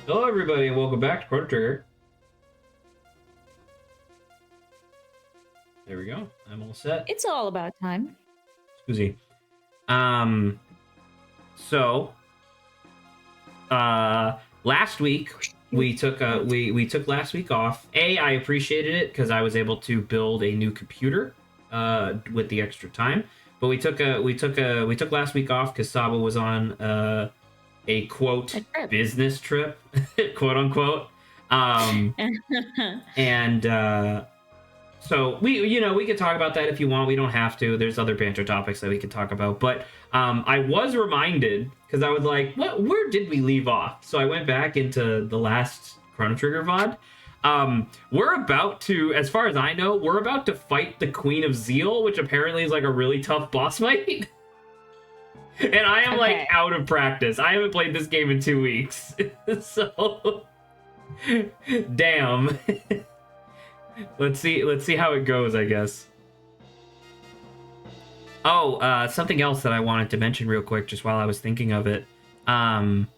Hello, everybody, and welcome back to Chrono Trigger. There we go. I'm all set. It's all about time. Scusi. So, last week we took last week off. I appreciated it because I was able to build a new computer with the extra time. But we took last week off because Saba was on a quote business trip, quote unquote. So we could talk about that if you want. We don't have to. There's other banter topics that we could talk about. But I was reminded because I was like, where did we leave off? So I went back into the last Chrono Trigger VOD. We're about to, as far as I know, we're about to fight the Queen of Zeal, which apparently is like a really tough boss fight. And I am like out of practice. I haven't played this game in 2 weeks. So damn. Let's see how it goes, I guess. Oh, something else that I wanted to mention real quick just while I was thinking of it. So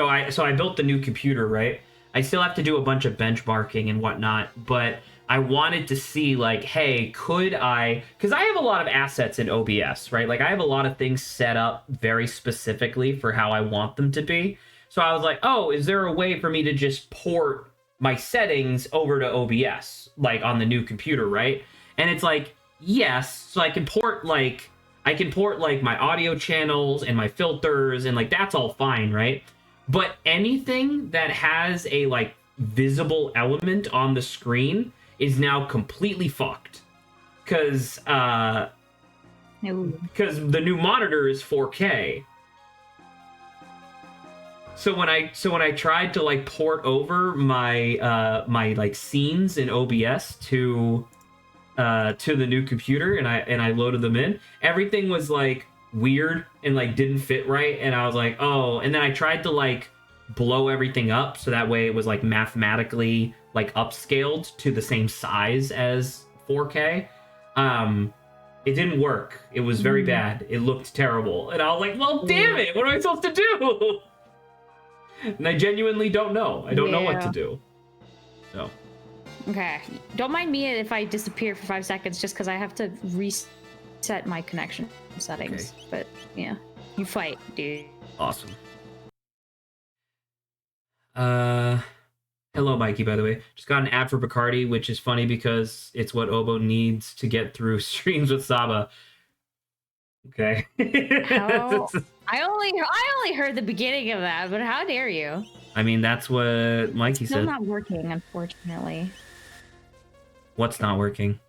I built the new computer, right? I still have to do a bunch of benchmarking and whatnot, but I wanted to see, like, hey, could I... Because I have a lot of assets in OBS, right? Like, I have a lot of things set up very specifically for how I want them to be. So I was like, oh, is there a way for me to just port my settings over to OBS, like, on the new computer, right? And it's like, yes. So I can port, like, my audio channels and my filters, and, like, that's all fine, right? But anything that has a, like, visible element on the screen is now completely fucked. Because the new monitor is 4K. So when I tried to, like, port over my my like scenes in OBS to the new computer, and I loaded them in, everything was like weird and like didn't fit right, and I was like, oh. And then I tried to like blow everything up so that way it was like mathematically like upscaled to the same size as 4K. It didn't work. It was very bad. It looked terrible, and I was like, well, damn it, what am I supposed to do? And I genuinely don't know. I don't know what to do. So. Okay. Don't mind me if I disappear for 5 seconds just because I have to reset my connection settings. Okay. But, yeah. You fight, dude. Awesome. Hello, Mikey, by the way. Just got an ad for Bacardi, which is funny because it's what Obo needs to get through streams with Saba. Okay. How? I only heard the beginning of that, but how dare you? I mean, that's what Mikey said. It's not working, unfortunately. What's not working?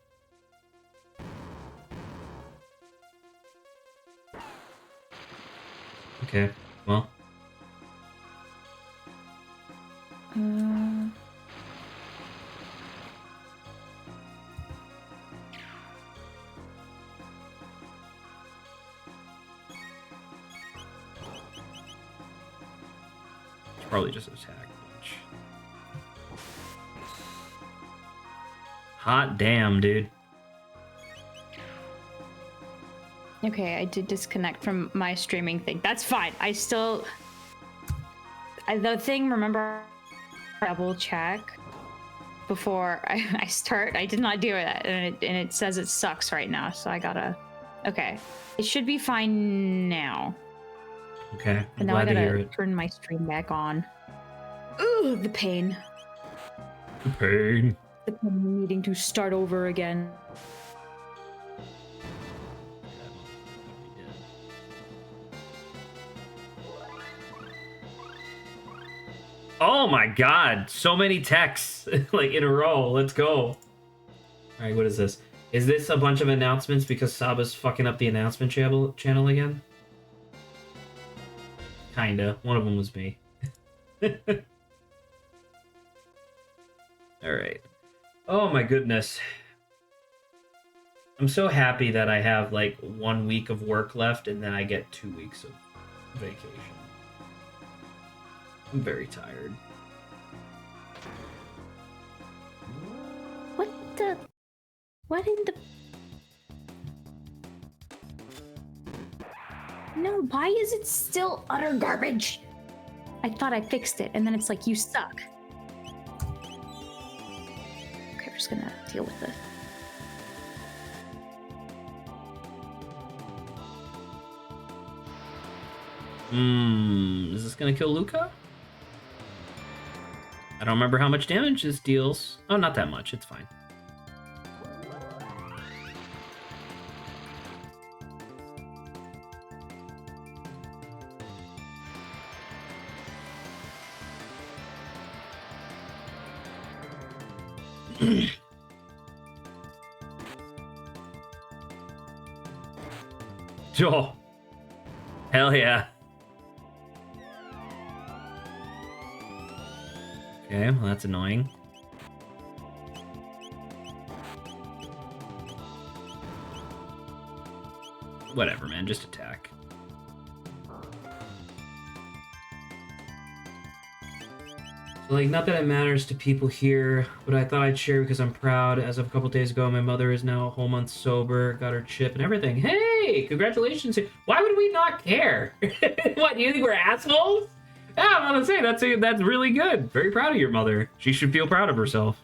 Okay, well. Probably just attack punch. Hot damn, dude. Okay, I did disconnect from my streaming thing. That's fine. The thing, remember, double check before I start. I did not do that, and it says it sucks right now, so I gotta... Okay. It should be fine now. Okay, I'm glad to hear it. Turn my stream back on. Ooh, the pain. The pain. The pain needing to start over again. Oh my god, so many texts like in a row. Let's go. All right, what is this? Is this a bunch of announcements because Saba's fucking up the announcement channel again? Kinda. One of them was me. Alright. Oh my goodness. I'm so happy that I have like 1 week of work left and then I get 2 weeks of vacation. I'm very tired. What in the... No, why is it still utter garbage? I thought I fixed it, and then it's like, you suck. Okay, we're just gonna deal with this. Is this gonna kill Luca? I don't remember how much damage this deals. Oh, not that much. It's fine. Oh, hell yeah. Okay, well that's annoying. Whatever, man, just attack. So, like, not that it matters to people here, but I thought I'd share because I'm proud. As of a couple days ago, my mother is now a whole month sober, got her chip and everything. Hey, congratulations. Why would we not care? What, do you think we're assholes? Yeah, I'm gonna say, that's really good. Very proud of your mother. She should feel proud of herself.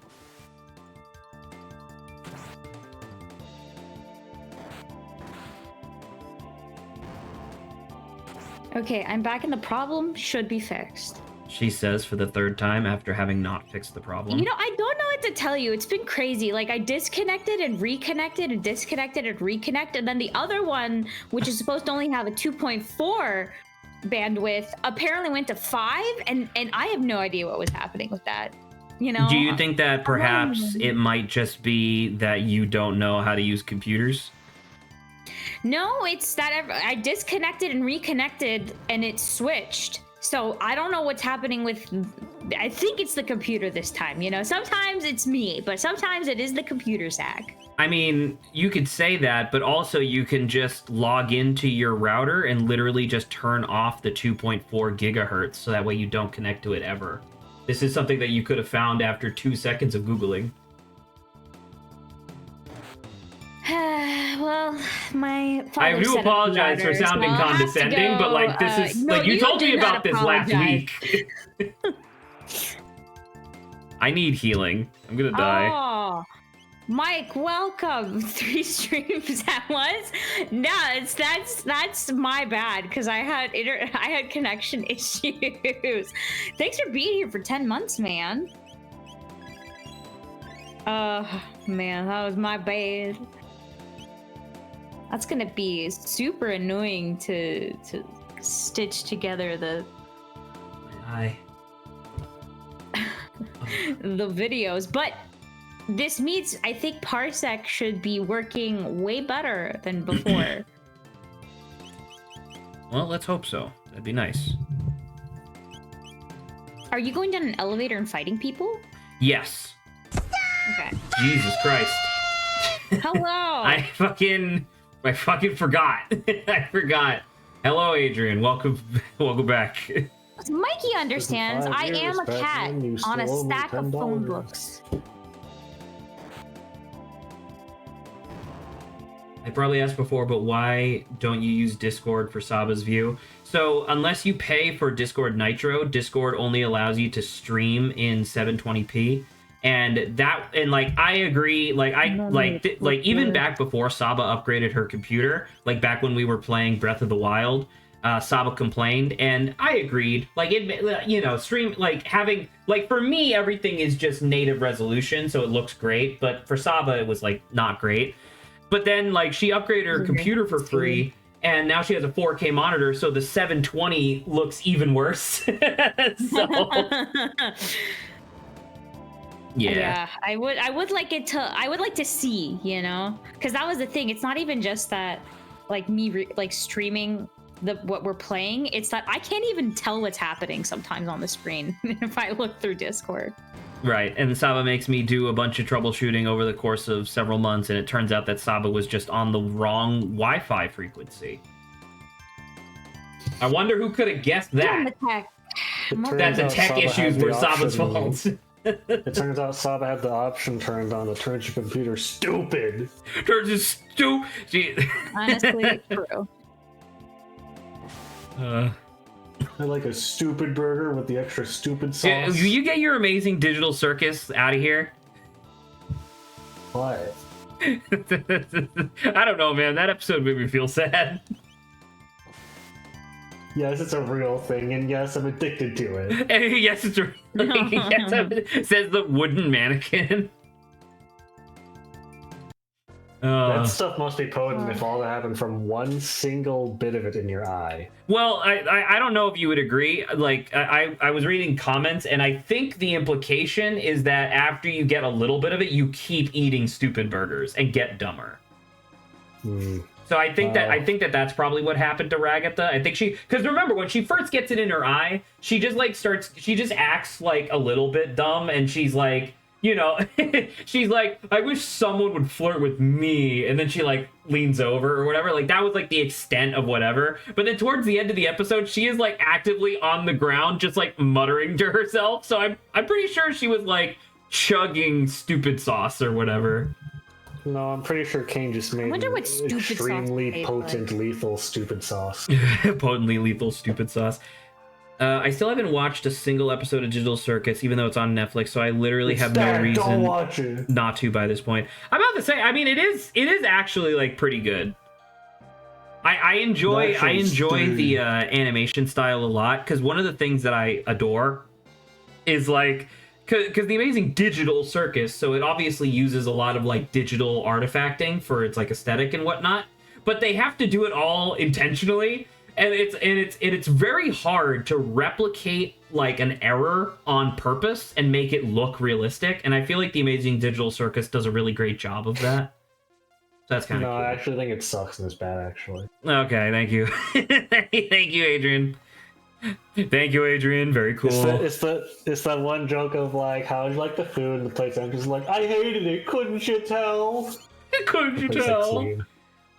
Okay, I'm back and the problem should be fixed. She says for the third time after having not fixed the problem. You know, I don't know what to tell you. It's been crazy. Like, I disconnected and reconnected and disconnected and reconnected. And then the other one, which is supposed to only have a 2.4 bandwidth, apparently went to 5. And I have no idea what was happening with that. You know? Do you think that perhaps it might just be that you don't know how to use computers? No, it's that I disconnected and reconnected and it switched. So I don't know what's happening with, I think it's the computer this time, you know? Sometimes it's me, but sometimes it is the computer, Zach. I mean, you could say that, but also you can just log into your router and literally just turn off the 2.4 gigahertz so that way you don't connect to it ever. This is something that you could have found after 2 seconds of Googling. Well, my father I do apologize for sounding condescending, but like this is like you told me about this last week. I need healing. I'm gonna die. Oh, Mike, welcome. 3 streams at once. No, that's my bad because I had connection issues. Thanks for being here for 10 months, man. Man, that was my bad. That's gonna be super annoying to stitch together the the videos, but this means I think Parsec should be working way better than before. Well, let's hope so. That'd be nice. Are you going down an elevator and fighting people? Yes. Okay. Jesus Christ. Hello. I fucking forgot. I forgot. Hello, Adrian. Welcome back. Mikey understands. I am a cat on a stack of phone books. I probably asked before, but why don't you use Discord for Saba's view? So unless you pay for Discord Nitro, Discord only allows you to stream in 720p. And like I agree, like even back before Saba upgraded her computer, like back when we were playing Breath of the Wild, Saba complained, and I agreed. Like it, you know, stream like having like for me everything is just native resolution, so it looks great. But for Saba, it was like not great. But then like she upgraded her computer for free, and now she has a 4K monitor, so the 720 looks even worse. So. Yeah, I would like to see, you know, because that was the thing. It's not even just that, like me like streaming what we're playing. It's that I can't even tell what's happening sometimes on the screen if I look through Discord. Right, and Saba makes me do a bunch of troubleshooting over the course of several months, and it turns out that Saba was just on the wrong Wi-Fi frequency. I wonder who could have guessed that. That the tech issues were Saba's fault. It turns out Saba had the option turned on that turns your computer stupid. Turns it stupid. Honestly, true. I like a stupid burger with the extra stupid sauce. You get your amazing digital circus out of here. What? I don't know, man. That episode made me feel sad. Yes, it's a real thing, and yes, I'm addicted to it. Yes, it's says the wooden mannequin. That stuff must be potent if all that happened from one single bit of it in your eye. Well, I don't know if you would agree. Like, I was reading comments, and I think the implication is that after you get a little bit of it, you keep eating stupid burgers and get dumber. So I think that that's probably what happened to Ragatha. I think because remember when she first gets it in her eye, she just acts like a little bit dumb, and she's like, you know, she's like, I wish someone would flirt with me, and then she like leans over or whatever. Like that was like the extent of whatever. But then towards the end of the episode, she is like actively on the ground, just like muttering to herself. So I'm pretty sure she was like chugging stupid sauce or whatever. No, I'm pretty sure Kane just made extremely potent, lethal, stupid sauce. Potently lethal, stupid sauce. I still haven't watched a single episode of Digital Circus, even though it's on Netflix. So I literally have no reason not to by this point. I'm about to say, I mean, it is actually like pretty good. I enjoy the animation style a lot, because one of the things that I adore is like, because the amazing Digital Circus, so it obviously uses a lot of like digital artifacting for its like aesthetic and whatnot, but they have to do it all intentionally. And it's very hard to replicate like an error on purpose and make it look realistic. And I feel like the Amazing Digital Circus does a really great job of that. So that's kind of cool. I actually think it sucks and it's bad, actually. Okay, thank you. Thank you, Adrian. Thank you, Adrian. Very cool. It's that one joke of like, how'd you like the food? And the place empty. Like, I hated it. Couldn't you tell? Couldn't you tell?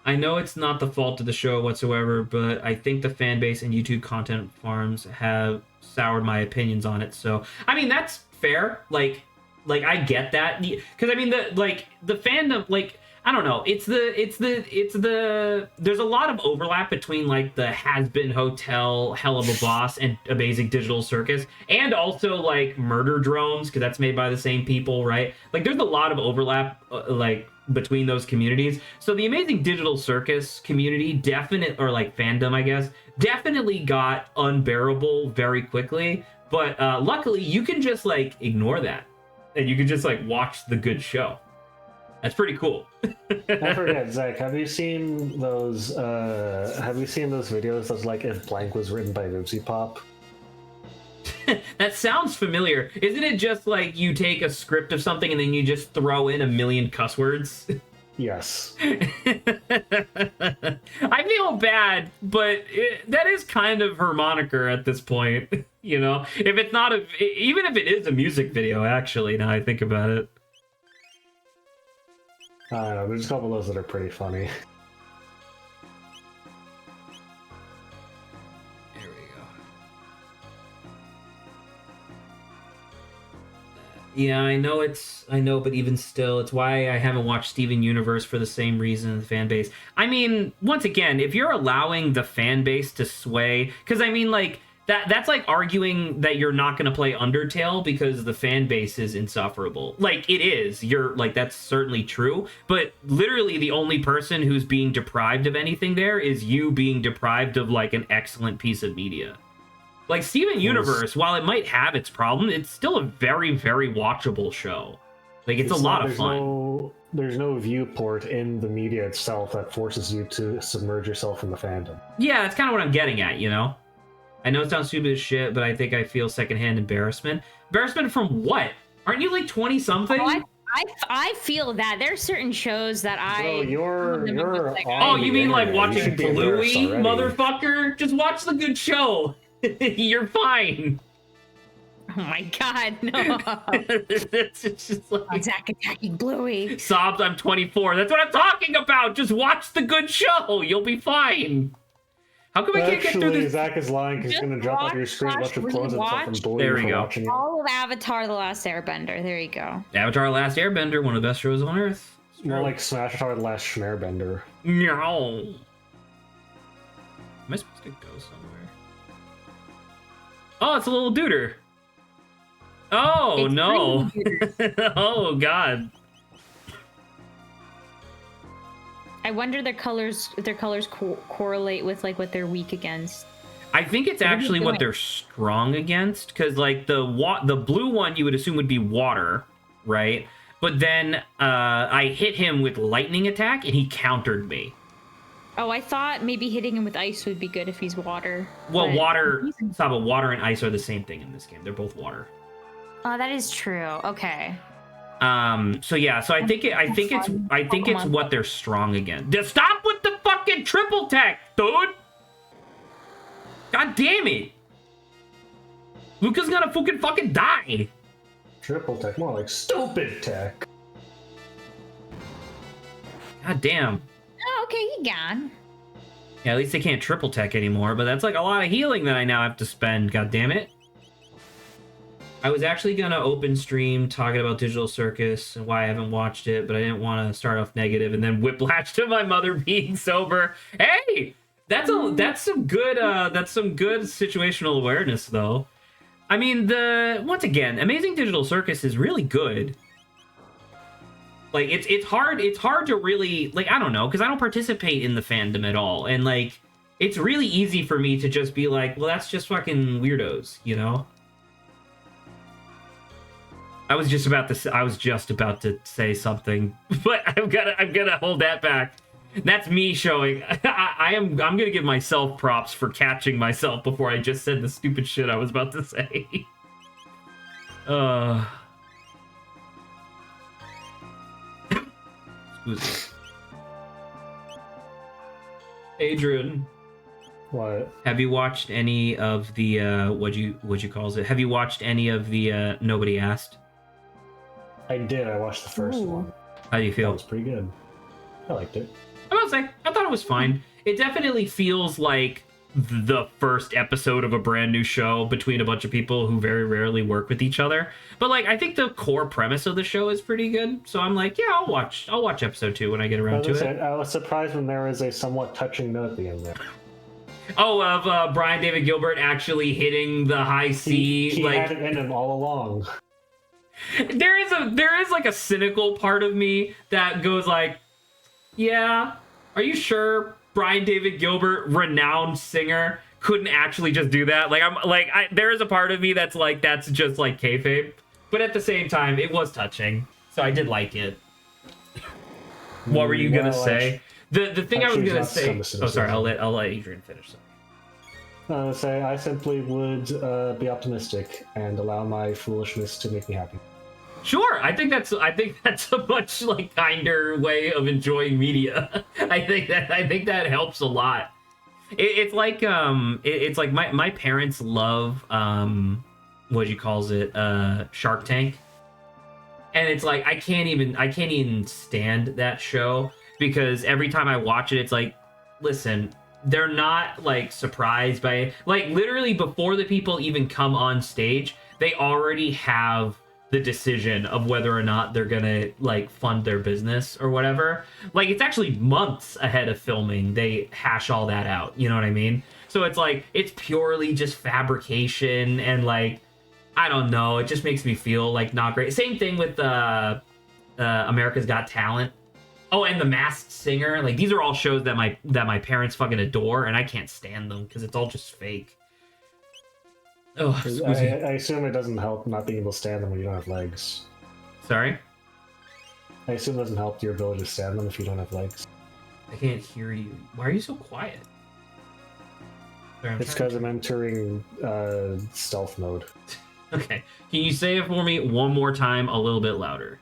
I know it's not the fault of the show whatsoever, but I think the fan base and YouTube content farms have soured my opinions on it. So, I mean, that's fair. Like I get that, because I mean the fandom, like, I don't know. It's the there's a lot of overlap between like the Has-Been Hotel, Hell of a Boss, and Amazing Digital Circus, and also like Murder Drones, because that's made by the same people, right? Like there's a lot of overlap, between those communities. So the Amazing Digital Circus community or like fandom, I guess, definitely got unbearable very quickly. But luckily, you can just like ignore that, and you can just like watch the good show. That's pretty cool. I forget, Zach. Have you seen those? Videos that's like if blank was written by Oopsie Pop? That sounds familiar. Isn't it just like you take a script of something and then you just throw in a million cuss words? Yes. I feel bad, but that is kind of her moniker at this point. You know, if it's not even if it is a music video, actually, now I think about it. I don't know. There's a couple of those that are pretty funny. Yeah, I know, but even still, it's why I haven't watched Steven Universe for the same reason, the fan base. I mean, once again, if you're allowing the fan base to sway, because I mean, like, that's like arguing that you're not going to play Undertale because the fan base is insufferable. Like, it is. That's certainly true, but literally the only person who's being deprived of anything there is you being deprived of, like, an excellent piece of media. Like, Steven Universe, while it might have its problem, it's still a very, very watchable show. Like, it's a lot of fun. There's no viewport in the media itself that forces you to submerge yourself in the fandom. Yeah, that's kind of what I'm getting at, you know? I know it sounds stupid as shit, but I think I feel secondhand embarrassment. Embarrassment from what? Aren't you like 20-something? Oh, I feel that. There are certain shows that Bro, you're oh, you mean like watching Bluey, motherfucker? Just watch the good show. You're fine. Oh my god, no. It's just like, Zach attacking Bluey. Sobs, I'm 24. That's what I'm talking about. Just watch the good show. You'll be fine. How come I can't get through this? Zach is lying because he's going to jump off your screen and watch him close himself and bully you for watching it. All of Avatar The Last Airbender. There you go. Avatar The Last Airbender, one of the best shows on Earth. More like Smash Avatar The Last Schmerbender. No. Am I supposed to go somewhere? Oh, it's a little duder. Oh, It's no. green Oh, God. I wonder their colors correlate with like what they're weak against. I think it's What are you actually what doing? they're strong against, because like the blue one you would assume would be water, right? But then I hit him with lightning attack and he countered me. Oh, I thought maybe hitting him with ice would be good if he's water. Well, but- water and ice are the same thing in this game. They're both water. Oh, that is true. Okay. So yeah, so I think it's what they're strong against. Just stop with the fucking triple tech, dude. God damn it. Luca's gonna fucking die. Triple tech, more like stupid tech. God damn. Oh, okay, he gone. Yeah, at least they can't triple tech anymore, but that's like a lot of healing that I now have to spend, god damn it. I was actually gonna open stream talking about Digital Circus and why I haven't watched it, but I didn't want to start off negative and then whiplash to my mother being sober. Hey! That's some good situational awareness though. I mean, once again, Amazing Digital Circus is really good. Like it's hard to really, like, I don't know, because I don't participate in the fandom at all, and like it's really easy for me to just be like, well, that's just fucking weirdos, you know. I was just about to say something, but I'm gonna hold that back. That's me showing. I'm gonna give myself props for catching myself before I just said the stupid shit I was about to say. Excuse me. Adrian, What? have you watched any of the what'd you calls it? Have you watched any of the Nobody Asked? I did. I watched the first Ooh. one. How do you That feel? was pretty good. I liked it. I will say, I thought it was fine. It definitely feels like the first episode of a brand new show between a bunch of people who very rarely work with each other. But like, I think the core premise of the show is pretty good. So I'm like, yeah, I'll watch episode 2 when I get around to it. I was surprised when there was a somewhat touching note at the end there. Oh, of Brian David Gilbert actually hitting the high C. He like, had it in him all along. there is like a cynical part of me that goes like, yeah, are you sure Brian David Gilbert, renowned singer, couldn't actually just do that? Like, there is a part of me that's like, that's just like kayfabe, but at the same time, it was touching, so I did like it. What were you gonna say? The thing I was gonna say. Oh, sorry. I'll let Adrian finish. I simply would be optimistic and allow my foolishness to make me happy. Sure, I think that's a much like kinder way of enjoying media. I think that helps a lot. It's like my parents love what you calls it, Shark Tank, and it's like I can't even stand that show because every time I watch it, it's like, listen, they're not like surprised by it. Like literally before the people even come on stage, they already have the decision of whether or not they're gonna like fund their business or whatever. Like it's actually months ahead of filming they hash all that out, you know what I mean? So it's like it's purely just fabrication, and like I don't know, it just makes me feel like not great. Same thing with America's Got Talent. Oh, and The Masked Singer. Like these are all shows that my parents fucking adore, and I can't stand them because it's all just fake. Oh, I assume it doesn't help not being able to stand them when you don't have legs. Sorry? I assume it doesn't help your ability to stand them if you don't have legs. I can't hear you. Why are you so quiet? Sorry, It's because I'm entering stealth mode. Okay. Can you say it for me one more time, a little bit louder?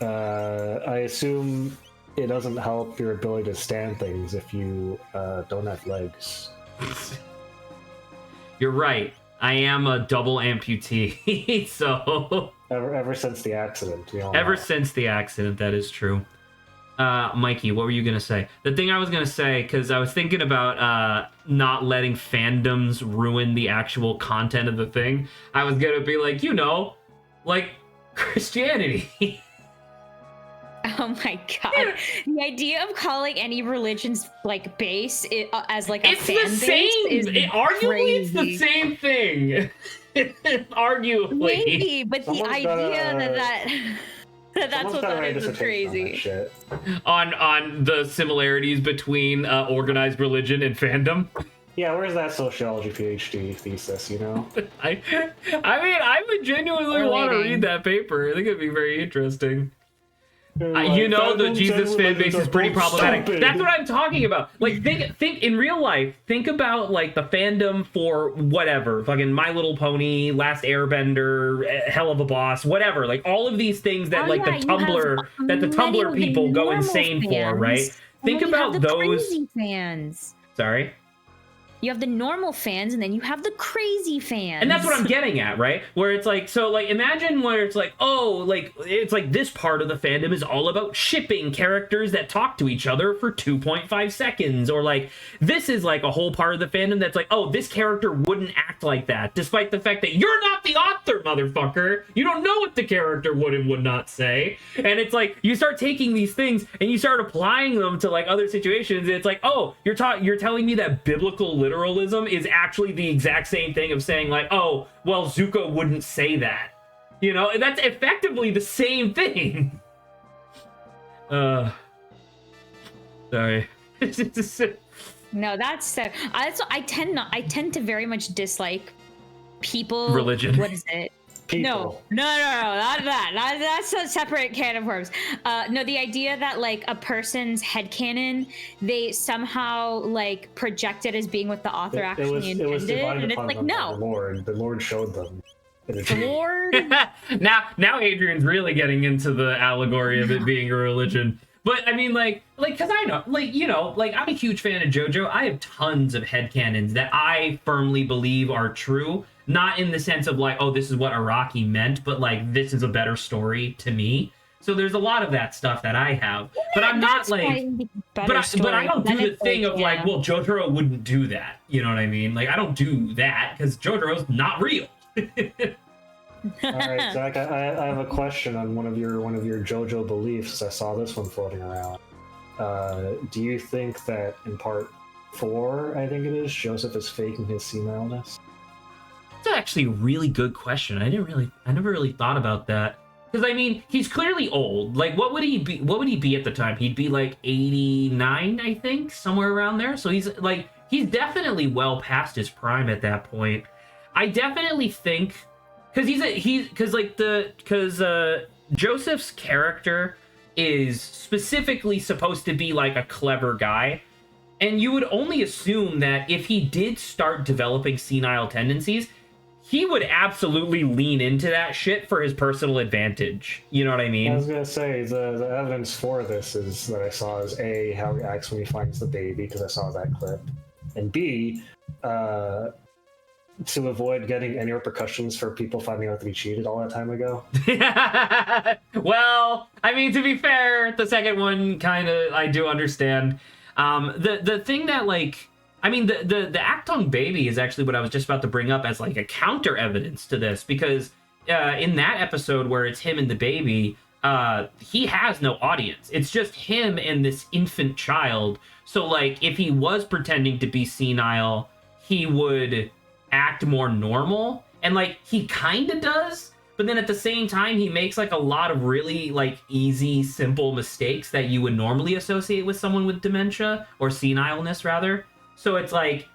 I assume it doesn't help your ability to stand things if you don't have legs. You're right. I am a double amputee, so... Ever since the accident. Since the accident, that is true. Mikey, what were you going to say? The thing I was going to say, because I was thinking about not letting fandoms ruin the actual content of the thing, I was going to be like, like Christianity. Oh my god! The idea of calling any religion's like base as like a It's fan the base same. is Arguably, it's the crazy. same thing. Arguably. Maybe, but the Someone's idea gotta- that's Someone's what gotta that write a is. It's dissertation on that crazy. shit. On the similarities between organized religion and fandom. Yeah, where's that sociology PhD thesis, you know? I mean, I would genuinely want to Relating. read that paper. I think it'd be very interesting. Like, You know, the fandoms Jesus and fan base religions is are pretty both problematic. stupid. That's what I'm talking about. Like, think in real life. Think about like the fandom for whatever, fucking My Little Pony, Last Airbender, Hell of a Boss, whatever. Like all of these things that Oh, like yeah, the you have Tumblr that the many Tumblr of the people go normal insane for, right? fans, and Think then you have about the those. crazy fans. Sorry. You have the normal fans, and then you have the crazy fans. And that's what I'm getting at, right? Where it's like, so like, imagine where it's like, oh, like, it's like this part of the fandom is all about shipping characters that talk to each other for 2.5 seconds. Or like, this is like a whole part of the fandom that's like, oh, this character wouldn't act like that, despite the fact that you're not the author, motherfucker. You don't know what the character would and would not say. And it's like, you start taking these things and you start applying them to like other situations. And it's like, oh, you're telling me that biblical literalism is actually the exact same thing of saying like, oh, well, Zuko wouldn't say that. You know, that's effectively the same thing. Sorry. No, that's so. I tend to very much dislike people. Religion. What is it? People. No, not that. That's a separate can of worms. No, the idea that like a person's headcanon, they somehow like project it as being what the author actually it was intended, divided and it's upon like them by no, the Lord. The Lord showed them. in a the dream. Lord. now Adrian's really getting into the allegory of it being a religion. But I mean, like, because I know, like, you know, like, I'm a huge fan of JoJo. I have tons of headcanons that I firmly believe are true. Not in the sense of like, oh, this is what Araki meant, but like, this is a better story to me. So there's a lot of that stuff that I have. But I'm not like, but I don't do the thing of like, well, Jotaro wouldn't do that. You know what I mean? Like, I don't do that because Jotaro's not real. All right, Zach, I have a question on one of your JoJo beliefs. I saw this one floating around. Do you think that in part 4, I think it is, Joseph is faking his senileness? That's actually a really good question. I never really thought about that. Because I mean, he's clearly old. Like, what would he be? What would he be at the time? He'd be like 89, I think, somewhere around there. So he's definitely well past his prime at that point. I definitely think because Joseph's character is specifically supposed to be like a clever guy, and you would only assume that if he did start developing senile tendencies, he would absolutely lean into that shit for his personal advantage. You know what I mean? I was gonna say the evidence for this is that I saw is A, how he acts when he finds the baby, because I saw that clip, and B, to avoid getting any repercussions for people finding out that he cheated all that time ago. Well, I mean, to be fair, the second one kind of I do understand. The thing that like. I mean, the Actung baby is actually what I was just about to bring up as like a counter evidence to this, because in that episode where it's him and the baby, he has no audience. It's just him and this infant child. So like, if he was pretending to be senile, he would act more normal, and like he kind of does. But then at the same time, he makes like a lot of really like easy, simple mistakes that you would normally associate with someone with dementia or senileness, rather. So it's like,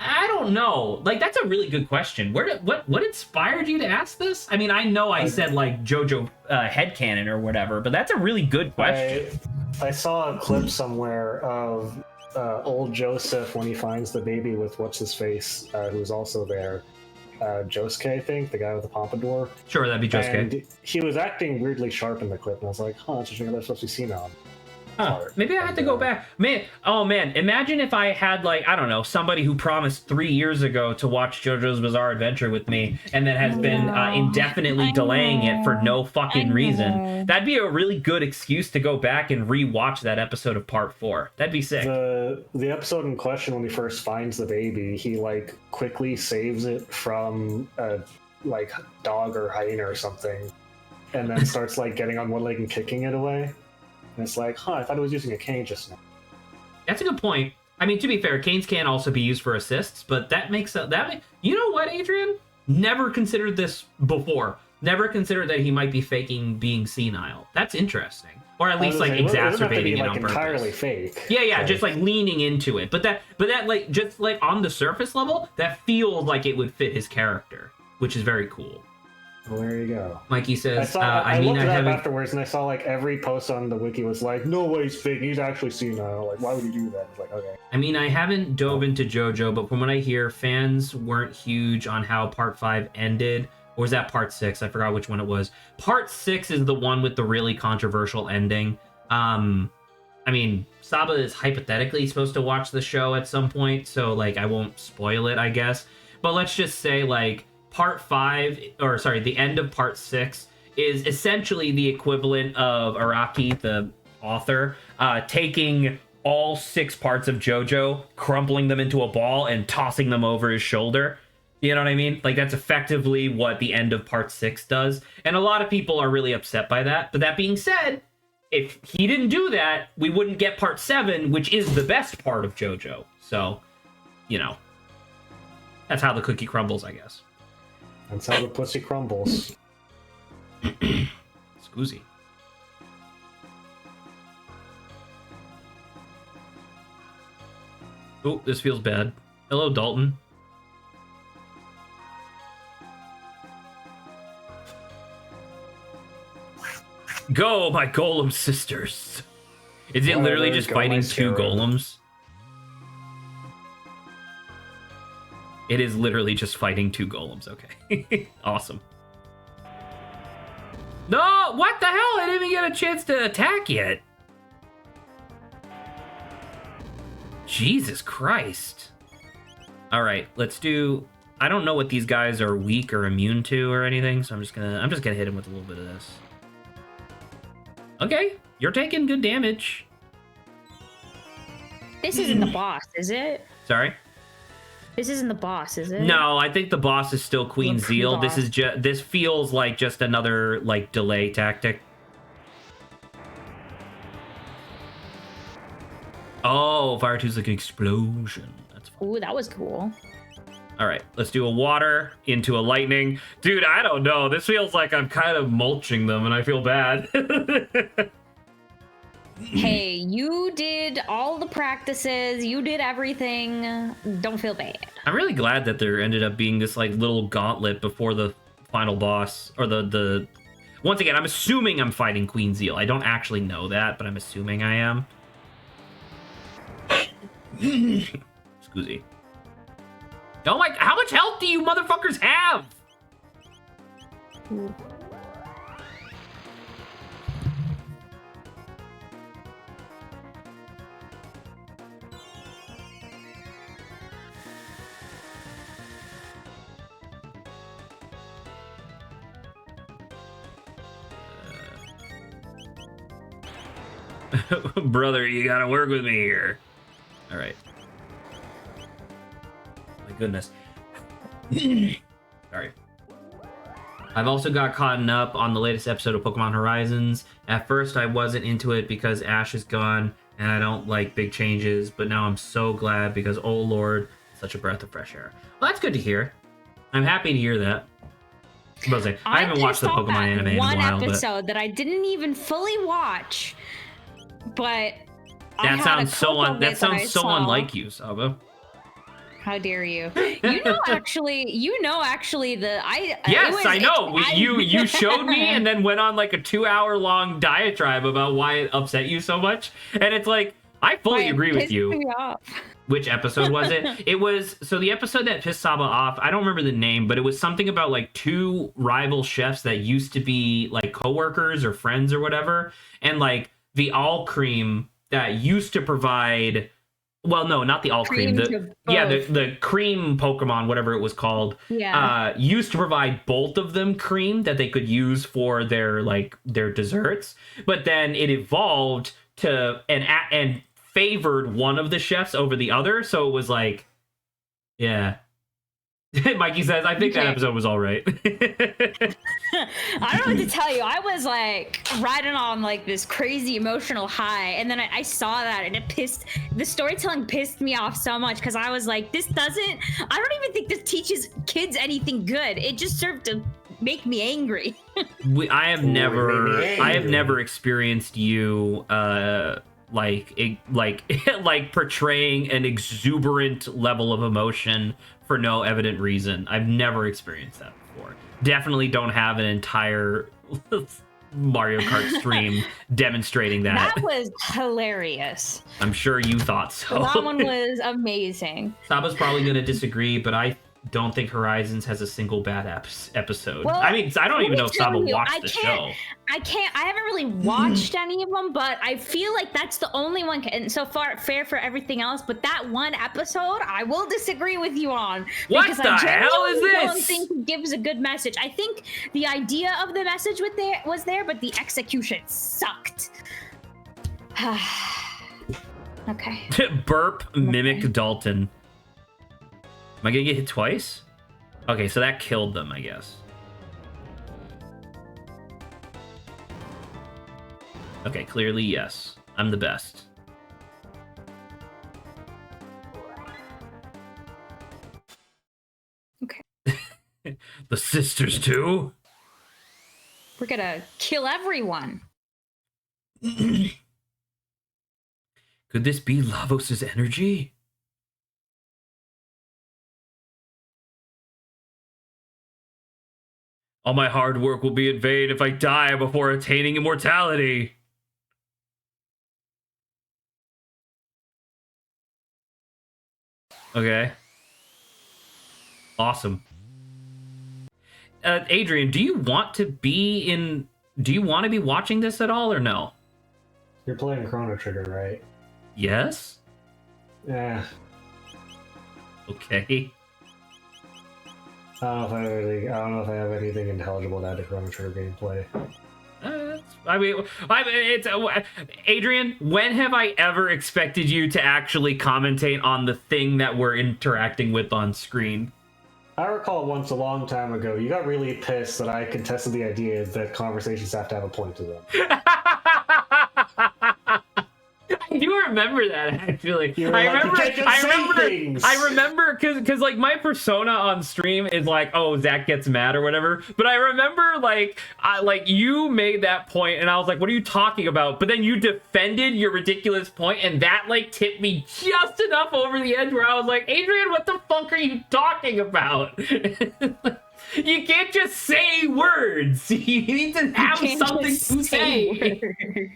I don't know. Like, that's a really good question. What inspired you to ask this? I mean, I know I said like JoJo headcanon or whatever, but that's a really good question. I saw a clip somewhere of old Joseph when he finds the baby with what's his face, who's also there. Josuke, I think, the guy with the pompadour. Sure, that'd be Josuke. And he was acting weirdly sharp in the clip, and I was like, huh, that's interesting. That's supposed to be seen on. Huh. Maybe I have to go back. Man, oh man, imagine if I had like, I don't know, somebody who promised 3 years ago to watch JoJo's Bizarre Adventure with me and then has been indefinitely delaying it for no fucking reason. That'd be a really good excuse to go back and rewatch that episode of part 4. That'd be sick. The episode in question, when he first finds the baby, he like quickly saves it from a like dog or hyena or something, and then starts like getting on one leg and kicking it away. And it's like, I thought it was using a cane just now. That's a good point. I mean, to be fair, canes can also be used for assists, but that makes you know what, Adrian? Never considered this before. Never considered that he might be faking being senile. That's interesting, or at least like exacerbating it on purpose. Entirely fake. Yeah, like, just like leaning into it. But that like just like on the surface level, that feels like it would fit his character, which is very cool. Well, there you go. Mikey says, I looked it up afterwards, and I saw like every post on the wiki was like, no way he's fake, he's actually senile. Like, why would you do that? It's like, okay. I mean, I haven't dove into JoJo, but from what I hear, fans weren't huge on how Part 5 ended. Or was that Part 6? I forgot which one it was. Part 6 is the one with the really controversial ending. I mean, Saba is hypothetically supposed to watch the show at some point, so like I won't spoil it, I guess. But let's just say like Part 5, or sorry, the end of Part 6 is essentially the equivalent of Araki, the author, taking all 6 parts of JoJo, crumpling them into a ball, and tossing them over his shoulder. You know what I mean? Like, that's effectively what the end of Part 6 does. And a lot of people are really upset by that. But that being said, if he didn't do that, we wouldn't get Part 7, which is the best part of JoJo. So, you know, that's how the cookie crumbles, I guess. That's how the pussy crumbles. Scoozy. Oh, this feels bad. Hello, Dalton. Go, my golem sisters. Is it literally just fighting 2 golems? It is literally just fighting 2 golems. Okay. Awesome. No, what the hell? I didn't even get a chance to attack yet. Jesus Christ. All right, let's do... I don't know what these guys are weak or immune to or anything, so I'm just gonna hit him with a little bit of this. Okay, you're taking good damage. This isn't the boss, is it? Sorry? This isn't the boss, is it? No, I think the boss is still Queen Zeal. This is this feels like just another like delay tactic. Oh, Fire 2's like an explosion. That's fun. Ooh, that was cool. All right, let's do a water into a lightning. Dude, I don't know. This feels like I'm kind of mulching them, and I feel bad. Hey, you did all the practices. You did everything. Don't feel bad. I'm really glad that there ended up being this like little gauntlet before the final boss, or the. Once again, I'm assuming I'm fighting Queen Zeal. I don't actually know that, but I'm assuming I am. Scoozy. Oh my! How much health do you motherfuckers have? Ooh. Brother, you gotta work with me here. All right. My goodness. Sorry. I've also got caught up on the latest episode of Pokemon Horizons. At first, I wasn't into it because Ash is gone, and I don't like big changes, but now I'm so glad because, oh lord, such a breath of fresh air. Well, that's good to hear. I'm happy to hear that. I haven't watched the Pokemon anime in a while. One episode that I didn't even fully watch, but that sounds so unlike you, Saba. How dare you? You know, actually, Yes, I know. You showed me, and then went on like a 2-hour long diatribe about why it upset you so much, and it's like I fully agree with you. Which episode was it? It was the episode that pissed Saba off. I don't remember the name, but it was something about like 2 rival chefs that used to be like coworkers or friends or whatever, and like the all cream that used to provide. Well, no, not the all cream. The cream Pokemon, whatever it was called, used to provide both of them cream that they could use for their desserts. But then it evolved to and favored one of the chefs over the other. So it was like, yeah, Mikey says, I think that episode was all right. I don't know what to tell you. I was like riding on like this crazy emotional high, and then I saw that, and the storytelling pissed me off so much because I was like, I don't even think this teaches kids anything good. It just served to make me angry. I have never experienced you like portraying an exuberant level of emotion for no evident reason. I've never experienced that before. Definitely don't have an entire Mario Kart stream demonstrating that. That was hilarious. I'm sure you thought so. That one was amazing. Saba's probably going to disagree, but I don't think Horizons has a single bad episode. Well, I mean, I don't even know if Saba watched the show. I haven't really watched any of them, but I feel like that's the only one. And so far, fair for everything else. But that one episode, I will disagree with you on. What the hell is this? I don't think it gives a good message. I think the idea of the message was there, but the execution sucked. Okay. Burp, mimic Dalton. Am I gonna get hit twice? Okay, so that killed them, I guess. Okay, clearly yes. I'm the best. Okay. The sisters too? We're gonna kill everyone. Could this be Lavos' energy? All my hard work will be in vain if I die before attaining immortality. Okay. Awesome. Adrian, do you want to be watching this at all or no? You're playing Chrono Trigger, right? Yes? Yeah. Okay. I don't know if I have anything intelligible to add to Chrono Trigger gameplay. Adrian, when have I ever expected you to actually commentate on the thing that we're interacting with on screen? I recall once a long time ago, you got really pissed that I contested the idea that conversations have to have a point to them. I do remember that, actually. I remember because like my persona on stream is like, oh, Zach gets mad or whatever. But I remember like you made that point and I was like, what are you talking about? But then you defended your ridiculous point and that like tipped me just enough over the edge where I was like, Adrian, what the fuck are you talking about? You can't just say words. You need to have something to say.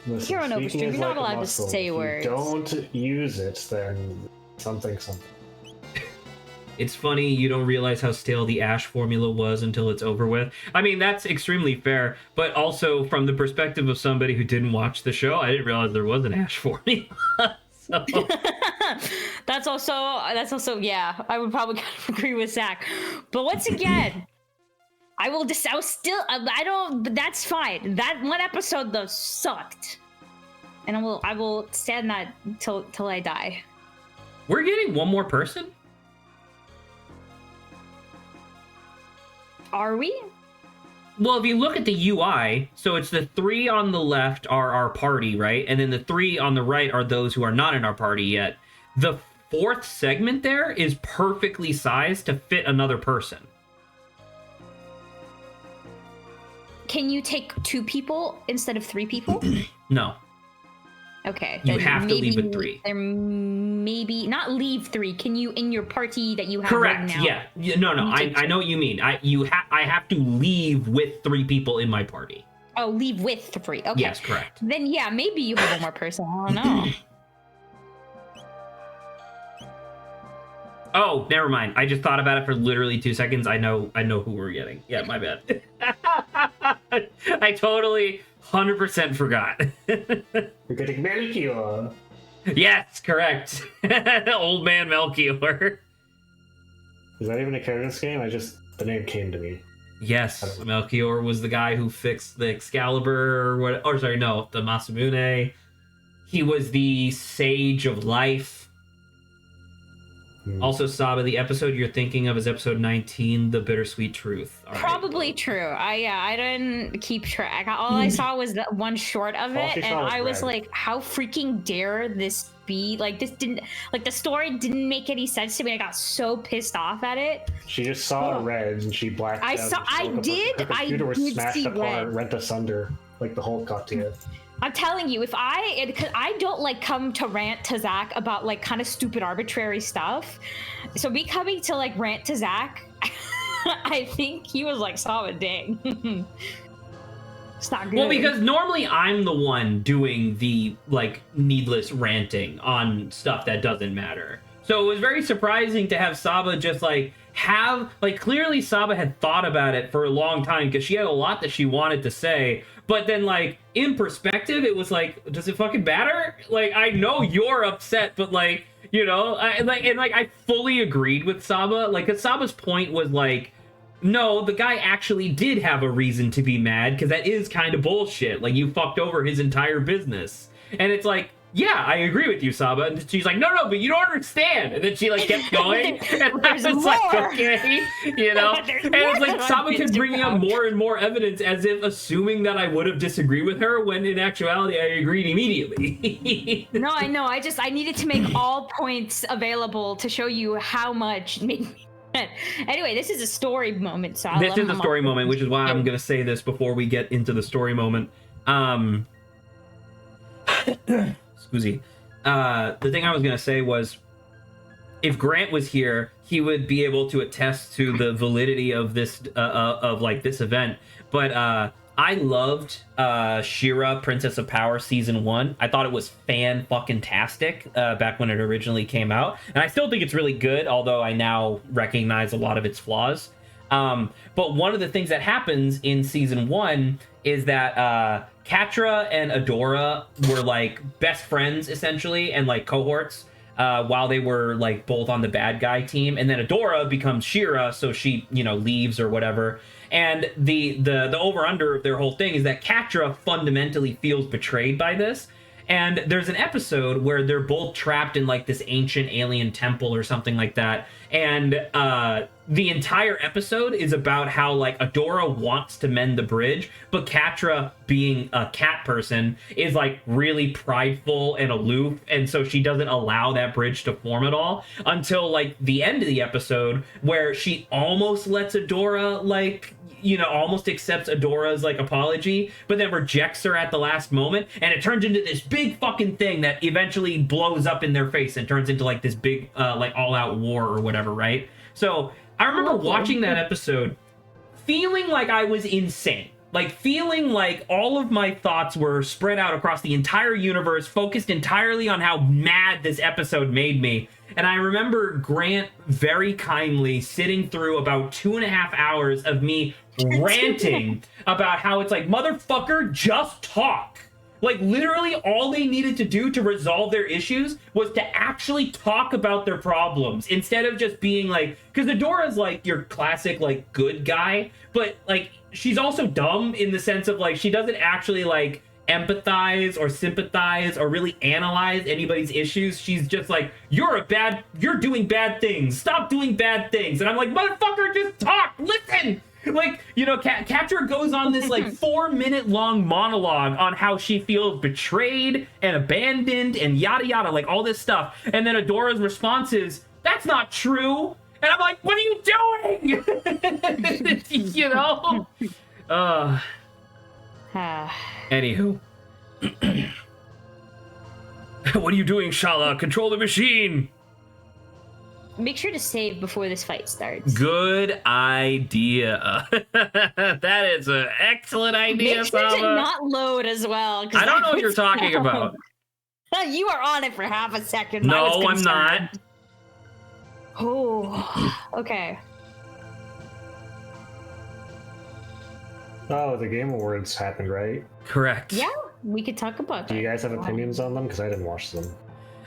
Listen, You're on Overstream. You're not allowed to say words. If you don't use it, then something. It's funny you don't realize how stale the Ash formula was until it's over with. I mean, that's extremely fair, but also from the perspective of somebody who didn't watch the show, I didn't realize there was an Ash formula. So. That's also yeah, I would probably kind of agree with Zach. But once again, but that's fine. That one episode though sucked. And I will stand that till I die. We're getting one more person? Are we? Well, if you look at the UI, so it's the 3 on the left are our party, right? And then the 3 on the right are those who are not in our party yet. The 4th segment there is perfectly sized to fit another person. Can you take 2 people instead of 3 people? No. Okay. You have to leave with 3. Maybe not leave 3. Can you in your party that you have Correct. right now? Yeah. No. I know what you mean. I have to leave with 3 people in my party. Oh, leave with 3. Okay. Yes, correct. Then yeah, maybe you have one more person. I don't know. Oh, never mind. I just thought about it for literally 2 seconds. I know who we're getting. Yeah, my bad. I totally 100% forgot. You're getting Melchior. Yes, correct. Old man Melchior. Is that even a character in this game? The name came to me. Yes, Melchior was the guy who fixed the Excalibur, the Masamune. He was the Sage of Life. Also, Saba, the episode you're thinking of is episode 19, The Bittersweet Truth. All right. Probably true. I didn't keep track. All I saw was that one short of it, and I was like, how freaking dare this be? Like, this didn't, like, the story didn't make any sense to me. I got so pissed off at it. She just saw red and she blacked out. I did smashed see apart, red. rent asunder, like the Hulk got to you. I'm telling you, because I don't like come to rant to Zach about like kind of stupid arbitrary stuff. So me coming to like rant to Zach, I think he was like, "Saw dang." It's not good. Well, because normally I'm the one doing the like needless ranting on stuff that doesn't matter. So it was very surprising to have Saba just like clearly Saba had thought about it for a long time because she had a lot that she wanted to say. But then, like, in perspective, it was like, does it fucking matter? Like, I know you're upset, but like, you know, I fully agreed with Saba. Like, 'cause Saba's point was like, no, the guy actually did have a reason to be mad because that is kind of bullshit. Like, you fucked over his entire business, and it's like, yeah, I agree with you, Saba. And she's like, no, but you don't understand. And then she like kept going, and I was like, okay, you know. And it's like Saba kept bringing up more and more evidence, as if assuming that I would have disagreed with her, when in actuality I agreed immediately. No, I know. I needed to make all points available to show you how much it made me. Anyway, this is a story moment, so this is a story moment, which is why I'm gonna say this before we get into the story moment. Excuse me. The thing I was gonna say was, if Grant was here, he would be able to attest to the validity of this this event. But I loved She-Ra, Princess of Power season 1. I thought it was fan-fucking-tastic back when it originally came out, and I still think it's really good, although I now recognize a lot of its flaws. But one of the things that happens in season 1 is that Catra and Adora were like best friends essentially, and like cohorts while they were like both on the bad guy team, and then Adora becomes She-Ra, so she, you know, leaves or whatever. And the over under of their whole thing is that Catra fundamentally feels betrayed by this. And there's an episode where they're both trapped in like this ancient alien temple or something like that. And the entire episode is about how like Adora wants to mend the bridge, but Catra, being a cat person, is like really prideful and aloof. And so she doesn't allow that bridge to form at all until like the end of the episode, where she almost lets Adora like, you know, almost accepts Adora's like apology, but then rejects her at the last moment, and it turns into this big fucking thing that eventually blows up in their face and turns into like this big like all-out war or whatever, right? So I remember watching that episode feeling like I was insane, like feeling like all of my thoughts were spread out across the entire universe, focused entirely on how mad this episode made me. And I remember Grant very kindly sitting through about 2.5 hours of me ranting about how it's like, motherfucker, just talk. Like, literally all they needed to do to resolve their issues was to actually talk about their problems, instead of just being like, because Adora's like your classic like good guy, but like she's also dumb in the sense of like she doesn't actually like empathize or sympathize or really analyze anybody's issues. She's just like, you're doing bad things, stop doing bad things. And I'm like, motherfucker, just talk, listen. Like, you know, Catra goes on this like 4-minute long monologue on how she feels betrayed and abandoned and yada yada, like all this stuff, and then Adora's response is, that's not true. And I'm like, what are you doing? You know. Anywho. What are you doing, Shala? Control the machine! Make sure to save before this fight starts. Good idea. That is an excellent idea, Make sure Saba. to not load as well. I don't know what you're talking about. You are on it for half a second. No, I'm not. Oh, okay. Oh, the Game Awards happened, right? Correct. Yeah, we could talk about that. Do you guys have opinions on them? Because I didn't watch them.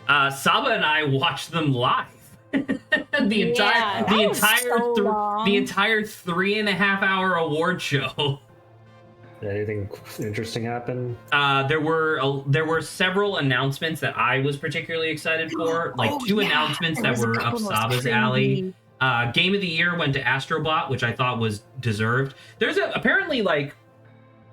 Saba and I watched them live. the entire 3.5 hour award show. Anything interesting happen? There were several announcements that I was particularly excited for, like two announcements that were up Saba's alley. Game of the Year went to Astrobot, which I thought was deserved. There's apparently like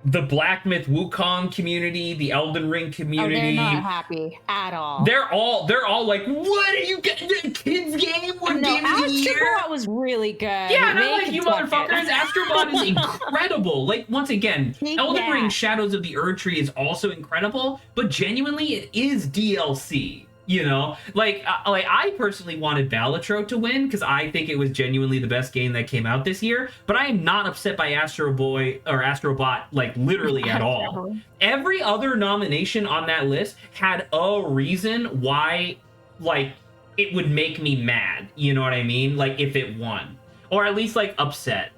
the Black Myth Wukong community, the Elden Ring community. Oh, they're not happy at all. They're all like, "What are you getting? Kids game? What game of the year?" Astrobot was really good. Yeah, and I'm like, you motherfuckers, Astrobot is incredible. Like, once again, Elden Ring Shadows of the Erdtree is also incredible, but genuinely, it is DLC. You know, like I personally wanted Balatro to win because I think it was genuinely the best game that came out this year. But I am not upset by Astro Boy or Astrobot, like literally at all. Every other nomination on that list had a reason why, like, it would make me mad. You know what I mean? Like if it won, or at least like upset.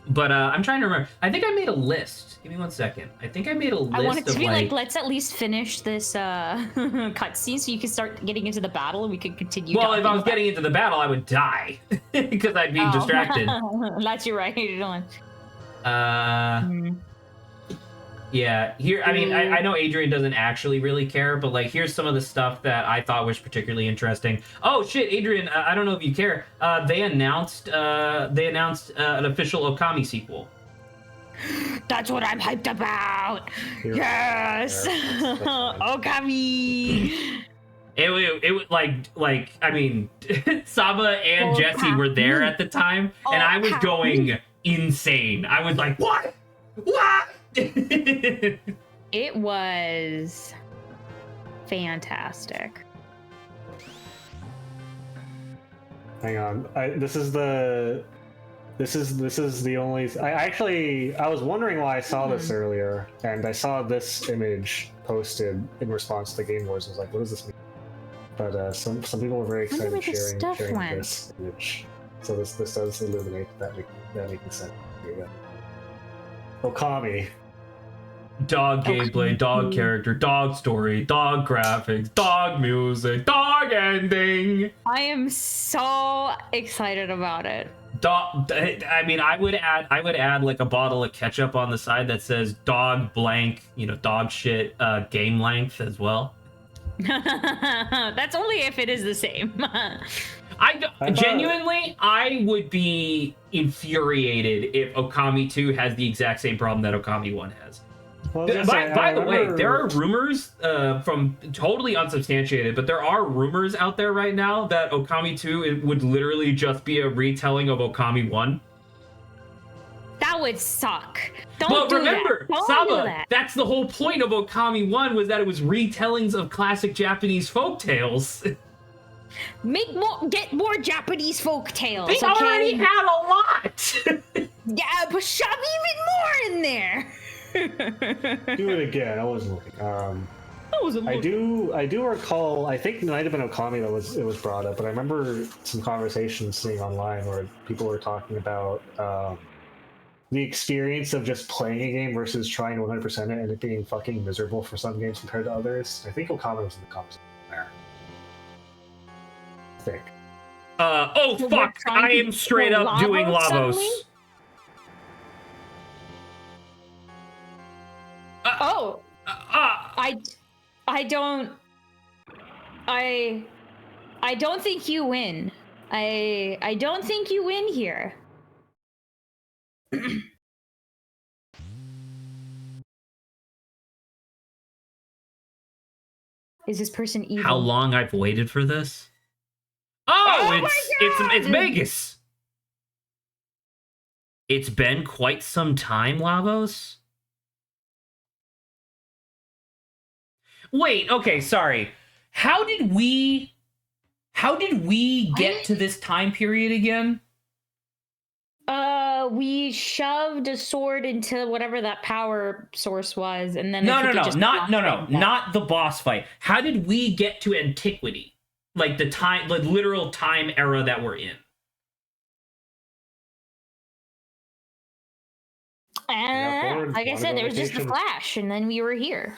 But I'm trying to remember. I think I made a list. Give me 1 second. I think I made a list. I want it to of be like, let's at least finish this cutscene so you can start getting into the battle and we can continue. Well, if I was getting into the battle, I would die because I'd be distracted. That's you right. Yeah, here. I mean, I know Adrian doesn't actually really care, but like, here's some of the stuff that I thought was particularly interesting. Oh shit, Adrian! I don't know if you care. They announced an official Okami sequel. That's what I'm hyped about. Yes, Okami. It was like I mean, Saba and Jesse were there at the time, and I was going insane. I was like, what? It was fantastic. Hang on. This is the only. I was wondering why I saw this earlier, and I saw this image posted in response to Game Wars. I was like, what does this mean? But some people were very excited sharing this image. So this does illuminate that making sense. Here we go. Okami. Dog gameplay, dog character, dog story, dog graphics, dog music, dog ending. I am so excited about it. I mean, I would add like a bottle of ketchup on the side that says dog blank, dog shit, game length as well. That's only if it is the same. Genuinely, I would be infuriated if Okami 2 has the exact same problem that Okami 1 has. Well, by the way, there are rumors from totally unsubstantiated, but there are rumors out there right now that Okami 2 would literally just be a retelling of Okami 1. That would suck. But remember, Saba, that's the whole point of Okami 1 was that it was retellings of classic Japanese folk tales. Get more Japanese folk tales. They already had a lot. Yeah, but shove even more in there. Do it again. I wasn't looking. I do recall. I think it might have been Okami that it was brought up, but I remember some conversations seeing online where people were talking about the experience of just playing a game versus trying to 100% it and it being fucking miserable for some games compared to others. I think Okami was in the conversation there. I think. Oh fuck! I am straight up doing Lavos. I don't think you win. I don't think you win here. Is this person evil? How long I've waited for this? Oh, it's Vegas. It's been quite some time, Lavos. Wait, okay, sorry. How did we get to this time period again? We shoved a sword into whatever that power source was, and then not the boss fight. How did we get to antiquity? Like the literal time era that we're in. Like I said, there was just a flash, and then we were here.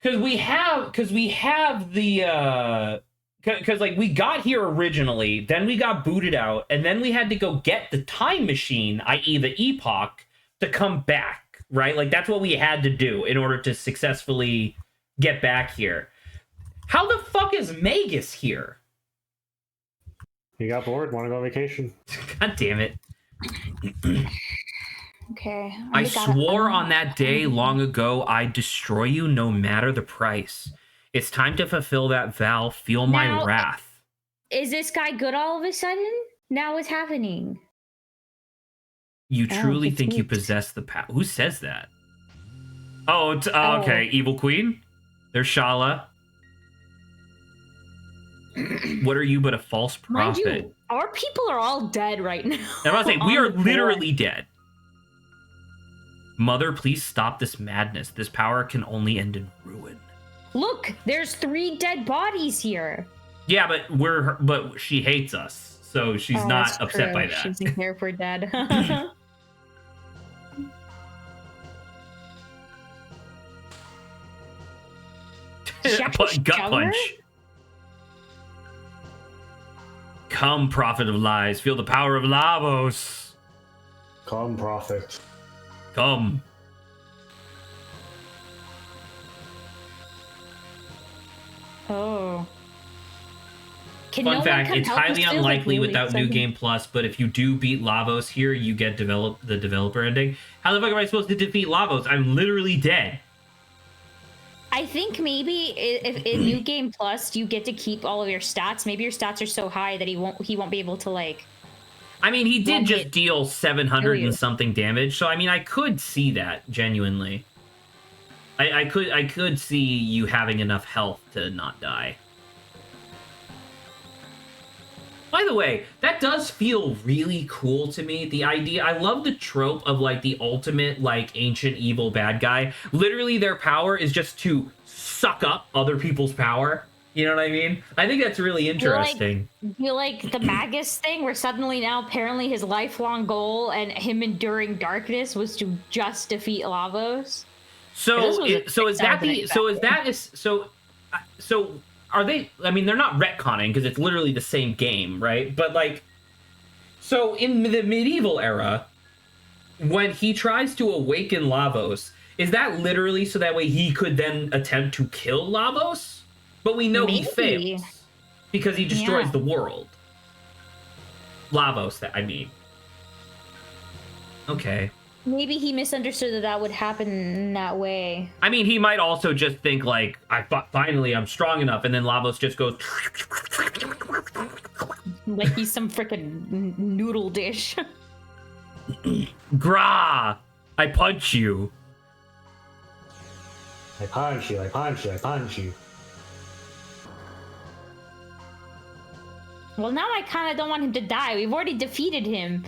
Because we have the because like we got here originally, then we got booted out, and then we had to go get the time machine, i.e. the epoch, to come back. right? Like, that's what we had to do in order to successfully get back here. How the fuck is Magus here? You got bored, want to go on vacation? God damn it. Okay. I swore on that day long ago I'd destroy you no matter the price. It's time to fulfill that vow. Feel my Now, wrath. Is this guy good all of a sudden? Now what's happening? You truly think you confused. possess the power? Who says that? Oh, okay. Evil Queen? There's Shala. What are you but a false prophet? Mind you, our people are all dead right now. I'm about to say, we on are the floor. literally dead. Mother, please stop this madness. This power can only end in ruin. Look, there's 3 dead bodies here. Yeah, but she hates us, so she's not that's upset true. by that. She doesn't care if we're dead. Gut punch. Come, prophet of lies, feel the power of Lavos. Come, prophet. Come. Oh. Can Fun no one fact, come it's help us? highly Feels like unlikely really without New exciting. Game Plus, but if you do beat Lavos here, you get the developer ending. How the fuck am I supposed to defeat Lavos? I'm literally dead. I think maybe if in New Game Plus you get to keep all of your stats. Maybe your stats are so high that he won't be able to like. I mean, he did Won't just hit- deal 700 kill you. and something damage, so I mean, I could see that genuinely. I could see you having enough health to not die. By the way, that does feel really cool to me. The idea, I love the trope of like the ultimate like ancient evil bad guy. Literally their power is just to suck up other people's power. You know what I mean? I think that's really interesting. You like the Magus thing, where suddenly now apparently his lifelong goal and him enduring darkness was to just defeat Lavos. So are they? I mean, they're not retconning because it's literally the same game, right? But like, so in the medieval era, when he tries to awaken Lavos, is that literally so that way he could then attempt to kill Lavos? But we know he Maybe. fails because he destroys Yeah. the world. Lavos, that I mean. Okay. Maybe he misunderstood that would happen in that way. I mean, he might also just think like, finally I'm strong enough, and then Lavos just goes. Like he's some freaking noodle dish. Gra! I punch you. I punch you, I punch you, I punch you. Well, now I kind of don't want him to die. We've already defeated him.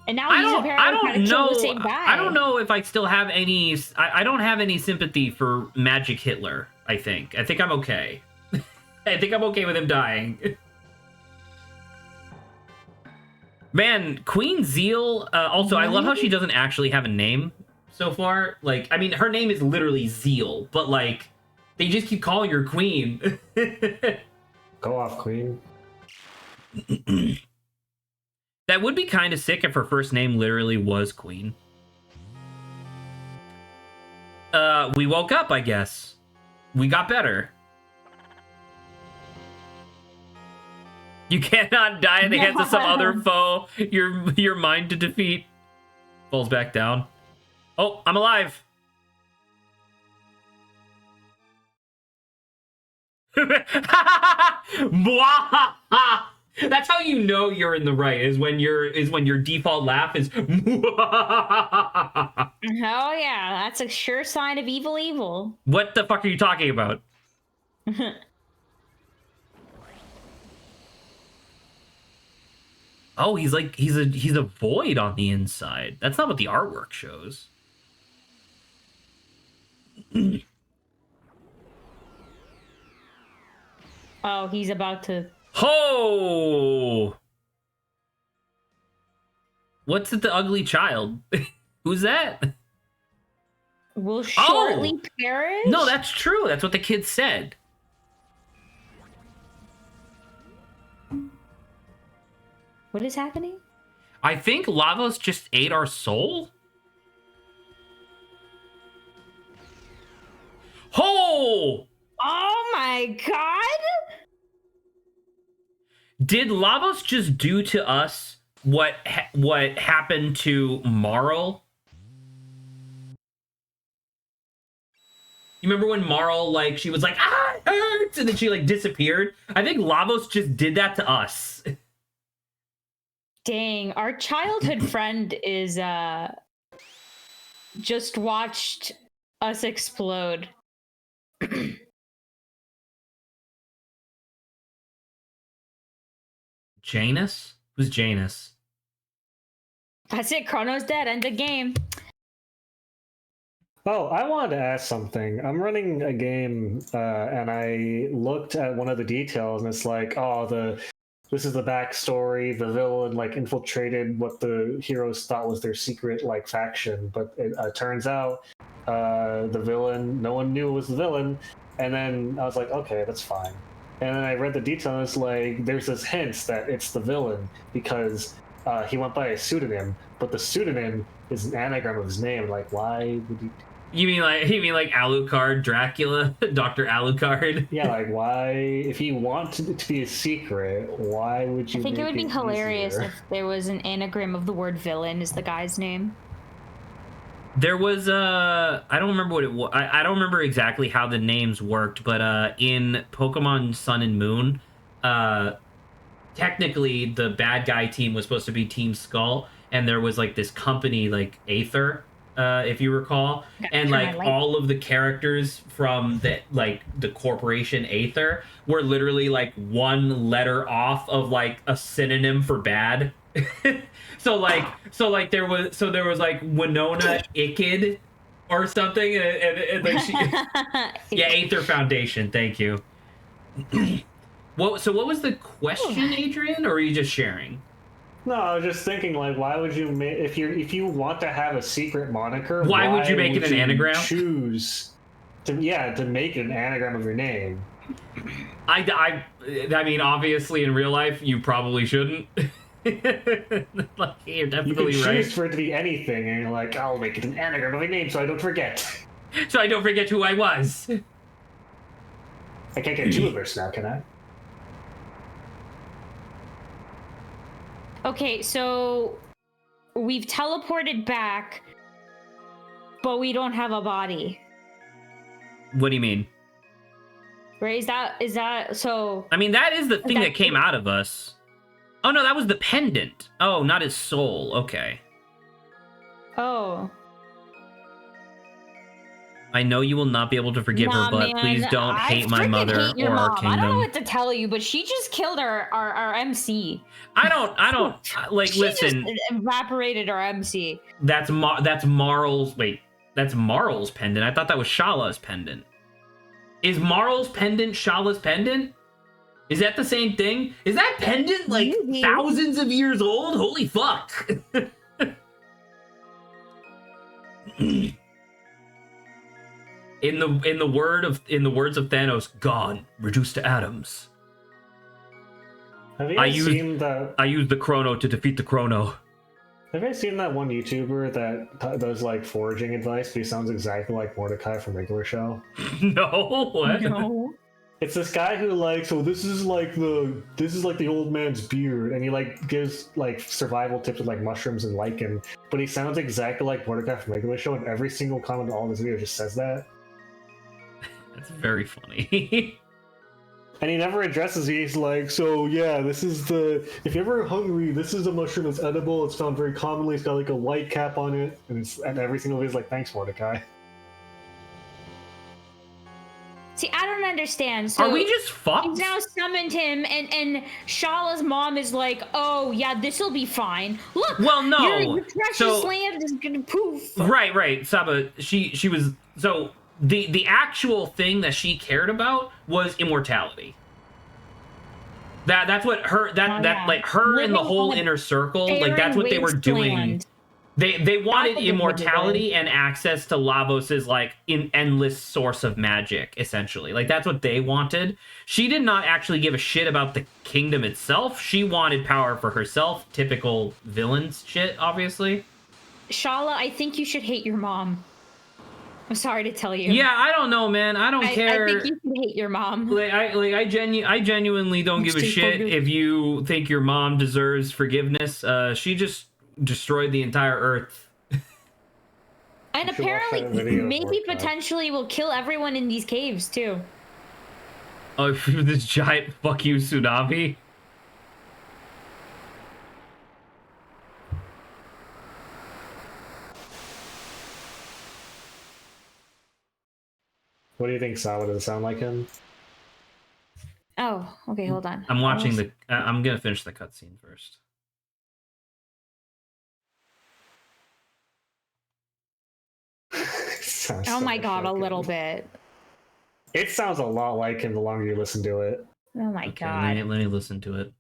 And now I he's don't apparently trying to kill the same guy. I don't know if I still have any. I don't have any sympathy for Magic Hitler. I think I'm okay. I think I'm okay with him dying. Man, Queen Zeal. Also, I love how she doesn't actually have a name so far. Like, I mean, her name is literally Zeal, but like, they just keep calling her Queen. Go off, queen. That would be kind of sick if her first name literally was Queen. We woke up, I guess. We got better. You cannot die in the hands of some other foe. Your mind to defeat falls back down. Oh, I'm alive. That's how you know you're in the right, is when your default laugh is Oh yeah, that's a sure sign of evil. What the fuck are you talking about? Oh, he's a void on the inside. That's not what the artwork shows. Oh, he's about to. Ho! What's it, the ugly child? Who's that? Will shortly perish? No, that's true. That's what the kid said. What is happening? I think Lavos just ate our soul. Oh! Oh my god! Did Lavos just do to us what happened to Marl? You remember when Marl, like, she was like, ah, it hurts, and then she, like, disappeared? I think Lavos just did that to us. Dang, our childhood friend is, just watched us explode. Janus? Who's Janus? That's it, Chrono's dead, end the game. Oh, I wanted to ask something. I'm running a game, and I looked at one of the details, and it's like, oh, this is the backstory. The villain like infiltrated what the heroes thought was their secret like faction, but it turns out the villain, no one knew it was the villain. And then I was like, okay, that's fine. And then I read the detail, and it's like there's this hint that it's the villain because he went by a pseudonym, but the pseudonym is an anagram of his name. Like, why would he? You mean like Alucard, Dracula, Dr. Alucard? Yeah, like why? If you want it to be a secret, why would you? I think it would be hilarious easier? if there was an anagram of the word villain is the guy's name. There was I don't remember what it was. I don't remember exactly how the names worked, but in Pokemon Sun and Moon, technically the bad guy team was supposed to be Team Skull, and there was like this company like Aether, if you recall, and like all of the characters from the corporation Aether were literally like one letter off of like a synonym for bad. so there was like Winona Ickid or something, and like she, yeah, Aether Foundation. Thank you. What was the question, Adrian, or are you just sharing? No, I was just thinking, like, why would you make if you want to have a secret moniker? Why would you make it an anagram? Choose to make it an anagram of your name. I mean, obviously, in real life, you probably shouldn't. Like, you're definitely you can right. choose for it to be anything, and you're like, I'll make it an anagram of my name so I don't forget. So I don't forget who I was. I can't get two of us now, can I? Okay, so we've teleported back, but we don't have a body. What do you mean? Right? Is that so? I mean, that is the thing that came out of us. Oh no, that was the pendant. Oh, not his soul. Okay. Oh. I know you will not be able to forgive her, but man, please don't hate my freaking mother hate your or our mom. I don't know kingdom. what to tell you, but she just killed our MC. I don't like She listen. just evaporated our MC. That's Marl's. Wait, that's Marl's pendant. I thought that was Shala's pendant. Is Marl's pendant Shala's pendant? Is that the same thing? Is that pendant like thousands of years old? Holy fuck! In the words of Thanos, gone, reduced to atoms. Have you guys seen that? I used the Chrono to defeat the Chrono. Have you guys seen that one YouTuber that does like foraging advice, but he sounds exactly like Mordecai from Regular Show? No, what? No. It's this guy who like, so this is like the old man's beard, and he like gives like survival tips with like mushrooms and lichen, but he sounds exactly like Mordecai from Regular Show, and every single comment on all of his videos just says that. That's very funny. And he never addresses it. He's like, so yeah, this is if you're ever hungry, this is a mushroom that's edible. It's found very commonly. It's got like a white cap on it. And every single video is like, thanks, Mordecai. See, I don't understand. So are we just fucked? he's now summoned him, and Shala's mom is like, oh, yeah, this'll be fine. Look, well, no. your precious land is gonna poof. Right. Saba, she was... So, the actual thing that she cared about was immortality. That's what her... like, her Living and the whole on a inner circle, like, that's what they were doing. wasteland. They wanted That's what they immortality and access to Lavos's like endless source of magic, essentially. Like that's what they wanted. She did not actually give a shit about the kingdom itself. She wanted power for herself. Typical villains shit, obviously. Shala, I think you should hate your mom. I'm sorry to tell you. Yeah, I don't know, man. I don't care. I think you can hate your mom. I genuinely don't give a shit if you think your mom deserves forgiveness. She just destroyed the entire Earth. And apparently, maybe potentially will kill everyone in these caves too. Oh, this giant fuck you tsunami. What do you think, Sawa? Does it sound like him? Oh, okay, hold on. I'm watching the. I'm gonna finish the cutscene first. Oh my god, a little bit. It sounds a lot like him the longer you listen to it. Oh my god. Let me listen to it.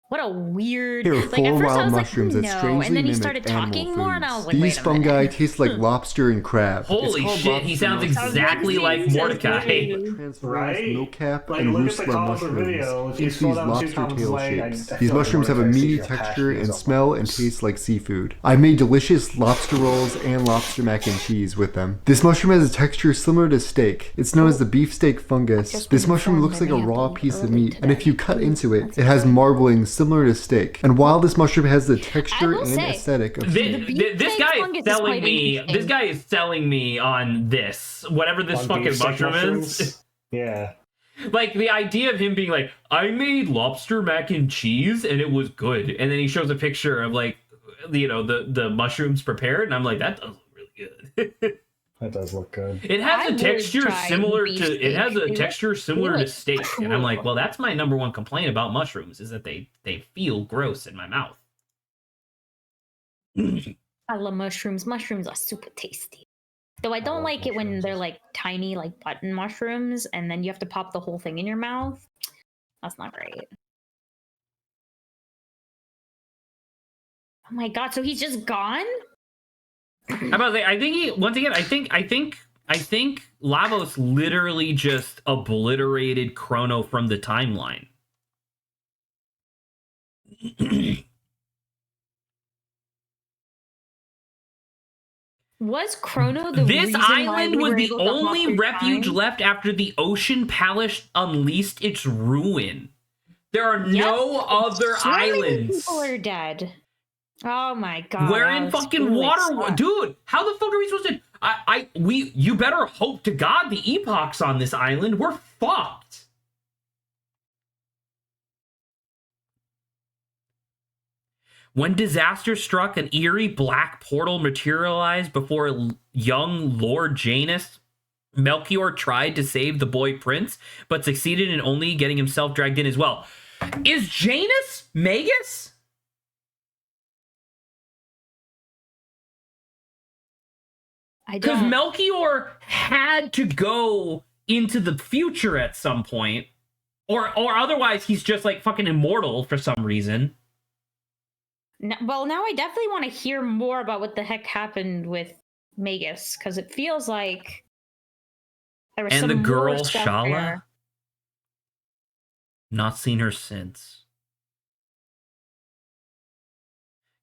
What a weird. Here are Like, at four first I wild was mushrooms like, that no, strangely and then he mimic started animal talking more, and I was like, These wait a fungi minute. taste like lobster and crab. Holy shit, he sounds exactly like Mordecai. Right? Milk-cap Like, and look at the ruspa comments mushrooms video. If you into scroll these down to lobster comments, tail like, shapes. I These feel like mushrooms have a Mordecai meaty sees your texture passion and is smell and almost- taste like seafood. I made delicious lobster rolls and lobster mac and cheese with them. This mushroom has a texture similar to steak. It's known as the beefsteak fungus. This mushroom looks like a raw piece of meat, and if you cut into it, it has marbling similar to steak. And while this mushroom has the texture and aesthetic of This guy is selling me. This guy is selling me on this. Whatever this fucking mushroom is. Yeah. Like the idea of him being like, I made lobster mac and cheese and it was good, and then he shows a picture of like, you know, the mushrooms prepared, and I'm like, that does look really good. That does look good. It has a texture similar to. It has a texture similar to steak, and I'm like, well, that's my number one complaint about mushrooms is that they feel gross in my mouth. I love mushrooms. Mushrooms are super tasty. Though I don't like it when they're like tiny, like button mushrooms, and then you have to pop the whole thing in your mouth. That's not great. Oh my god! So he's just gone? How about that? I think he once again. I think Lavos literally just obliterated Chrono from the timeline. Was Chrono the This reason island why we was were the able to hop only through refuge time? left after the Ocean Palace unleashed its ruin. There are no other So many islands. people are dead. Oh my god! We're in fucking water, dude. How the fuck are we supposed to? You better hope to God the epoch's on this island. We're fucked. When disaster struck, an eerie black portal materialized before young Lord Janus. Melchior tried to save the boy prince, but succeeded in only getting himself dragged in as well. Is Janus Magus? Because Melchior had to go into the future at some point, or otherwise he's just like fucking immortal for some reason. Well, now I definitely want to hear more about what the heck happened with Magus, because it feels like there was And some the girl more stuff Shala? there. Not seen her since.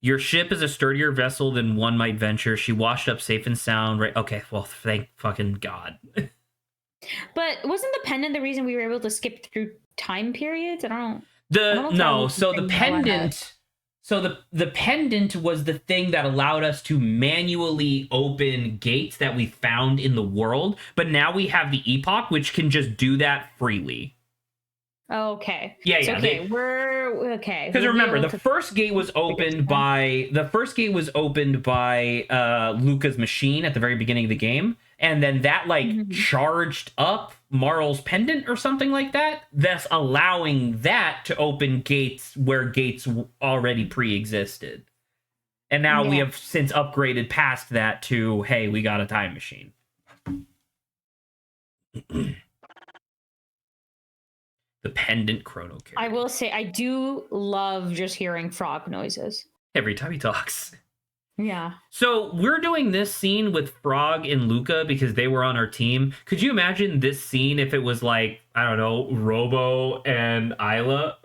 Your ship is a sturdier vessel than one might venture. She washed up safe and sound, right? Okay, well, thank fucking God. But wasn't the pendant the reason we were able to skip through time periods? I don't know. So the pendant... So the pendant was the thing that allowed us to manually open gates that we found in the world, but now we have the epoch, which can just do that freely. Okay. Yeah. Okay, we're okay. Because remember, the first gate was opened by Luca's machine at the very beginning of the game, and then that charged up Marl's pendant or something like that, thus allowing that to open gates where gates already pre-existed. And now we have since upgraded past that to, hey, we got a time machine. The pendant Chrono character. I will say, I do love just hearing frog noises. Every time he talks. Yeah. So we're doing this scene with Frog and Luca because they were on our team. Could you imagine this scene if it was like, I don't know, Robo and Isla?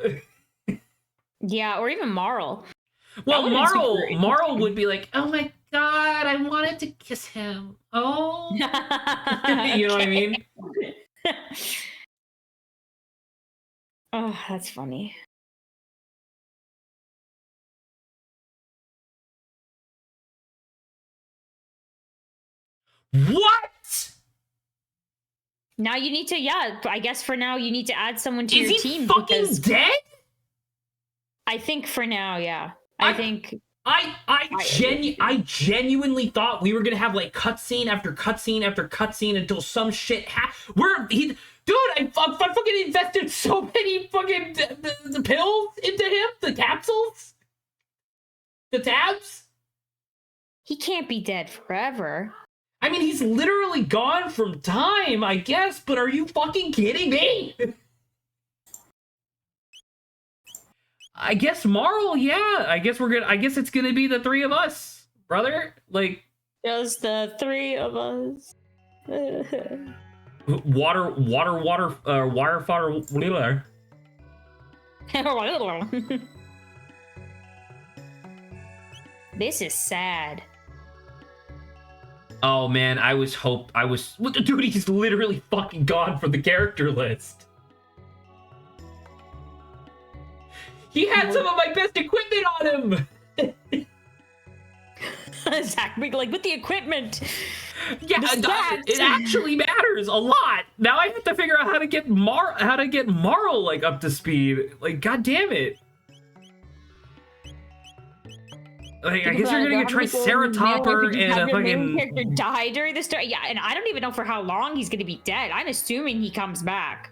Yeah, or even Marl. Well, Marl would be like, oh my God, I wanted to kiss him. Oh. You know what I mean? Oh, that's funny. What? Now you need to, yeah, I guess for now you need to add someone to Is your he team. fucking because dead? I think for now, yeah. I think I genuinely thought we were gonna have like cutscene after cutscene after cutscene until some shit dude, I fucking invested so many fucking the pills into him, the capsules, the tabs. he can't be dead forever. I mean, he's literally gone from time, I guess, but are you fucking kidding me? I guess Marl, yeah. I guess it's gonna be the three of us, brother. Like Just the three of us. wire fodder. This is sad. Oh man, dude, he's literally fucking gone from the character list. He had some of my best equipment on him. Zach being like, with the equipment. Yeah, it actually matters a lot. Now I have to figure out how to get Marl like up to speed. Like, god damn it. Like, I guess you're gonna get Triceratopper and a fucking character die during the story. Yeah, and I don't even know for how long he's gonna be dead. I'm assuming he comes back.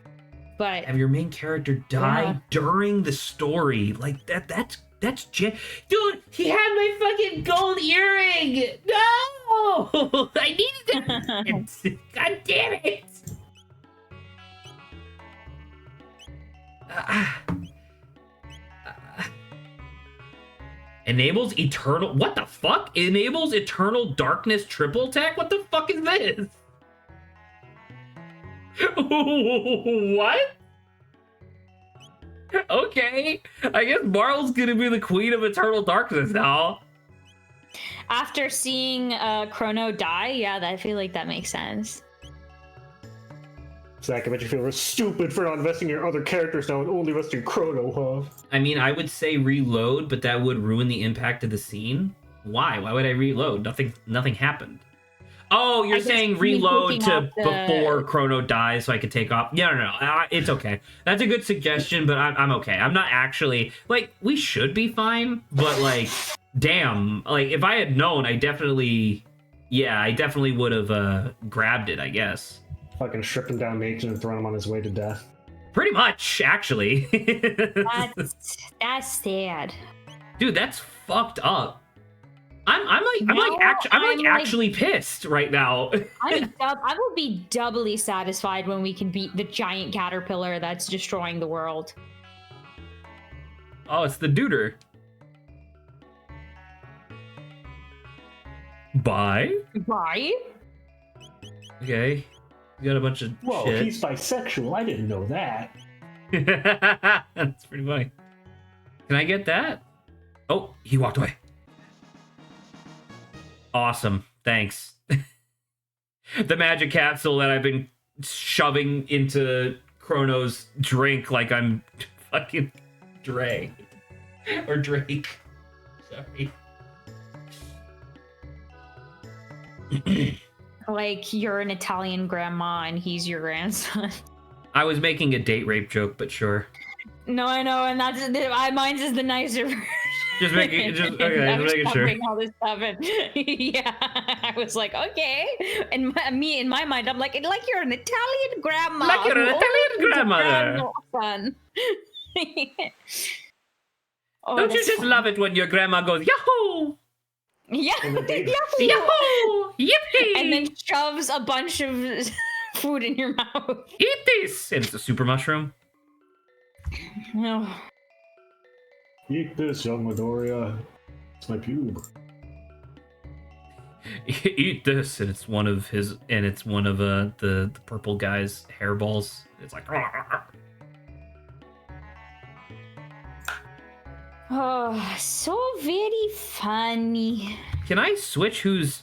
But have your main character die during the story. Like that's dude, he had my fucking gold earring. No, I needed it. God damn it. Enables eternal. What the fuck? Enables eternal darkness triple attack. What the fuck is this? What? Okay, I guess Marl's gonna be the queen of eternal darkness now. After seeing Chrono die, yeah, I feel like that makes sense. Zach, I bet you feel real stupid for not investing in your other characters now and only investing in Chrono, huh? I mean, I would say reload, but that would ruin the impact of the scene. Why? Why would I reload? Nothing happened. Oh, you're saying reload to before Chrono dies so I could take off? Yeah, no. It's okay. That's a good suggestion, but I'm okay. I'm not actually, like, we should be fine, but, like, damn. Like, if I had known, I definitely would have grabbed it, I guess. Fucking stripping down Nathan and throwing him on his way to death. Pretty much, actually. That's sad. Dude, that's fucked up. I'm actually pissed right now. I will be doubly satisfied when we can beat the giant caterpillar that's destroying the world. Oh, it's the duder. Bye. Okay. You got a bunch of Whoa, shit. he's bisexual. I didn't know that. That's pretty funny. Can I get that? Oh, he walked away. Awesome. Thanks. The magic capsule that I've been shoving into Chrono's drink like I'm fucking Dre. Or Drake. Sorry. Like you're an Italian grandma and he's your grandson. I was making a date rape joke, but sure. No, I know, and that's mine's is the nicer version. Just making sure. All this stuff in. Yeah, I was like, okay. And in my mind, I'm like you're an Italian grandma. Like you're an Italian grandmother. Son. Don't you just love it when your grandma goes, Yahoo! Yeah. Yahoo! Yahoo! Yippee! And then shoves a bunch of food in your mouth. Eat this! And it's a super mushroom. No. Eat this, young Midoriya. It's my pube. Eat this, and it's one of the purple guy's hairballs. It's like. Oh, so very funny. Can I switch who's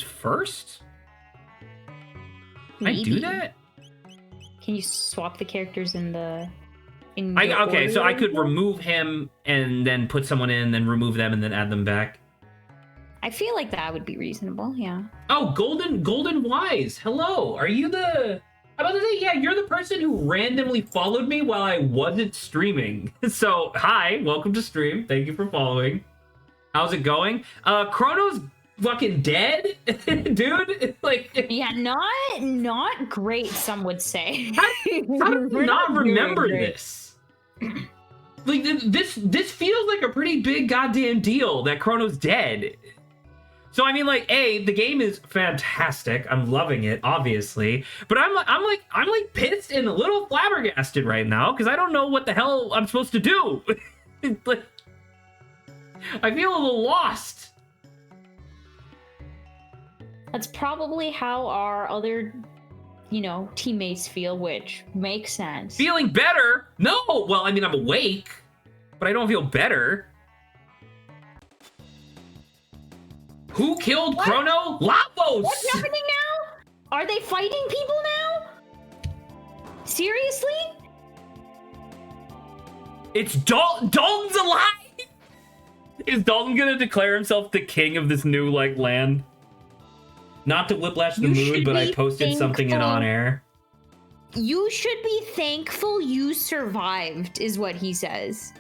first? Can I do Maybe. that? Can you swap the characters in the? Okay, so I could order? remove him and then put someone in, then remove them and then add them back. I feel like that would be reasonable. Yeah. Oh, Golden Wise. Hello. Are you the? I'm about to say, yeah, you're the person who randomly followed me while I wasn't streaming. So, hi, welcome to stream. Thank you for following. How's it going? Chrono's fucking dead, dude. Like, Yeah, not great. Some would say. how do you We're not doing remember great. this? Like, this feels like a pretty big goddamn deal that Chrono's dead. So I mean, like, the game is fantastic. I'm loving it, obviously. But I'm like pissed and a little flabbergasted right now because I don't know what the hell I'm supposed to do. Like, I feel a little lost. That's probably how our other, teammates feel, which makes sense. Feeling better? No. Well, I mean, I'm awake, but I don't feel better. Who killed Chrono? Lavos! What's happening now? Are they fighting people now? Seriously? It's Dalton's alive! Is Dalton gonna declare himself the king of this new, land? Not to whiplash the You mood, should but I be posted something in thankful. on air. You should be thankful you survived, is what he says.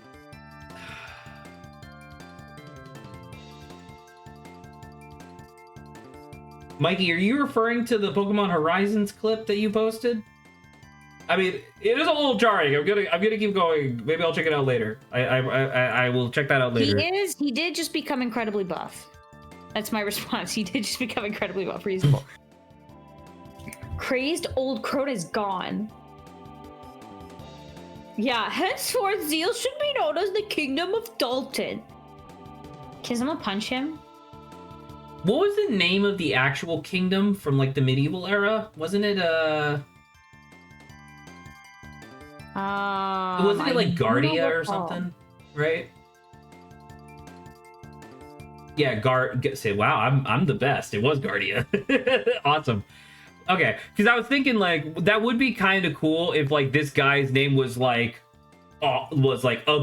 Mikey, are you referring to the Pokemon Horizons clip that you posted? I mean, it is a little jarring. I'm gonna keep going. Maybe I'll check it out later. I will check that out later. He did just become incredibly buff. That's my response. He did just become incredibly buff. Reasonable. Crazed old Chrono is gone. Yeah, henceforth Zeal should be known as the Kingdom of Dalton. Can someone punch him? What was the name of the actual kingdom from the medieval era? Wasn't it wasn't it like Guardia or something? Right? Yeah, say wow, I'm the best. It was Guardia. Awesome. Okay, because I was thinking that would be kind of cool if this guy's name was a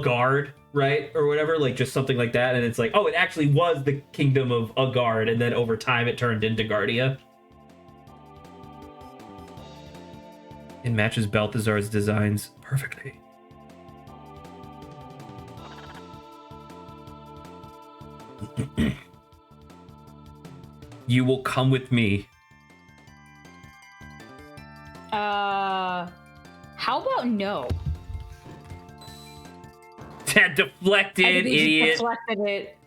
guard, right, or whatever, just something like that, and it's it actually was the kingdom of a guard, and then over time it turned into Guardia. It matches Balthazar's designs perfectly. You will come with me. How about no? That deflected, I think he idiot. just deflected it.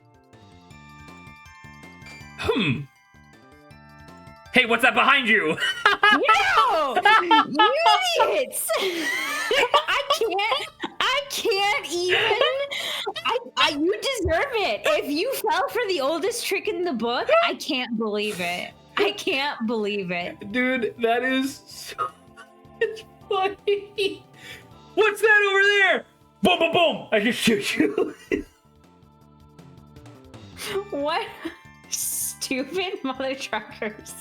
Hey, what's that behind you? No! You idiots! I can't even. You deserve it. If you fell for the oldest trick in the book, I can't believe it. I can't believe it. Dude, that is so funny. What's that over there? Boom, boom, boom. I just shoot you. What stupid mother truckers.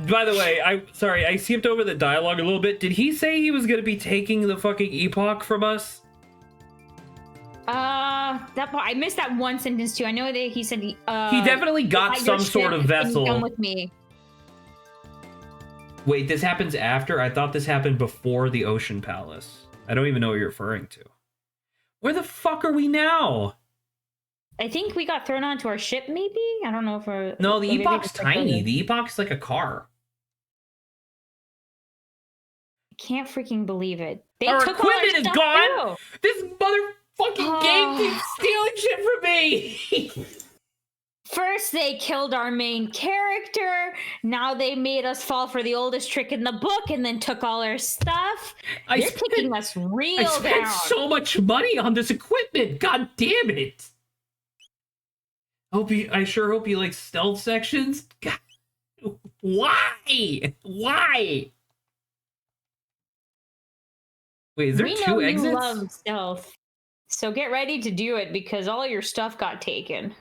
By the way, I skipped over the dialogue a little bit. Did he say he was going to be taking the fucking epoch from us? That part, I missed that one sentence too. I know that he said he definitely got some sort of vessel. Come with me. Wait, this happens after? I thought this happened before the Ocean Palace. I don't even know what you're referring to. Where the fuck are we now? I think we got thrown onto our ship, maybe? I don't know if we're... No, the epoch's tiny. The epoch's like a car. I can't freaking believe it. They Our took all our equipment is stuff gone! too. This motherfucking game keeps stealing shit from me! First, they killed our main character. Now they made us fall for the oldest trick in the book and then took all our stuff. They're taking us real I spent down. so much money on this equipment. God damn it! I sure hope you like stealth sections. God, why? Why? Wait, is there two exits? You love stealth, so get ready to do it because all your stuff got taken.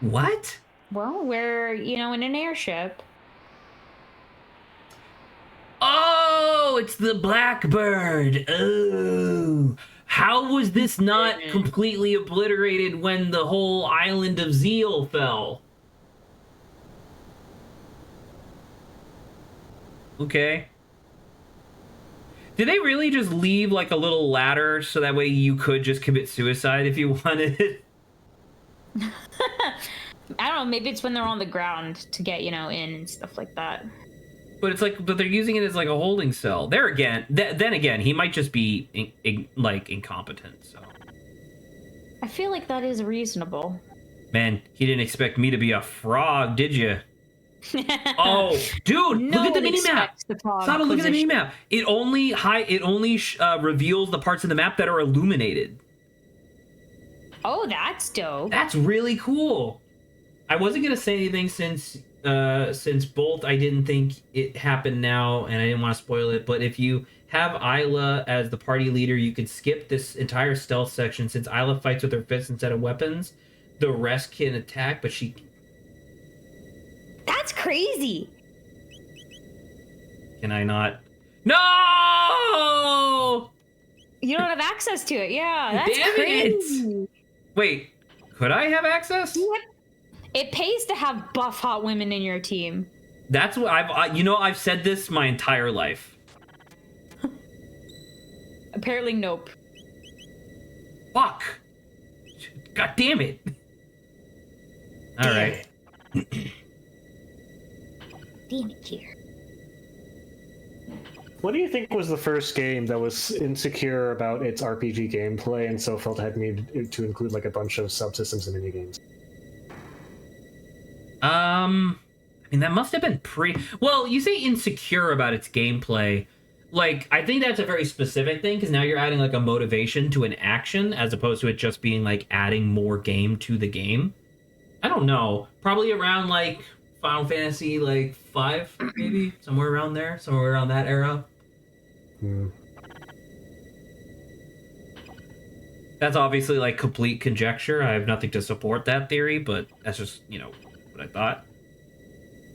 What? Well, we're, in an airship. Oh, it's the Blackbird. Oh. How was this not completely obliterated when the whole island of Zeal fell? Okay. Did they really just leave like a little ladder so that way you could just commit suicide if you wanted? I don't know, maybe it's when they're on the ground to get, in and stuff like that. But it's like, but they're using it as like a holding cell. There again, then again, he might just be incompetent. So. I feel like that is reasonable. Man, he didn't expect me to be a frog, did you? Oh, dude, No look at the one minimap. expects the frog Saba, look at the position. minimap. It only reveals the parts of the map that are illuminated. Oh, that's dope. That's really cool. I wasn't gonna say anything since Bolt, I didn't think it happened now, and I didn't want to spoil it. But if you have Isla as the party leader, you can skip this entire stealth section. Since Isla fights with her fists instead of weapons, the rest can attack, but she. That's crazy. Can I not? No! You don't have access to it. Yeah, that's Damn crazy. it! Wait, could I have access? What? It pays to have buff hot women in your team. That's what I've said this my entire life. Apparently, nope. Fuck. God damn it. All right. Damn it, here. What do you think was the first game that was insecure about its RPG gameplay and so felt it had needed to include like a bunch of subsystems and minigames? I mean, that must have been well, you say insecure about its gameplay. Like, I think that's a very specific thing, because now you're adding like a motivation to an action as opposed to it just being like adding more game to the game. I don't know. Probably around like Final Fantasy like 5, maybe somewhere around there, somewhere around that era. That's obviously like complete conjecture. I have nothing to support that theory, but that's just, what I thought.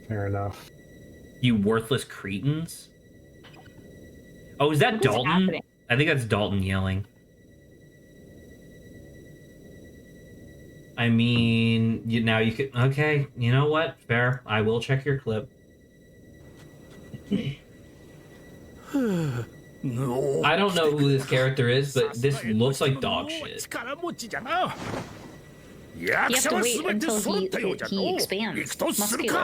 Fair enough. You worthless cretins. Oh, is that Dalton? Happening? I think that's Dalton yelling. I mean, now you could. Okay, you know what? Fair. I will check your clip. I don't know who this character is, but this looks like dog shit. You have to wait until he expands. Muscular.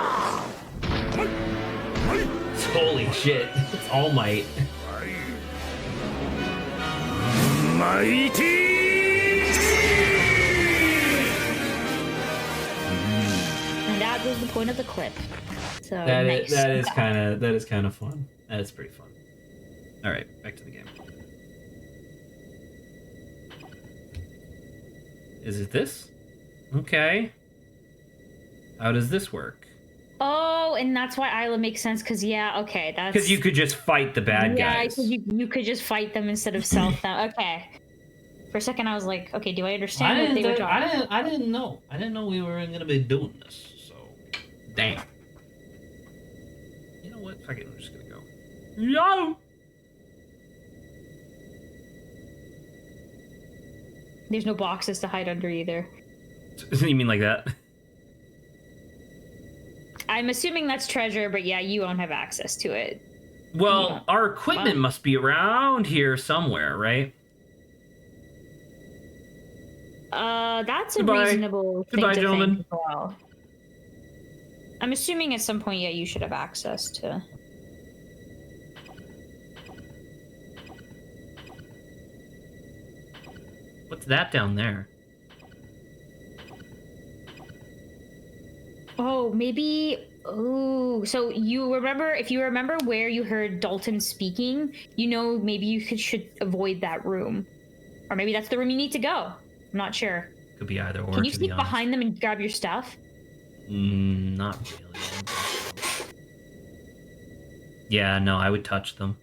Holy shit. It's All Might. And that was the point of the clip. So That nice. is kind of fun. That is pretty fun. All right, back to the game. Is it this? Okay. How does this work? Oh, and that's why Isla makes sense, because okay, that's Because you could just fight the bad guys. Yeah, you could just fight them instead of self them. Okay. For a second, I was like, okay, do I understand what they were talking? I didn't know. I didn't know we were gonna be doing this. So, damn. You know what? Fuck it. I'm just gonna go. No. There's no boxes to hide under either. You mean like that? I'm assuming that's treasure, but yeah, you won't have access to it. Well, Yeah. our equipment must be around here somewhere, right? That's a Goodbye. reasonable thing Goodbye, to gentlemen. think as well. I'm assuming at some point, you should have access to. What's that down there? Oh, maybe. Oh, so if you remember where you heard Dalton speaking, maybe you should avoid that room, or maybe that's the room you need to go. I'm not sure. Could be either or. Can you to be sneak honest. behind them and grab your stuff? Not really. Yeah, no, I would touch them.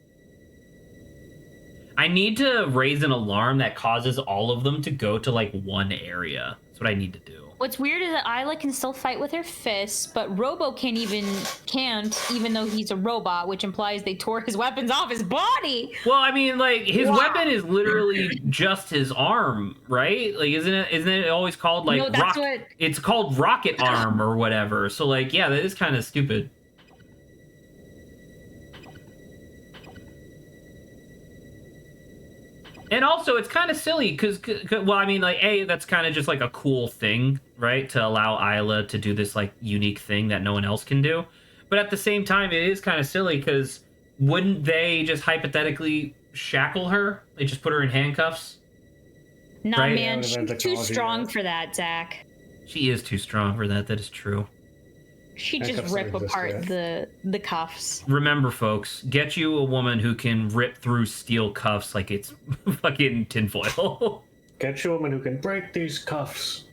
I need to raise an alarm that causes all of them to go to like one area. That's what I need to do. what's weird is that Isla can still fight with her fists, but Robo can't, even though he's a robot, which implies they tore his weapons off his body. Well, I mean, like his weapon is literally just his arm, right? Like, isn't it always called like No, that's what... It's called rocket arm or whatever. So like, yeah, that is kind of stupid. And also, it's kind of silly because, well, I mean, like, that's kind of just like a cool thing, right? To allow Isla to do this like unique thing that no one else can do. But at the same time, it is kind of silly because wouldn't they just hypothetically shackle her? They just put her in handcuffs? Nah, right? man, she's too strong for that, Zach. She is too strong for that. That is true. She just rip apart the cuffs. Remember, folks, get you a woman who can rip through steel cuffs like it's fucking tinfoil. Get you a woman who can break these cuffs.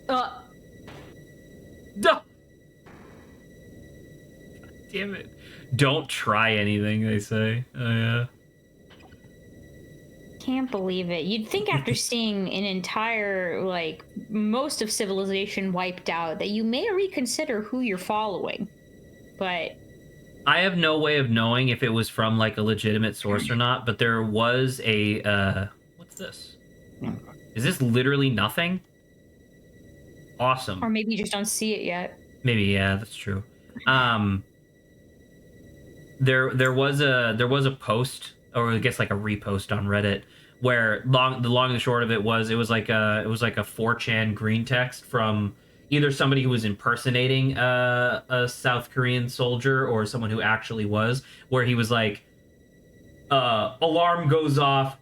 Duh. Damn it. Don't try anything, they say. Oh, yeah. Can't believe it. You'd think after seeing an entire, like, most of civilization wiped out that you may reconsider who you're following. But I have no way of knowing if it was from like a legitimate source or not, but there was a what's this? Is this literally nothing? Awesome. Or maybe you just don't see it yet. Maybe, yeah, that's true. There was a post, or I guess like a repost on Reddit, where the long and the short of it was like a 4chan green text from either somebody who was impersonating a South Korean soldier or someone who actually was, where he was like, alarm goes off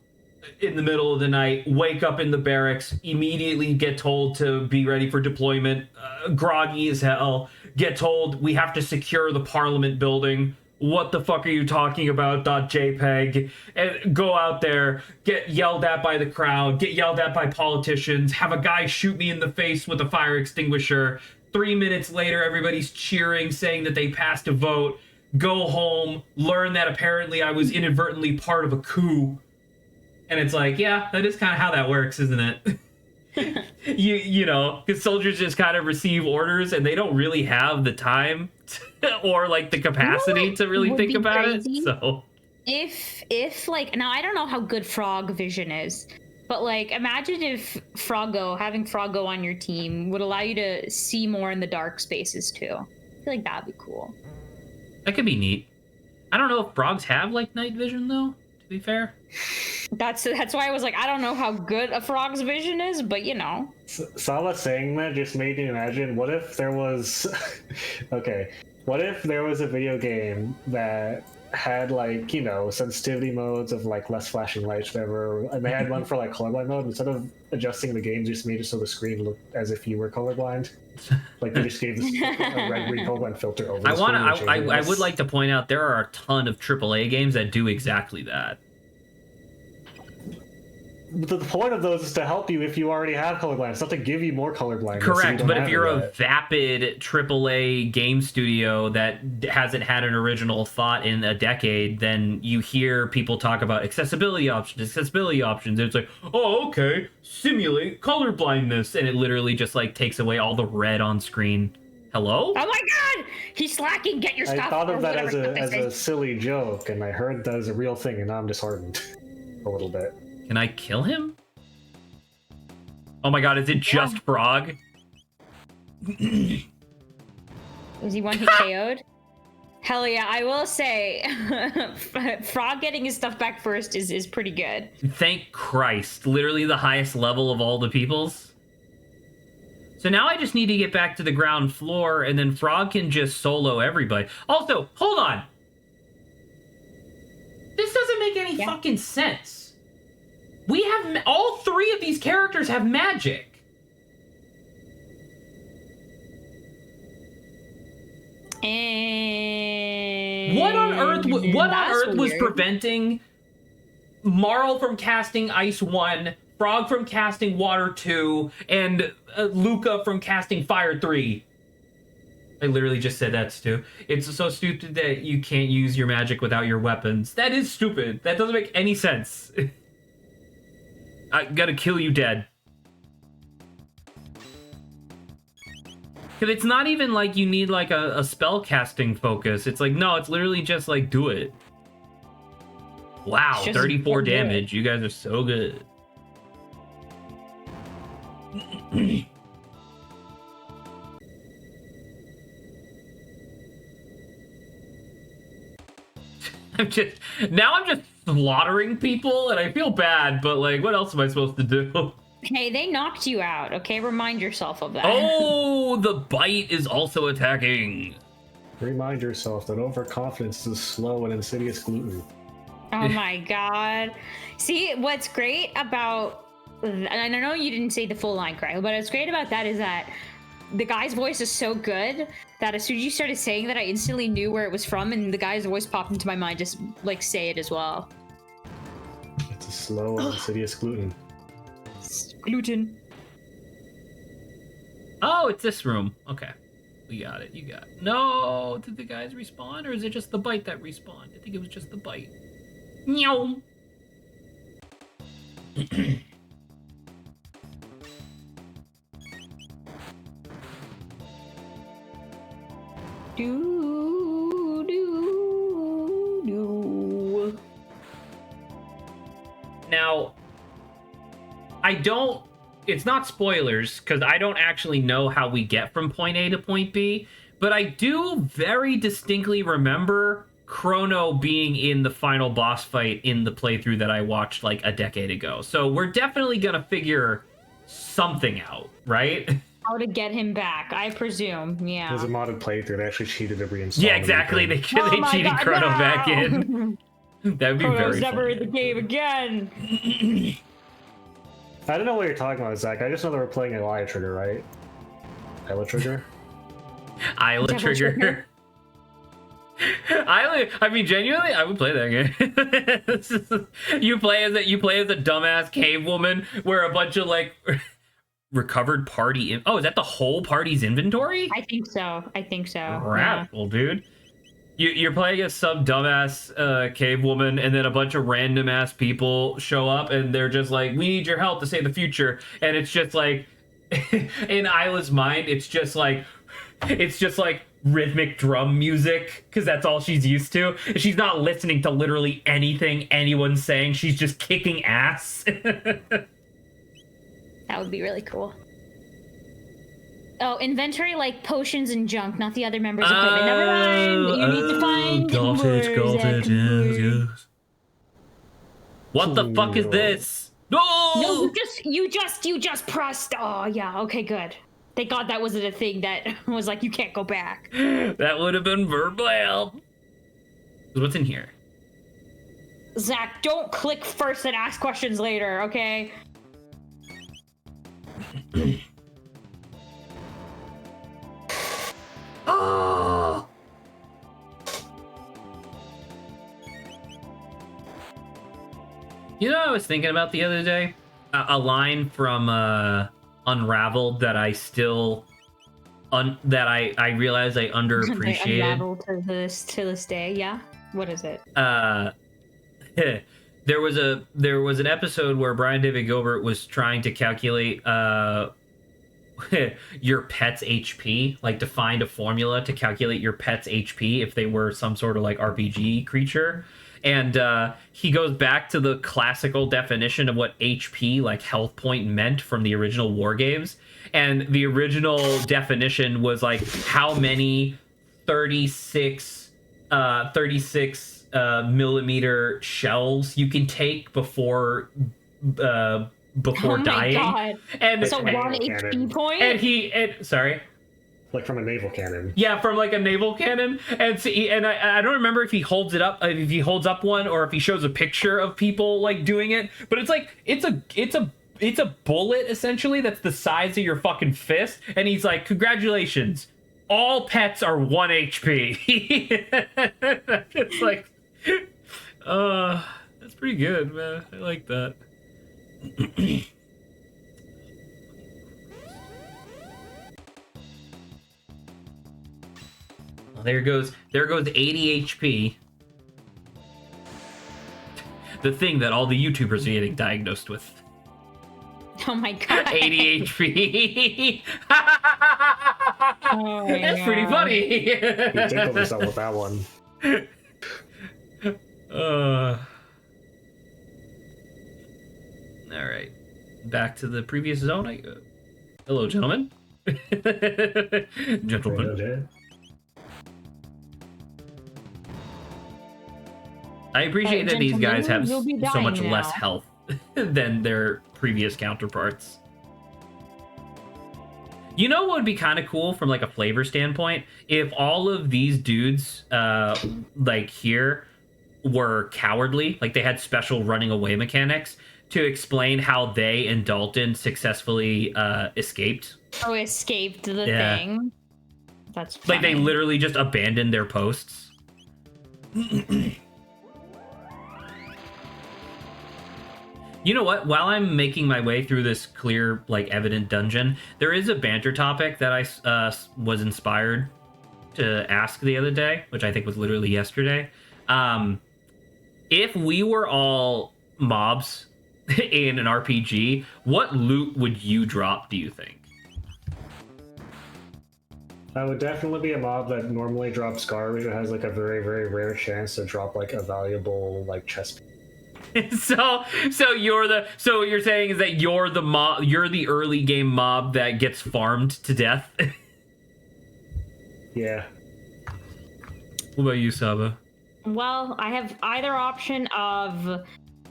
in the middle of the night, wake up in the barracks, immediately get told to be ready for deployment, groggy as hell, get told we have to secure the parliament building. What the fuck are you talking about? .jpg, and go out there, get yelled at by the crowd, get yelled at by politicians, have a guy shoot me in the face with a fire extinguisher. 3 minutes later, everybody's cheering, saying that they passed a vote. Go home, learn that apparently I was inadvertently part of a coup. And it's like, yeah, that is kind of how that works, isn't it? you know, because soldiers just kind of receive orders and they don't really have the time or like the capacity to really think about it. So if like, now I don't know how good Frog Vision is, but like imagine if having Froggo on your team would allow you to see more in the dark spaces too. I feel like that'd be cool. That could be neat. I don't know if frogs have like night vision though, to be fair. That's why I was like, I don't know how good a frog's vision is, but you know. Sala saying that just made me imagine, what if there was okay, what if there was a video game that had like, you know, sensitivity modes of like less flashing lights, whatever, and they had one for like colorblind mode. Instead of adjusting the game, just made it so the screen looked as if you were colorblind. Like they just gave this a red green colorblind filter over the screen. I would like to point out there are a ton of AAA games that do exactly that. The point of those is to help you if you already have colorblind. It's not to give you more colorblindness. Correct, so but if you're a vapid AAA game studio that hasn't had an original thought in a decade, then you hear people talk about accessibility options. And it's like, oh, okay, simulate colorblindness. And it literally just like takes away all the red on screen. Hello? Oh my god! He's slacking, get your stuff. I thought of that as a silly joke, and I heard that as a real thing, and now I'm disheartened a little bit. Can I kill him? Oh my god, is it just Frog? Is he one hit KO'd? Hell yeah, I will say, Frog getting his stuff back first is pretty good. Thank Christ. Literally the highest level of all the peoples. So now I just need to get back to the ground floor, and then Frog can just solo everybody. Also, hold on. This doesn't make any fucking sense. We have all three of these characters have magic. And what on earth was weird. preventing Marl from casting Ice 1, Frog from casting Water 2, and Luca from casting Fire 3? I literally just said that, Stu. It's so stupid that you can't use your magic without your weapons. That is stupid. That doesn't make any sense. I gotta kill you dead. Because it's not even like you need like a spell casting focus. It's like, no, it's literally just like, do it. Wow, 34 damage. You guys are so good. I'm just slaughtering people and I feel bad, but like, what else am I supposed to do? Hey, they knocked you out, okay? Remind yourself of that. Oh, the bite is also attacking. Remind yourself that overconfidence is slow and insidious gluten. Oh my god. See, what's great about, and I know you didn't say the full line correctly, but what's great about that is that the guy's voice is so good that as soon as you started saying that, I instantly knew where it was from, and the guy's voice popped into my mind. Just like say it as well. It's a slow and insidious gluten. Gluten. Oh, it's this room. Okay. We got it. You got it. No, did the guys respawn, or is it just the bite that respawned? I think it was just the bite. Meow. Now, it's not spoilers, because I don't actually know how we get from point A to point B, but I do very distinctly remember Chrono being in the final boss fight in the playthrough that I watched like a decade ago. So we're definitely going to figure something out, right? How to get him back, I presume. Yeah. There's a modded playthrough. They actually cheated to reinstall. Yeah, exactly. They cheated Chrono back in. That would be Chrono's very never funny. in the game again. I don't know what you're talking about, Zach. I just know they were playing Isla Trigger, right? Isla Trigger? Isla Trigger. I mean, genuinely, I would play that game. You play as a dumbass cave woman where a bunch of like recovered party. Oh, is that the whole party's inventory? I think so. Crap, well, dude. You're playing as some dumbass cave woman, and then a bunch of random ass people show up, and they're just like, "We need your help to save the future." And it's just like, in Isla's mind, it's just like rhythmic drum music, because that's all she's used to. She's not listening to literally anything anyone's saying. She's just kicking ass. That would be really cool. Oh, inventory like potions and junk, not the other members' equipment. Never mind. You need to find yes. What the fuck is this? No, you just pressed. Oh yeah, okay, good. Thank God that wasn't a thing that was like you can't go back. That would have been verbal help. What's in here? Zach, don't click first and ask questions later, okay? Oh. You know what I was thinking about the other day? A line from Unraveled that I still that I realized I underappreciated. Unraveled to this day, yeah. What is it? There was an episode where Brian David Gilbert was trying to calculate your pet's HP, like to find a formula to calculate your pet's HP if they were some sort of like RPG creature. And he goes back to the classical definition of what HP, like health point, meant from the original War Games. And the original definition was like how many 36 millimeter shells you can take before dying. God. And so 1 HP point? Sorry. Like from a naval cannon. Yeah, from like a naval cannon. And so I don't remember if he holds it up, if he holds up one, or if he shows a picture of people like doing it. But it's like it's a bullet essentially that's the size of your fucking fist. And he's like, "Congratulations, all pets are 1 HP." It's like, that's pretty good, man. I like that. There goes 80 HP. The thing that all the YouTubers are getting diagnosed with. Oh my god. 80 HP. Oh my That's pretty God. funny. You tickled yourself with that one. All right. Back to the previous zone. Hello, gentlemen. Gentlemen. Okay. I appreciate that these guys have Gentlemen, you'll be so much dying less now. health than their previous counterparts. You know what would be kind of cool from like a flavor standpoint? If all of these dudes like here were cowardly, like they had special running away mechanics to explain how they and Dalton successfully escaped. Oh, escaped the Yeah. thing. That's funny. Like they literally just abandoned their posts. You know what? While I'm making my way through this clear, like, evident dungeon, there is a banter topic that I was inspired to ask the other day, which I think was literally yesterday. If we were all mobs in an RPG, what loot would you drop, do you think? I would definitely be a mob that normally drops garbage. It has like a very, very rare chance to drop like a valuable like chest piece. So what you're saying is that you're the mob, you're the early game mob that gets farmed to death. Yeah. What about you, Saba? Well, I have either option of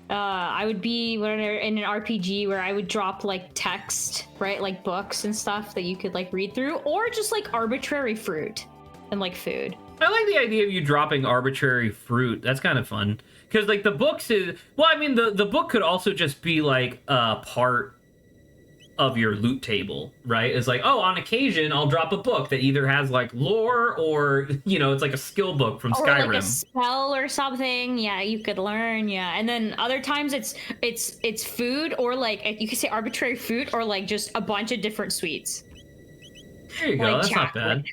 I would be in an RPG where I would drop like text, right? Like books and stuff that you could like read through, or just like arbitrary fruit and like food. I like the idea of you dropping arbitrary fruit. That's kind of fun. Because, like, the books is... Well, I mean, the book could also just be, like, a part of your loot table, right? It's like, oh, on occasion, I'll drop a book that either has, like, lore or, you know, it's like a skill book from Or Skyrim. like a spell or something. Yeah, you could learn. Yeah, and then other times it's food, or like you could say arbitrary fruit, or like just a bunch of different sweets. There you go. like That's not bad.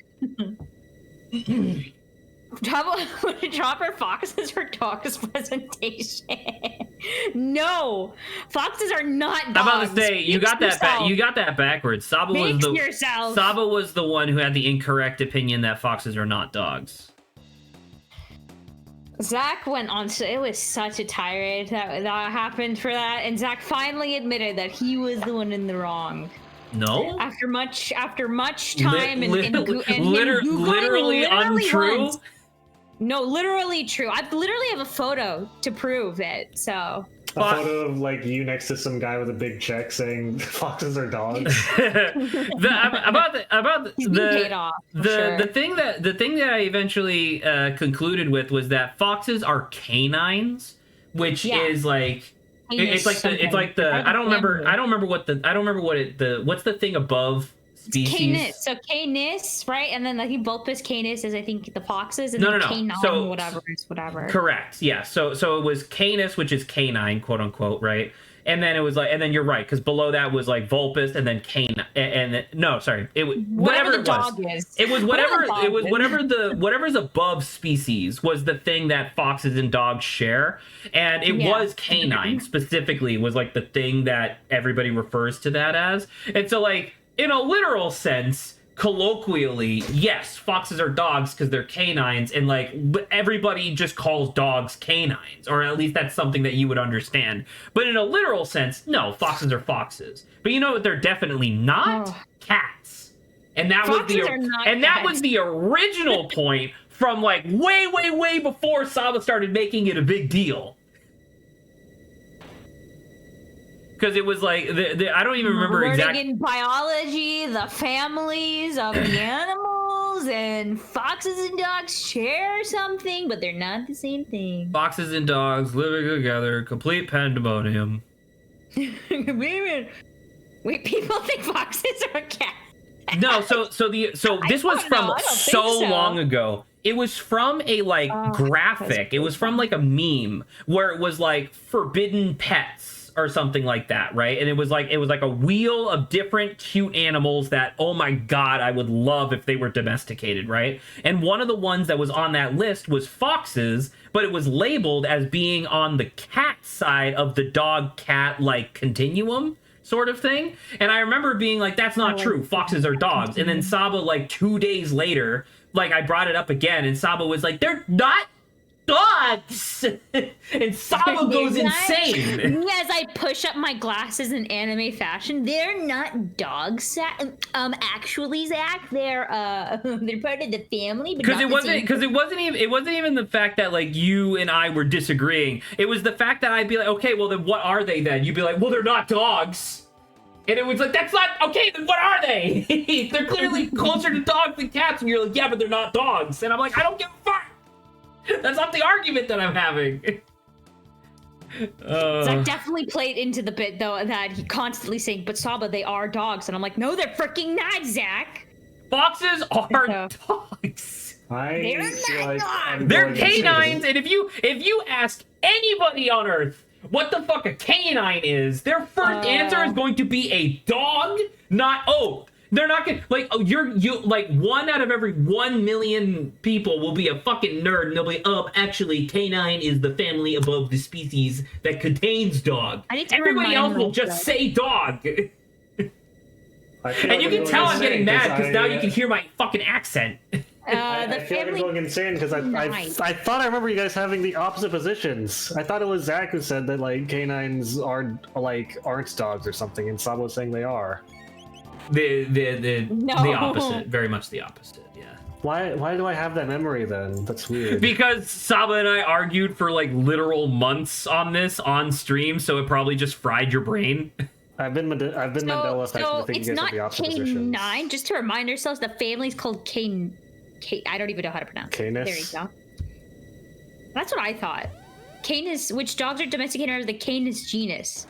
Drop our foxes or dogs presentation. No, foxes are not dogs. I'm about to say you got that yourself. you got that backwards. Saba was Fix the yourself. Saba was the one who had the incorrect opinion that foxes are not dogs. Zach went on. So it was such a tirade that happened for that, and Zach finally admitted that he was the one in the wrong. No, After much time and literally untrue. Once. No, literally true. I literally have a photo to prove it. So A photo of like you next to some guy with a big check saying foxes are dogs. he's being paid off. For sure. The thing that I eventually concluded with was that foxes are canines, which is like it's like the I don't remember what what's the thing above species. Canis. So Canis, right? And then I think Vulpes Canis is I think the foxes, and No. then Canine, So- whatever is whatever. Correct. Yeah. So it was Canis, which is canine, quote unquote, right? And then it was like, and then you're right, because below that was like Vulpes, and then canine, and no, sorry, it was whatever the it was. dog is. It was whatever. Whatever the It was dog whatever whatever's above species was the thing that foxes and dogs share, and it was canine specifically was like the thing that everybody refers to that as, and so like in a literal sense. Colloquially, yes, foxes are dogs because they're canines, and like everybody just calls dogs canines, or at least that's something that you would understand. But in a literal sense, no, foxes are foxes. But you know what? They're definitely not cats, and that was the original point from like way before Saba started making it a big deal. Because it was like I don't even remember exactly. In biology, the families of the animals and foxes and dogs share something, but they're not the same thing. Foxes and dogs living together, complete pandemonium. Wait a minute. Wait, people think foxes are cats. No, so this was from so long ago. It was from a graphic. It was from like a meme where it was like forbidden pets or something like that, right? And it was like a wheel of different cute animals that, oh my god, I would love if they were domesticated, right? And one of the ones that was on that list was foxes, but it was labeled as being on the cat side of the dog cat like continuum. sort of thing. And I remember being like, that's not true. Foxes are dogs. And then Saba, like 2 days later, like I brought it up again, and Saba was like, they're not dogs. And Saba goes insane. As I push up my glasses in anime fashion, they're not dogs. Actually, Zach, they're part of the family. Because it wasn't even the fact that like you and I were disagreeing. It was the fact that I'd be like, okay, well then what are they then? You'd be like, well, they're not dogs. And it was like, that's not okay, then what are they? They're clearly closer to dogs than cats. And you're like, yeah, but they're not dogs. And I'm like, I don't give a fuck. That's not the argument that I'm having. Zach definitely played into the bit, though, that he constantly saying, but Saba, they are dogs. And I'm like, no, they're freaking not, Zach. Foxes are dogs. They're not dogs. They're canines, and if you ask anybody on Earth what the fuck a canine is, their first answer is going to be a dog, not they're not gonna like you like 1 out of every 1 million people will be a fucking nerd and they'll be actually canine is the family above the species that contains dog. Everybody else will just say dog. And you can tell I'm getting mad because now you can hear my fucking accent. I feel like I'm going insane because I thought I remember you guys having the opposite positions. I thought it was Zach who said that like canines aren't dogs or something, and Saba was saying they are. The opposite, very much the opposite. Yeah. Why do I have that memory then? That's weird. Because Saba and I argued for like literal months on this on stream, so it probably just fried your brain. I've been Mandela effect to think you guys have the opposite positions. K9. Just to remind ourselves, the family's called K. I don't even know how to pronounce. Canis. There you go. That's what I thought. Canis, which dogs are domesticated under the Canis genus.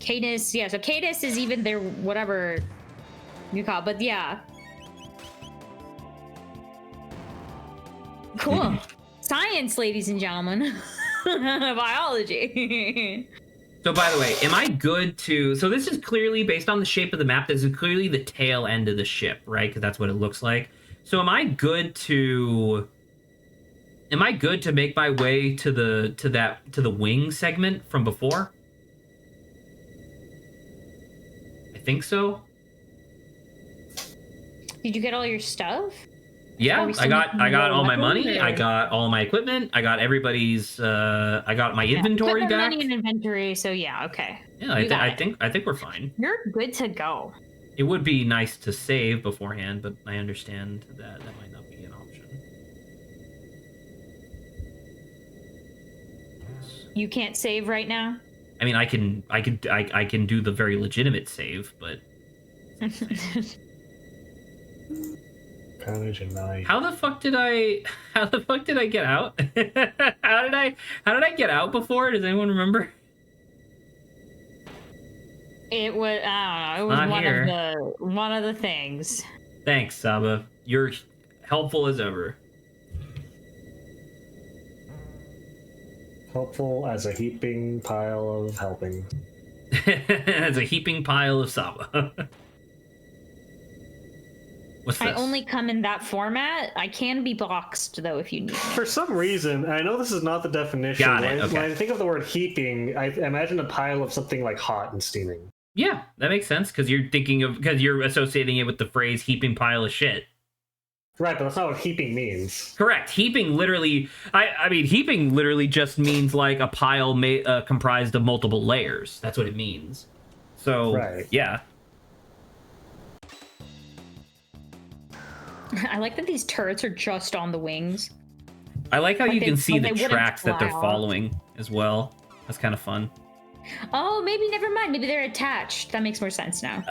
Canis, yeah. So Canis is even their whatever you call it, but yeah. Cool. Science, ladies and gentlemen. Biology. So by the way, am I good to... So this is clearly, based on the shape of the map, this is clearly the tail end of the ship, right? Because that's what it looks like. So am I good to make my way to the wing segment from before? I think so. Did you get all your stuff? Yeah, I got all my money. Or? I got all my equipment. I got everybody's. I got my inventory back. Money and inventory. So yeah, okay. Yeah, I think we're fine. You're good to go. It would be nice to save beforehand, but I understand that might not be an option. You can't save right now? I mean, I can do the very legitimate save, but how the fuck did I get out? how did I get out before? Does anyone remember? It was, I don't know, it was one of the things. Thanks, Saba. You're helpful as ever. Helpful as a heaping pile of helping. As a heaping pile of Saba. What's this? I only come in that format. I can be boxed, though, if you need me. For some reason, I know this is not the definition. When I think of the word heaping, I imagine a pile of something like hot and steaming. Yeah, that makes sense, because you're associating it with the phrase heaping pile of shit. Right, but that's not what heaping means. Correct. Heaping literally, I mean, heaping literally just means like a pile comprised of multiple layers. That's what it means. So, right. Yeah. I like that these turrets are just on the wings. I like how you can see the tracks that they're following as well. That's kind of fun. Oh, maybe never mind. Maybe they're attached. That makes more sense now.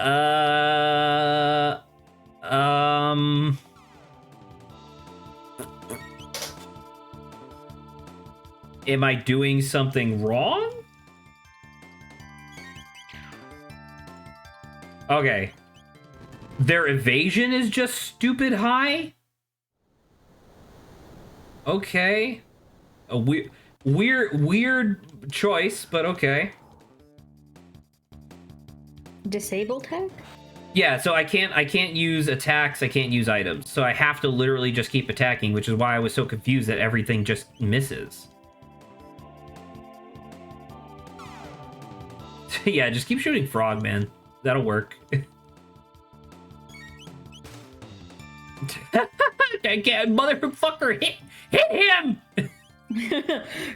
Am I doing something wrong? Okay. Their evasion is just stupid high? Okay. A weird choice, but okay. Disable tech? Yeah, so I can't use attacks, I can't use items. So I have to literally just keep attacking, which is why I was so confused that everything just misses. Yeah, just keep shooting frog, man. That'll work. Motherfucker, hit him!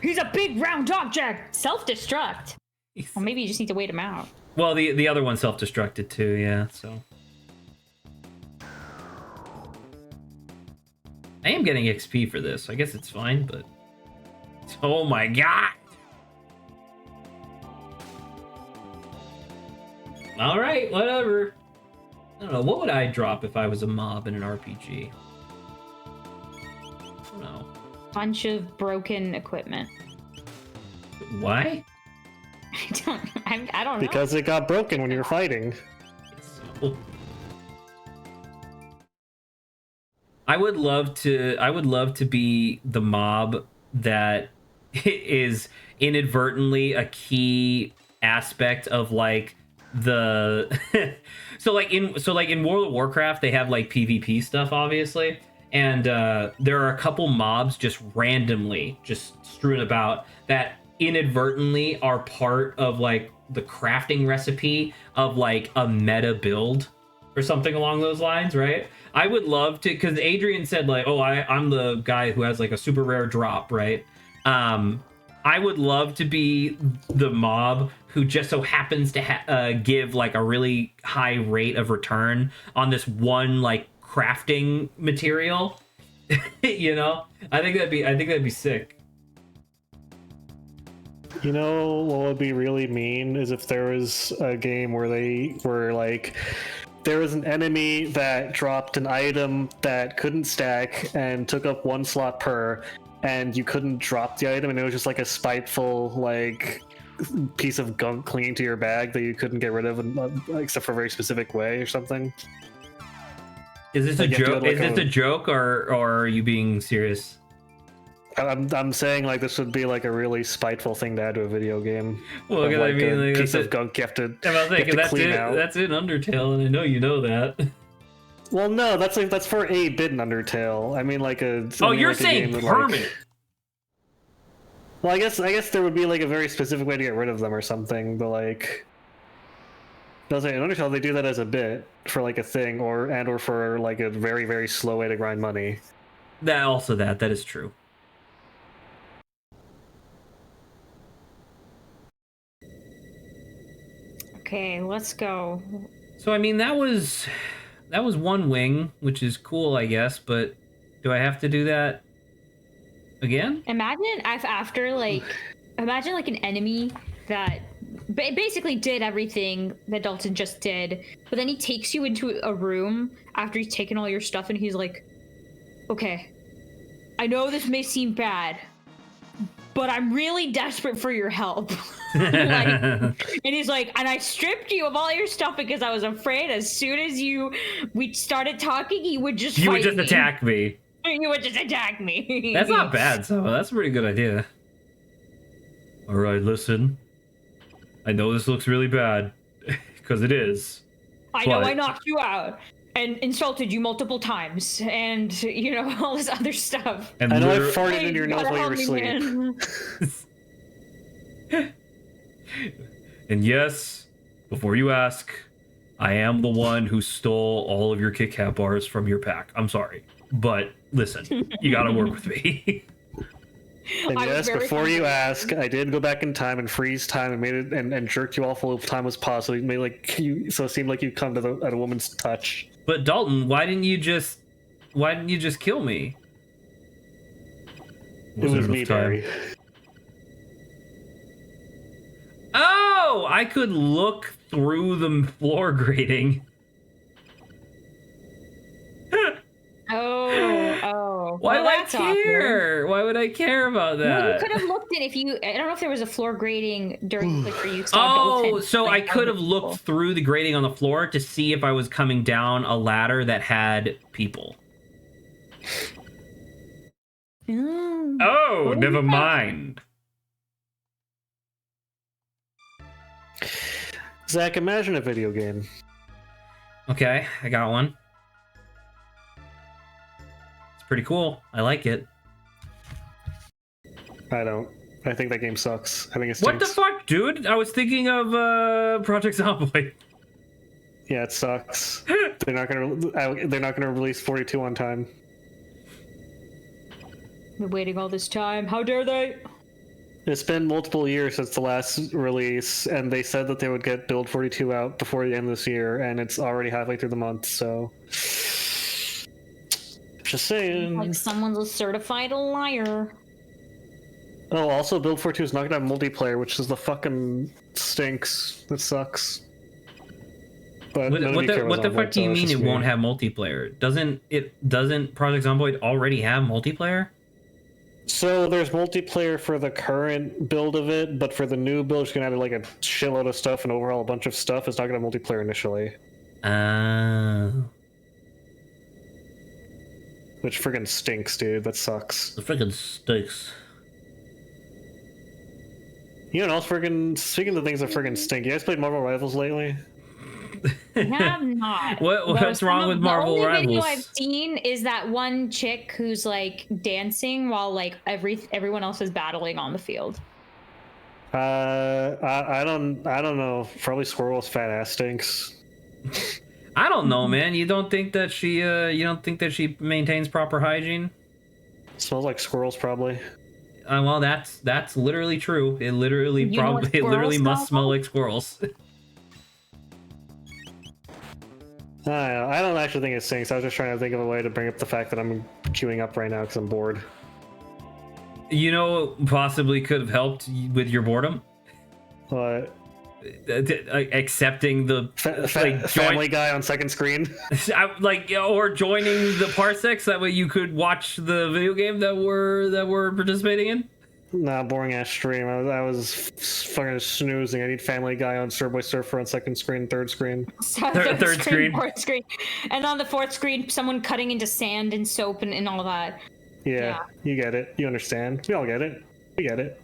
He's a big round object. Self-destruct. Or maybe you just need to wait him out. Well, the other one self-destructed too, yeah, so. I am getting XP for this. I guess it's fine, but... Oh my god! Alright, whatever. I don't know, what would I drop if I was a mob in an RPG? I don't know. Bunch of broken equipment. Why? I don't know. Because it got broken when you were fighting. I would love to be the mob that is inadvertently a key aspect of like the so like in World of Warcraft they have like PvP stuff obviously, and there are a couple mobs just randomly just strewn about that inadvertently are part of like the crafting recipe of like a meta build or something along those lines, right? I would love to, because Adrian said like, oh, I'm the guy who has like a super rare drop, right? I would love to be the mob who just so happens to give like a really high rate of return on this one like crafting material. You know, I think that'd be sick. You know what would be really mean is if there was a game where they were like, there was an enemy that dropped an item that couldn't stack and took up 1 slot per, and you couldn't drop the item, and it was just like a spiteful like piece of gunk clinging to your bag that you couldn't get rid of except for a very specific way or something. Is this like a joke? Is this a joke or are you being serious? I'm saying like this would be like a really spiteful thing to add to a video game. Well, of, like, I mean, a like, piece of gunk you have to, that's out. That's in Undertale, and I know you know that. Well, no, that's for a bit in Undertale. I mean, like a. Oh, you're like saying permanent. Like, well, I guess there would be like a very specific way to get rid of them or something, but like. Doesn't in Undertale they do that as a bit for like a thing or for like a very very slow way to grind money. That is true. Okay, let's go. So I mean that was one wing, which is cool, I guess, but do I have to do that again? Imagine after like imagine like an enemy that basically did everything that Dalton just did, but then he takes you into a room after he's taken all your stuff and he's like, okay, I know this may seem bad, but I'm really desperate for your help. And he's like, and I stripped you of all your stuff because I was afraid as soon as we started talking, you would just attack me. You would just attack me. That's not bad, so that's a pretty good idea. All right, listen. I know this looks really bad, because it is. I know I knocked you out and insulted you multiple times, and you know all this other stuff. And I know I farted in your nose while you were asleep. And yes, before you ask, I am the one who stole all of your Kit Kat bars from your pack. I'm sorry, but listen, you gotta work with me. And yes, before you ask, I did go back in time and freeze time and made it and jerked you off while time was possible. You made like you so it seemed like you come to at a woman's touch. But Dalton, why didn't you just kill me? It was me, Barry. Oh, I could look through the floor grating. Oh. Why would I care? Why would I care about that? Well, you could have looked in I don't know if there was a floor grating during like where you saw Dalton. Oh, so I could have looked through the grating on the floor to see if I was coming down a ladder that had people. Oh, never mind. Zach, imagine a video game. Okay, I got one. It's pretty cool. I like it. I I think that game sucks. I think it What the stinks. fuck, dude? I was thinking of Project Zomboid. Yeah, it sucks. They're not gonna release 42 on time. Been waiting all this time. How dare they? It's been multiple years since the last release, and they said that they would get Build 42 out before the end of this year, and it's already halfway through the month, so... Just saying. Like someone's a certified liar. Oh, also, Build 42 is not gonna have multiplayer, which is the fucking stinks. That sucks. But What the fuck do you mean it won't have multiplayer? Doesn't Project Zomboid already have multiplayer? So there's multiplayer for the current build of it, but for the new build, it's gonna add like a shitload of stuff and overall a bunch of stuff. It's not gonna have multiplayer initially. Which friggin' stinks, dude. That sucks. The friggin' stinks. You know, speaking of things that friggin' stink, you guys played Marvel Rivals lately? I have not. What's wrong with Marvel The only Rivals? video I've seen is that one chick who's like dancing while like everyone else is battling on the field. I don't know. Probably Squirrel's fat ass stinks. I don't know, man. You don't think that she maintains proper hygiene? Smells like squirrels, probably. Well, that's literally true. It literally must smell like squirrels. I don't actually think it stinks. I was just trying to think of a way to bring up the fact that I'm queuing up right now because I'm bored. You know, possibly could have helped with your boredom. What? Accepting the Family Guy on second screen. Or joining the parsecs, that way you could watch the video game that we're participating in. Nah, boring ass stream. I was fucking snoozing. I need Family Guy on Subway Surfer on second screen, third screen. Third screen, fourth screen, and on the fourth screen, someone cutting into sand and soap and all that. Yeah, you get it. You understand. We all get it. We get it.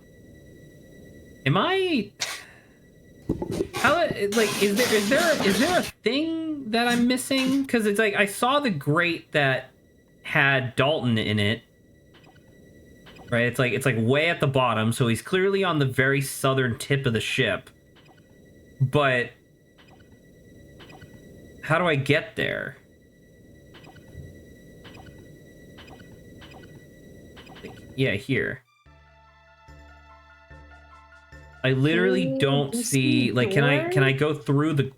Am I? How is there a thing that I'm missing? Because it's like I saw the grate that had Dalton in it. Right, it's like way at the bottom, so he's clearly on the very southern tip of the ship. But how do I get there? Yeah, here. I literally don't see, like, can I go through the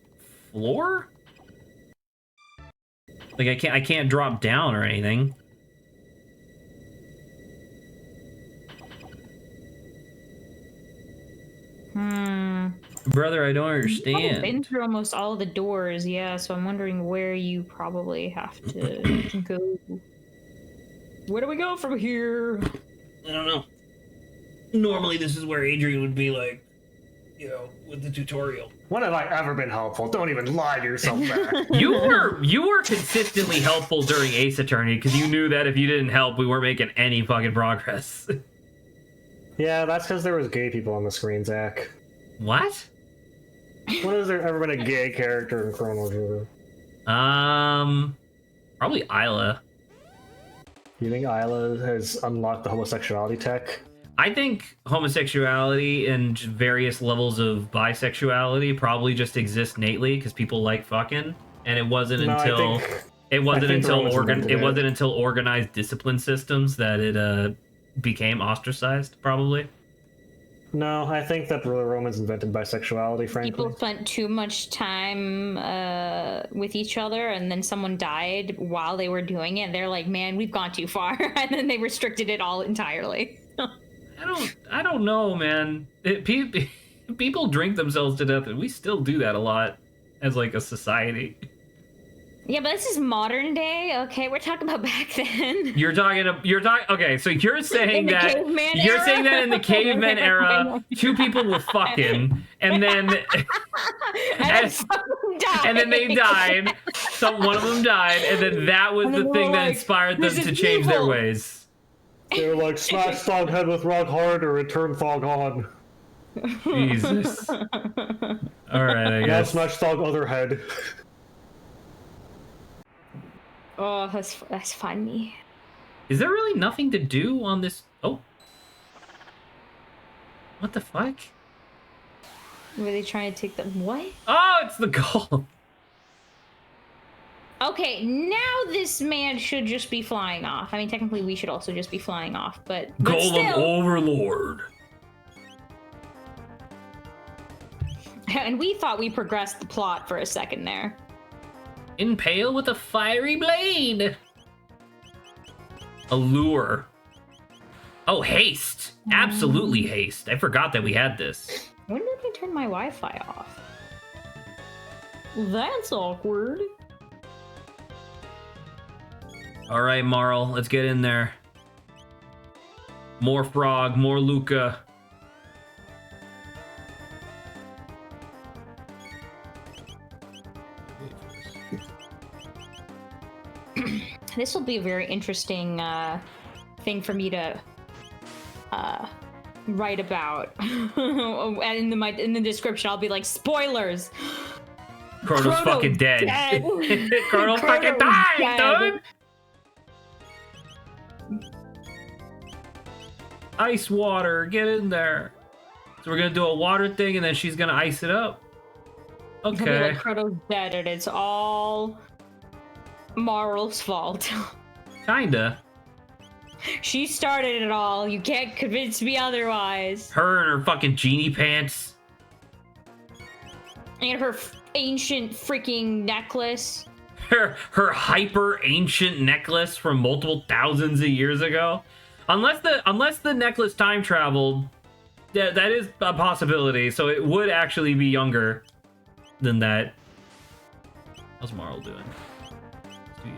floor? Like I can't drop down or anything. Brother, I don't understand. I've been through almost all of the doors, yeah, so I'm wondering where you probably have to go. Where do we go from here? I don't know. Normally this is where Adrian would be like, you know, with the tutorial. When have I ever been helpful? Don't even lie to yourself there. You were consistently helpful during Ace Attorney because you knew that if you didn't help, we weren't making any fucking progress. Yeah, that's because there was gay people on the screen, Zach. What? When has there ever been a gay character in Chrono Trigger? Probably Isla. You think Isla has unlocked the homosexuality tech? I think homosexuality and various levels of bisexuality probably just exist innately because people like fucking, and it wasn't until organized discipline systems that it became ostracized. Probably. No, I think that the Romans invented bisexuality, frankly. People spent too much time with each other, and then someone died while they were doing it. They're like, man, we've gone too far. And then they restricted it all entirely. I don't know, man. People drink themselves to death, and we still do that a lot as like a society. Yeah, but this is modern day. Okay, we're talking about back then. You're talking. Okay, so you're saying that in the caveman era, two people were fucking, and then and then they died. One of them died, and then that was the thing that inspired them to change their ways. They were like, smash Thog head with rock hard or return Thog on. Jesus. All right, I guess. Now smash Thog other head. Oh, that's funny. Is there really nothing to do on this? Oh. What the fuck? Were they trying to take the what? Oh, it's the golem. Okay, now this man should just be flying off. I mean, technically, we should also just be flying off, but Golem still. Overlord. And we thought we progressed the plot for a second there. Impale with a fiery blade. Allure. Oh, haste. Absolutely haste. I forgot that we had this. When did I turn my Wi-Fi off? That's awkward. All right, Marl, let's get in there. More frog, more Luca. This will be a very interesting thing for me to write about. And in the description, I'll be like, spoilers. Chrono's fucking dead. Chrono fucking died, dude. Ice water, get in there. So we're gonna do a water thing, and then she's gonna ice it up. Okay. Like Chrono's dead, and it's all Marl's fault. Kinda. She started it all. You can't convince me otherwise. Her and her fucking genie pants. And her ancient freaking necklace. Her hyper ancient necklace from multiple thousands of years ago. Unless the necklace time traveled, that is a possibility. So it would actually be younger than that. How's Marl doing? Let's do you.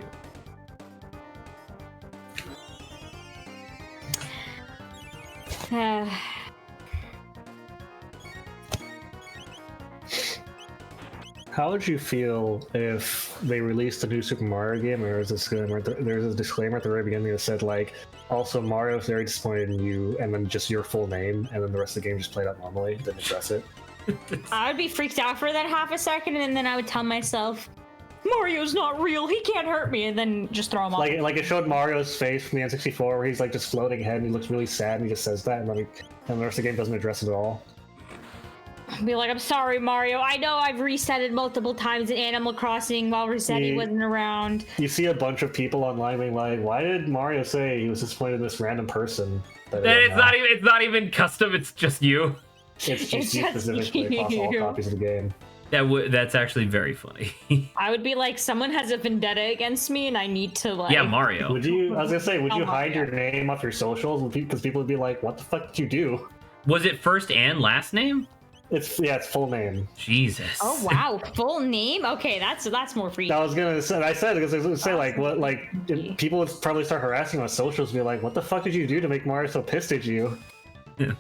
How would you feel if they released a new Super Mario game and there's a disclaimer at the very beginning that said, like, also Mario's very disappointed in you, and then just your full name, and then the rest of the game just played out normally, didn't address it? I would be freaked out for that half a second, and then I would tell myself, Mario's not real, he can't hurt me, and then just throw him off. Like it showed Mario's face from the N64 where he's like just floating ahead and he looks really sad and he just says that, and then the rest of the game doesn't address it at all. Be like, I'm sorry, Mario. I know I've reset it multiple times in Animal Crossing while Resetti wasn't around. You see a bunch of people online being like, why did Mario say he was disappointed in this random person? It's not even custom, it's just you. It's just you specifically across all copies of the game. That's actually very funny. I would be like, someone has a vendetta against me and I need to, like... Yeah, Mario. Would you hide your name off your socials? Because people would be like, what the fuck did you do? Was it first and last name? It's full name. Jesus. Oh wow, full name? Okay, that's more freaky. I was gonna say, because I was gonna say, like, what, like, people would probably start harassing on socials and be like, what the fuck did you do to make Mario so pissed at you? Or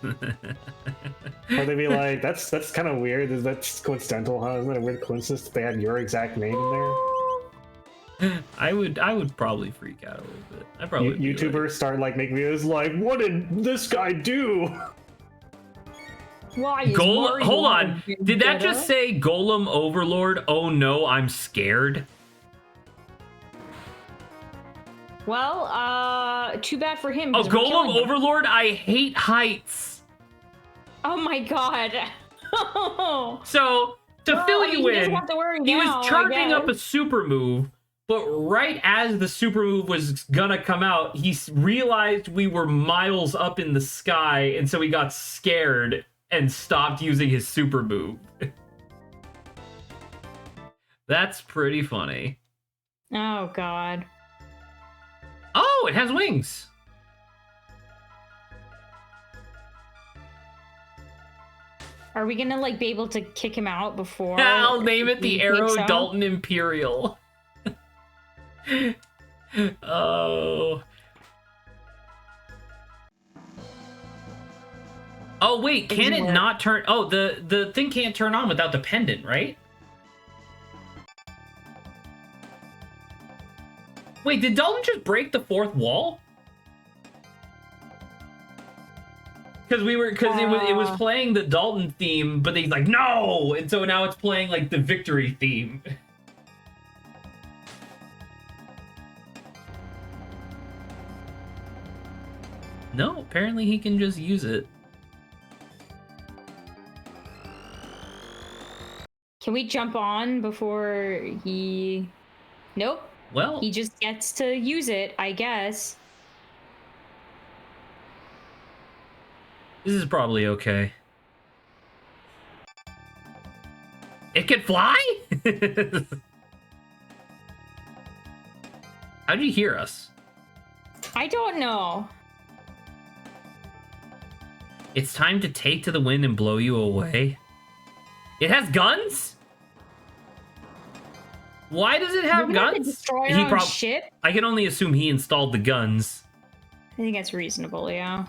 they'd be like, that's kind of weird. That's coincidental, huh? Isn't that a weird coincidence that they had your exact name in there? I would probably freak out a little bit. I probably YouTubers start like making videos like, what did this guy do? Why is Golem? Hold on. Did that vendetta? just say Golem Overlord? Oh no, I'm scared. Well, too bad for him. Oh, 'cause we're killing Golem him. Overlord? I hate heights. Oh my god. So, to fill he you doesn't in, have to worry he now, was I charging up a guess. super move, but right as the super move was gonna come out, he realized we were miles up in the sky, and so he got scared and stopped using his super move. That's pretty funny. Oh god. Oh, it has wings. Are we gonna like be able to kick him out before? I'll name it the we Arrow think so? Dalton Imperial. Oh. Oh wait, can it not turn? Oh, the thing can't turn on without the pendant, right? Wait, did Dalton just break the fourth wall? Because it was playing the Dalton theme, but he's like, no! And so now it's playing like the victory theme. No, apparently he can just use it. Can we jump on before he... Nope. Well, He just gets to use it, I guess. this is probably okay. It can fly? How'd you hear us? I don't know. It's time to take to the wind and blow you away. It has guns? Why does it have We're gonna guns? destroy our own ship? I can only assume he installed the guns. I think that's reasonable, yeah.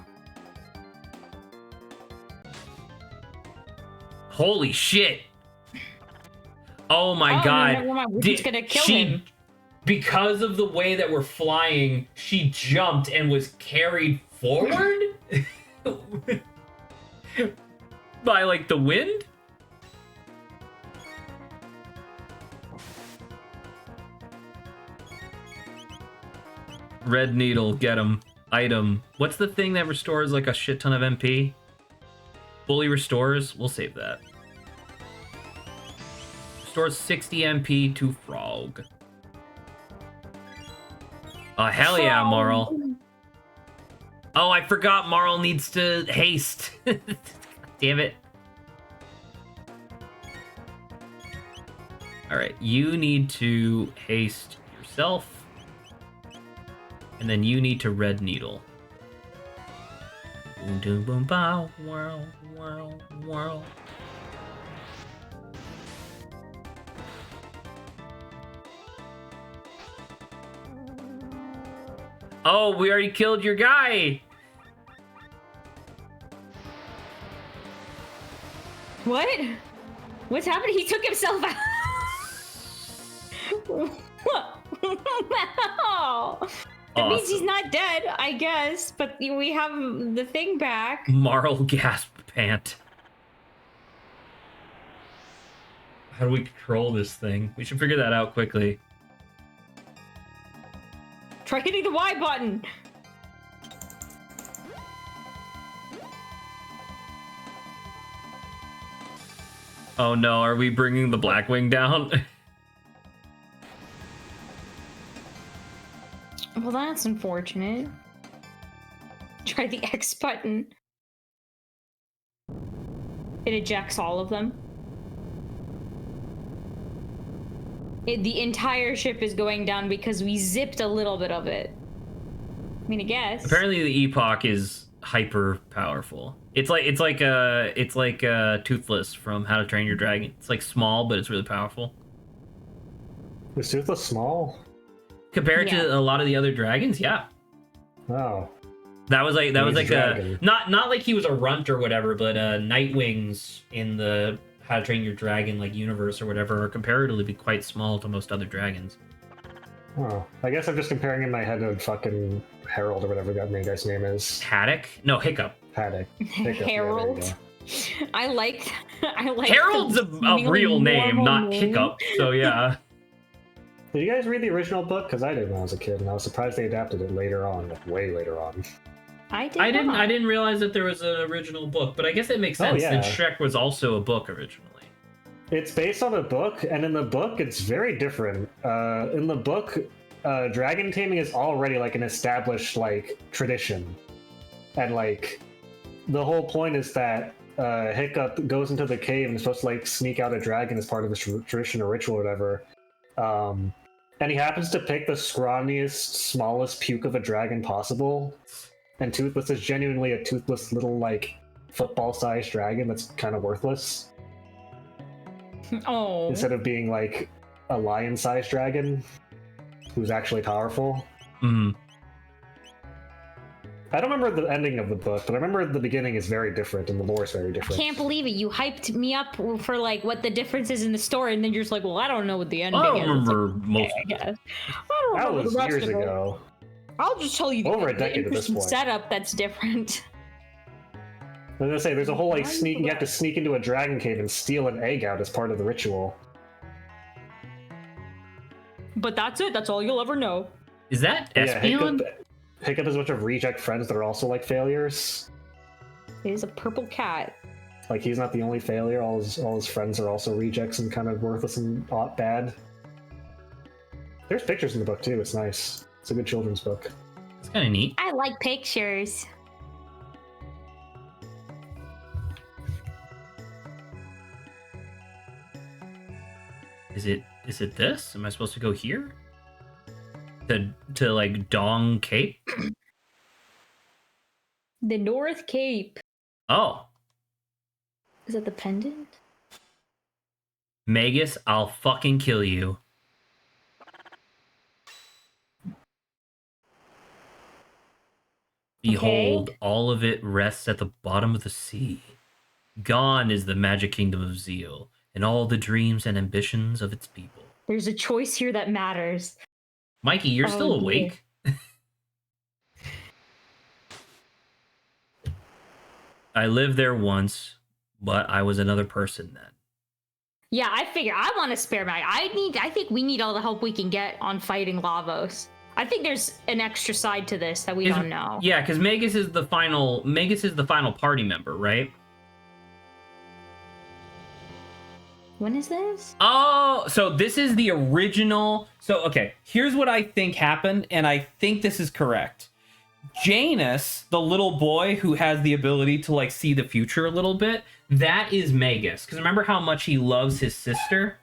Holy shit. Oh my Oh, god. never mind. We're just gonna kill him. Because of the way that we're flying, she jumped and was carried forward? By, like, the wind? Red needle, get him. Item. What's the thing that restores, like, a shit ton of MP? Fully restores? We'll save that. Restores 60 MP to Frog. Oh, hell yeah, Marl. Oh, I forgot Marl needs to haste. Damn it. Alright, you need to haste yourself. And then you need to red needle. Boom, boom, boom, bow, whirl, whirl, whirl. Oh, we already killed your guy! What? What's happening? He took himself out. What? No. That means he's not dead, I guess, but we have the thing back. Marl gasp pant. How do we control this thing? We should figure that out quickly. Try hitting the Y button. Oh no, are we bringing the Blackwing down? Well, that's unfortunate. Try the X button. It ejects all of them. The entire ship is going down because we zipped a little bit of it. I mean, I guess. Apparently, the Epoch is hyper powerful. It's like Toothless from How to Train Your Dragon. It's like small, but it's really powerful. Is Toothless small? Compared to a lot of the other dragons, yeah. Oh. That was like dragon. not like he was a runt or whatever, but Nightwings in the How to Train Your Dragon like universe or whatever are comparatively quite small to most other dragons. Oh. I guess I'm just comparing in my head to fucking Harold or whatever that main guy's name is. Haddock? No, Hiccup. Haddock. Hiccup. Harold. Yeah, I like Harold's a real name, not Hiccup. So yeah. Did you guys read the original book? Because I did when I was a kid, and I was surprised they adapted it later on, like way later on. I didn't realize that there was an original book, but I guess it makes sense since Shrek was also a book originally. It's based on a book, and in the book, it's very different. In the book, dragon taming is already like an established like tradition, and like the whole point is that Hiccup goes into the cave and is supposed to like sneak out a dragon as part of his tradition or ritual or whatever. And he happens to pick the scrawniest, smallest puke of a dragon possible. And Toothless is genuinely a toothless little, like, football-sized dragon that's kind of worthless. Oh. Instead of being, like, a lion-sized dragon who's actually powerful. Mm. I don't remember the ending of the book, but I remember the beginning is very different and the lore is very different. I can't believe it. You hyped me up for like what the difference is in the story, and then you're just like, well, I don't know what the ending is. I don't remember most. I guess. I don't That remember was the rest years of it. ago. I'll just tell you Over a the decade at this interesting point. setup that's different. I was gonna say, there's a whole, like, you have to sneak into a dragon cave and steal an egg out as part of the ritual. But that's it. That's all you'll ever know. Is that Yeah, Espeon? Hiccup has a bunch of reject friends that are also, like, failures. It is a purple cat. Like he's not the only failure. All his friends are also rejects and kind of worthless and bad. There's pictures in the book too. It's nice. It's a good children's book. It's kind of neat. I like pictures. Is it this? Am I supposed to go here? To like Dong Cape? The North Cape. Oh. Is that the pendant? Magus, I'll fucking kill you. Behold, all of it rests at the bottom of the sea. Gone is the magic kingdom of Zeal, and all the dreams and ambitions of its people. There's a choice here that matters. Mikey, you're still awake? I lived there once, but I was another person then. Yeah, I figure I want to spare my. I think we need all the help we can get on fighting Lavos. I think there's an extra side to this that we don't know. Yeah, because Magus is the final party member, right? When is this? Oh, so this is the original. So, okay, here's what I think happened, and I think this is correct. Janus, the little boy who has the ability to, like, see the future a little bit, that is Magus. Because remember how much he loves his sister?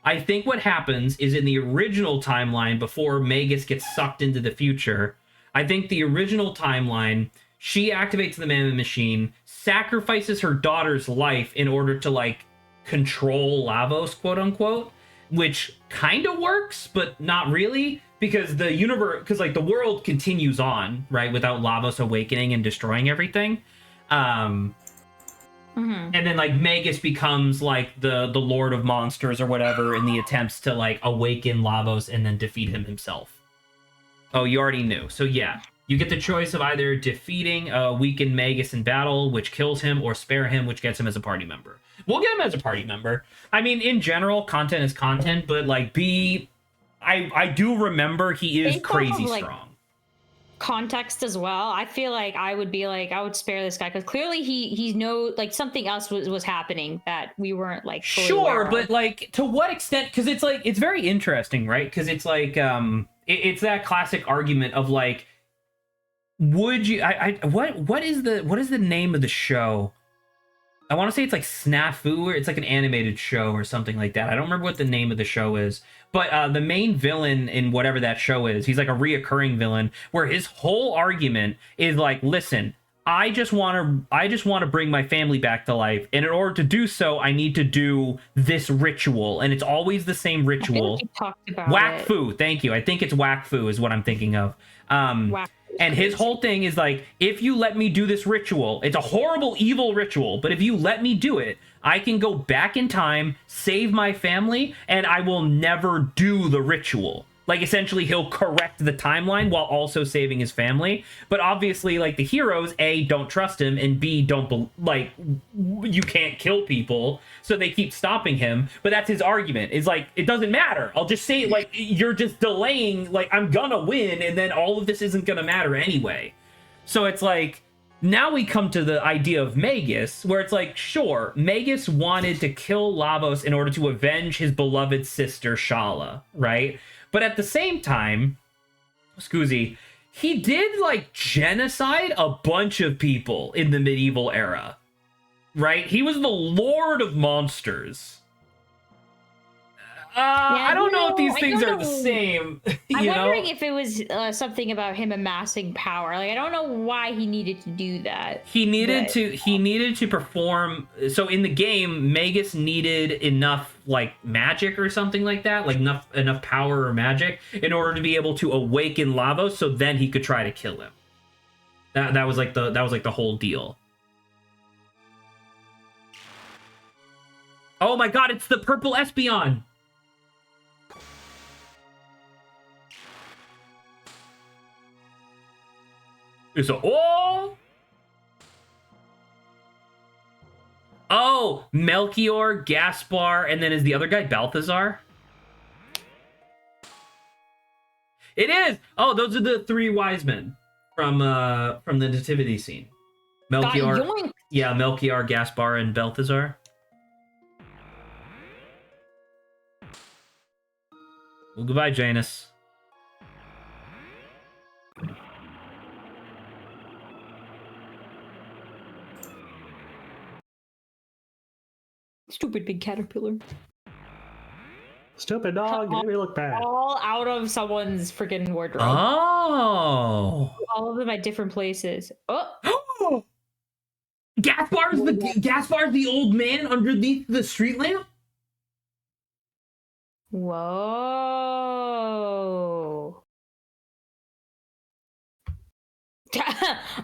I think what happens is in the original timeline, before Magus gets sucked into the future, I think the original timeline, she activates the Mammoth Machine, sacrifices her daughter's life in order to, like, control Lavos, quote unquote, which kind of works, but not really, because the universe, because like the world continues on, right, without Lavos awakening and destroying everything. And then like Magus becomes like the Lord of Monsters or whatever in the attempts to like awaken Lavos and then defeat him himself. Oh, you already knew. So yeah, you get the choice of either defeating weakened Magus in battle, which kills him, or spare him, which gets him as a party member. We'll get him as a party member. I mean, in general, content is content, but like I do remember he is crazy strong. Context as well. I feel like I would spare this guy because clearly he knows like something else was happening that we weren't like fully aware of. But like to what extent? Because it's like it's very interesting, right? Because it's like it's that classic argument of like, would you? What is the name of the show? I want to say it's like Snafu, or it's like an animated show or something like that. I don't remember what the name of the show is. But the main villain in whatever that show is, he's like a reoccurring villain where his whole argument is like, listen, I just want to bring my family back to life. And in order to do so, I need to do this ritual. And it's always the same ritual. I think you talked about Wakfu, thank you. I think it's Wakfu is what I'm thinking of. And his whole thing is like, if you let me do this ritual, it's a horrible, evil ritual, but if you let me do it, I can go back in time, save my family, and I will never do the ritual. Like, essentially, he'll correct the timeline while also saving his family. But obviously, like, the heroes, A, don't trust him, and B, you can't kill people, so they keep stopping him. But that's his argument. It's like, it doesn't matter. I'll just say, like, you're just delaying, like, I'm gonna win, and then all of this isn't gonna matter anyway. So it's like, now we come to the idea of Magus, where it's like, sure, Magus wanted to kill Lavos in order to avenge his beloved sister, Shala, right? But at the same time, Scoozy, he did, like, genocide a bunch of people in the medieval era, right? He was the Lord of Monsters. I don't know if these things are the same. I'm wondering if it was something about him amassing power. Like, I don't know why he needed to do that. He needed to perform. So in the game, Magus needed enough like magic or something like that, like enough power or magic in order to be able to awaken Lavos. So then he could try to kill him. That was like the whole deal. Oh my God! It's the purple Espeon. It's a oh, Melchior, Gaspar, and then is the other guy Balthazar? It is. Oh, those are the three wise men from the nativity scene. Melchior. Yeah, Melchior, Gaspar, and Balthazar. Well, goodbye, Janus. Stupid big caterpillar. Stupid dog, you made me look bad. All out of someone's freaking wardrobe. Oh. All of them at different places. Oh, Gaspar's the old man underneath the street lamp? whoa.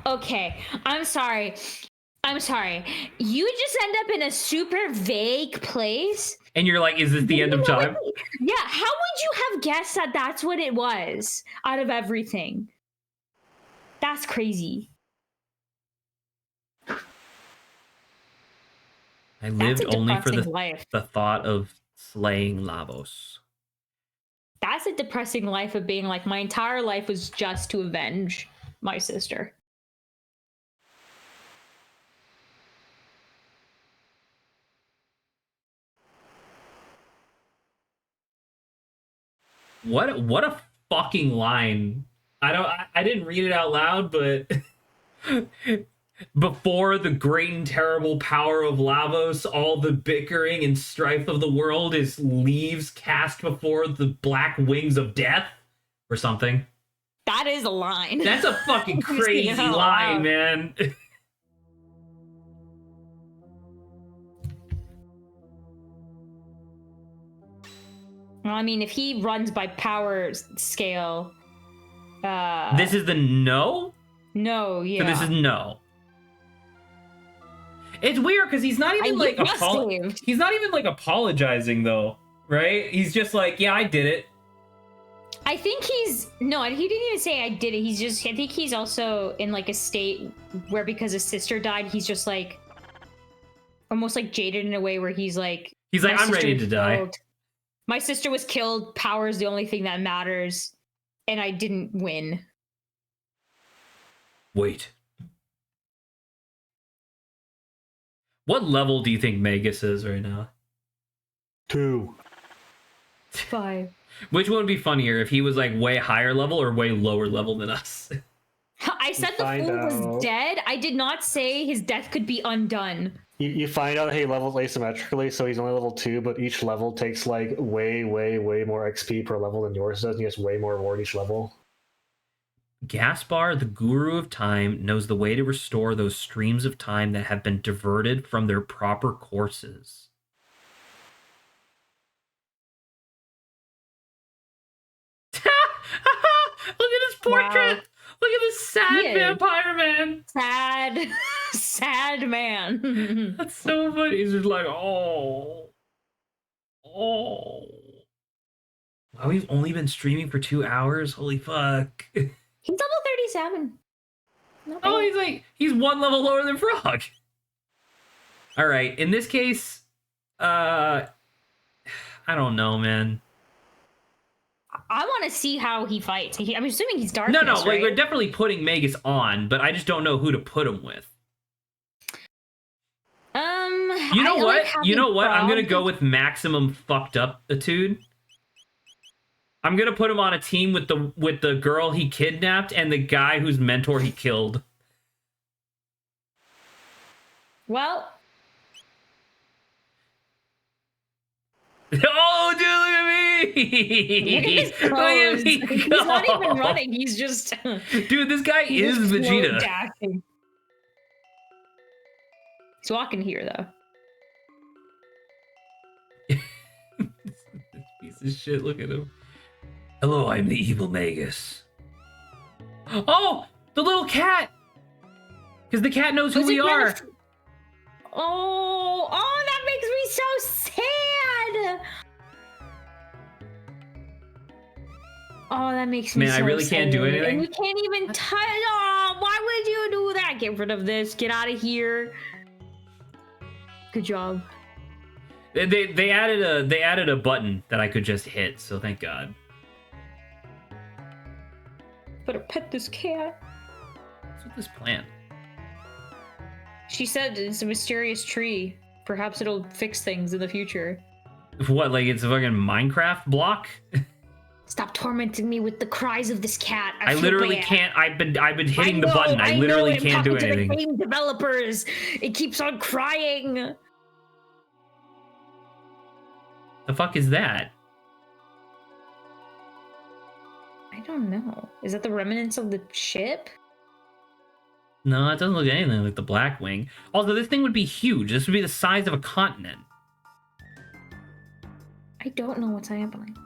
Okay, I'm sorry. You just end up in a super vague place. And you're like, is this the end of time? Yeah, how would you have guessed that that's what it was out of everything? That's crazy. I lived only for life. the thought of slaying Lavos. That's a depressing life of being like, my entire life was just to avenge my sister. What a fucking line. I didn't read it out loud, but before the great and terrible power of Lavos, all the bickering and strife of the world is leaves cast before the black wings of death, or something. That is a line. That's a fucking crazy line, man. Well, I mean, if he runs by power scale, this is the no? No, yeah. So this is no. It's weird because he's not even he's not even like apologizing though, right? He's just like, yeah, I did it. I think he didn't even say I did it. I think he's also in like a state where, because his sister died, he's just like almost like jaded in a way where he's like, I'm ready to die. My sister was killed. Power is the only thing that matters, and I didn't win. Wait. What level do you think Magus is right now? 2. 5. Which one would be funnier, if he was like way higher level or way lower level than us? I said the fool was dead. I did not say his death could be undone. You find out he levels asymmetrically, so he's only level 2, but each level takes like way more XP per level than yours does, and he has way more reward each level. Gaspar, the guru of time, knows the way to restore those streams of time that have been diverted from their proper courses. Look at his portrait! Wow. Look at this sad vampire man! Sad man. That's so funny. He's just like, oh. Wow, we've only been streaming for 2 hours? Holy fuck. He's level 37. He's one level lower than Frog. Alright, in this case, I don't know, man. I want to see how he fights. I'm assuming he's darkness, No, right? like, we're definitely putting Magus on, but I just don't know who to put him with. You know what? I'm gonna go with maximum fucked up-itude. I'm gonna put him on a team with the girl he kidnapped and the guy whose mentor he killed. Well. Oh, dude, look at me! Look at his clothes. He's not even running. He's just. Dude, this guy is Vegeta. Dashing. He's walking here, though. Piece of shit, look at him. Hello, I'm the evil Magus. Oh, the little cat! Because the cat knows who we are. Oh, that makes me so sad! Oh, that makes me so sad. Man, I really can't do anything. And you can't even touch. Oh, why would you do that? Get rid of this. Get out of here. Good job. They added a button that I could just hit, so thank God. Better pet this cat. What's with this plant? She said it's a mysterious tree. Perhaps it'll fix things in the future. What, like it's a fucking Minecraft block? Stop tormenting me with the cries of this cat. I feel literally bad. can't. I've been hitting the know, button. I literally know, can't do I'm talking anything. to the game developers. It keeps on crying. The fuck is that? I don't know. Is that the remnants of the ship? No, it doesn't look anything like the Blackwing. Also, this thing would be huge. This would be the size of a continent. I don't know what's happening.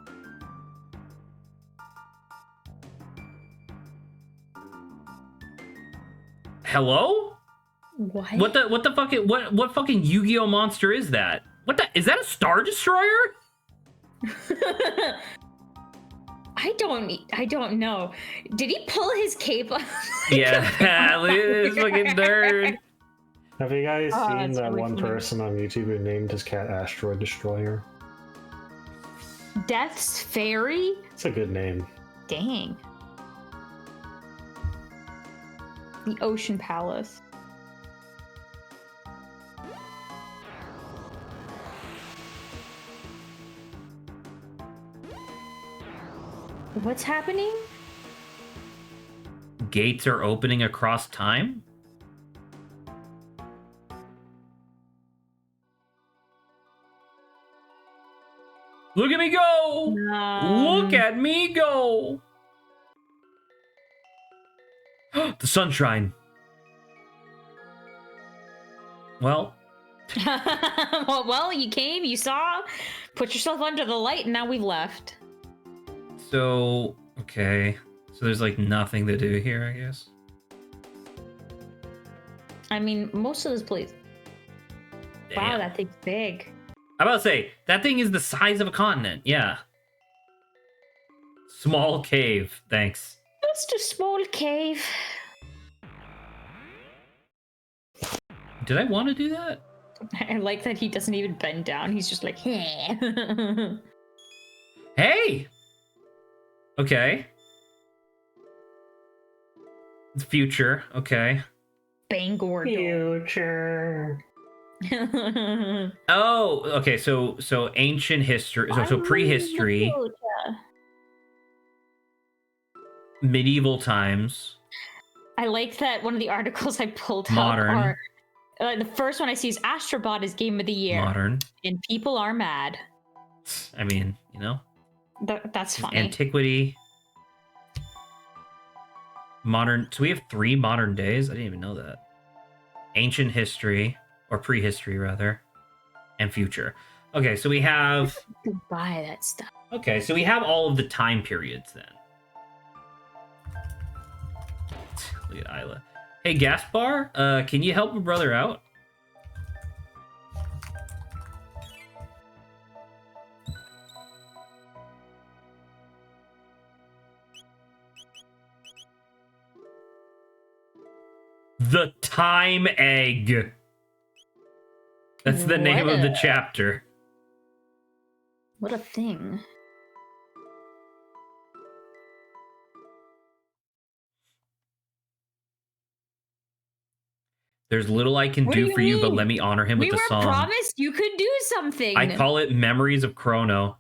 Hello? What? What the fucking what fucking Yu-Gi-Oh monster is that? What the is that a Star Destroyer? I don't know. Did he pull his cape off? Yeah, look at this fucking nerd. Have you guys Oh, seen that's that really one funny. person on YouTube who named his cat Asteroid Destroyer? Death's Fairy? It's a good name. Dang. The Ocean Palace. What's happening? Gates are opening across time? Look at me go! Look at me go! The sunshine. Well, well, you came, you saw, put yourself under the light, and now we've left. so okay. So there's like nothing to do here, I guess. I mean, most of this place. Wow, Damn. that thing's big. I'm about to say, that thing is the size of a continent. Yeah. Small cave. Thanks. Just a small cave. Did I want to do that? I like that he doesn't even bend down. He's just like, hey. Hey! Okay. It's future. Okay. Bangor. Future. Oh, okay. So ancient history. So prehistory. Medieval times. I like that one of the articles I pulled Modern. up are the first one I see is Astrobot is Game of the Year. Modern. And people are mad. I mean, you know. That's funny. Antiquity. Modern. So we have 3 modern days? I didn't even know that. Ancient history, or prehistory rather, and future. Okay, so we have. Buy that stuff. Okay, so we have all of the time periods then. Look at Isla. Hey, Gaspar, can you help a brother out? The Time Egg. That's the name of the chapter. What a thing. There's little I can What do do you for you, but mean? let me honor him We with were a song. promised you could do something. I call it Memories of Chrono.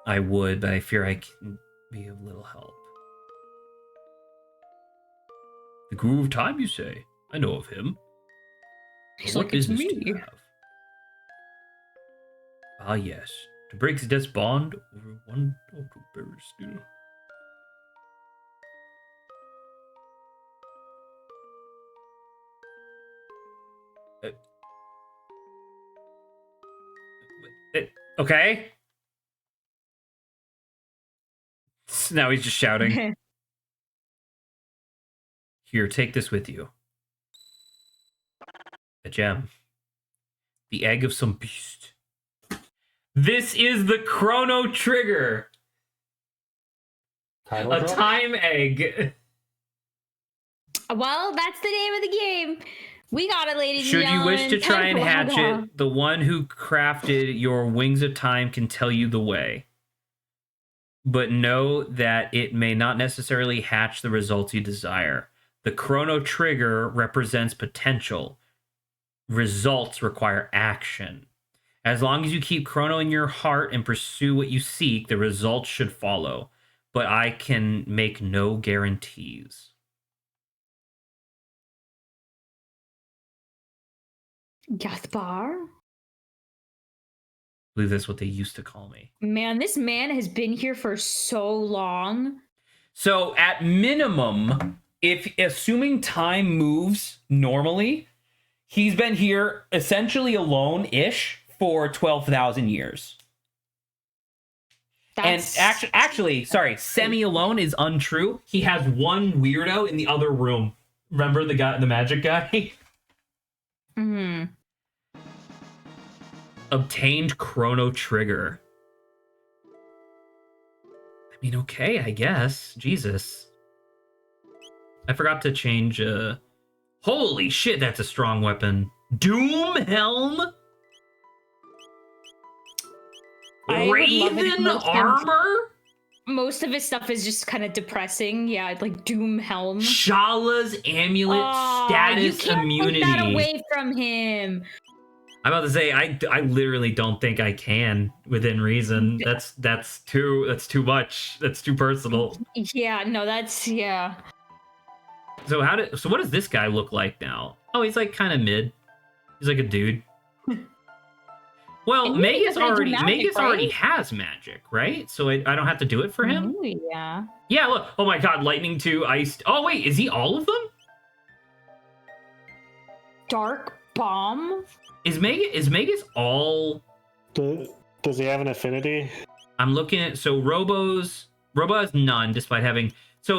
I would, but I fear I can be of little help. The Guru of Time, you say? I know of him. He's But what like, it's business do me. you have? Ah, yes. To break the death's bond over one or to perish still. Okay. Now he's just shouting. Here, take this with you. A gem. The egg of some beast. This is the Chrono Trigger. Title A drop? time egg. Well, that's the name of the game. We got it, ladies Should and you gentlemen. wish to try and hatch Time it, the one who crafted your wings of time can tell you the way. But know that it may not necessarily hatch the results you desire. The Chrono trigger represents potential. Results require action. As long as you keep Chrono in your heart and pursue what you seek, the results should follow. But I can make no guarantees. Gathbar? I believe that's what they used to call me. Man, this man has been here for so long. So at minimum, if assuming time moves normally, he's been here essentially alone-ish for 12,000 years. That's... And actually, sorry, semi-alone is untrue. He has one weirdo in the other room. Remember the guy, the magic guy? Mm-hmm. Obtained Chrono trigger. I mean, okay, I guess. Jesus. I forgot to change, Holy shit, that's a strong weapon. Doom Helm? Raven armor? Most of his stuff is just kind of depressing. Yeah, like Doom Helm. Shala's amulet status you can't immunity. Take that away from him. I'm about to say I literally don't think I can within reason. That's too much. That's too personal. Yeah, no, that's yeah. So what does this guy look like now? Oh, he's like kind of mid. He's like a dude. Well, Magus already has magic, right? So I don't have to do it for him. Ooh, yeah. Yeah, look. Oh my god, lightning 2, iced. Oh wait, is he all of them? Dark bomb? Is Magus all? Does he have an affinity? I'm looking at Robo has none, despite having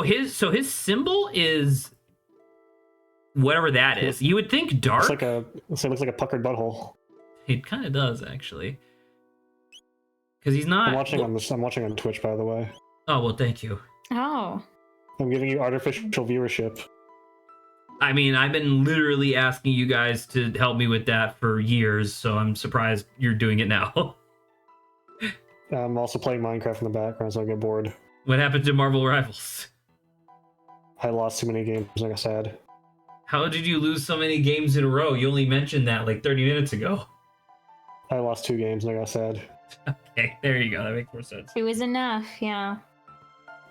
his symbol is whatever that is. You would think dark. Looks like a puckered butthole. It kind of does actually, because he's not. I'm watching on Twitch, by the way. Oh well, thank you. Oh. I'm giving you artificial viewership. I mean, I've been literally asking you guys to help me with that for years, so I'm surprised you're doing it now. I'm also playing Minecraft in the background, so I get bored. What happened to Marvel Rivals? I lost too many games, like I said. How did you lose so many games in a row? You only mentioned that like 30 minutes ago. I lost 2 games, like I said. Okay, there you go. That makes more sense. It was enough, yeah.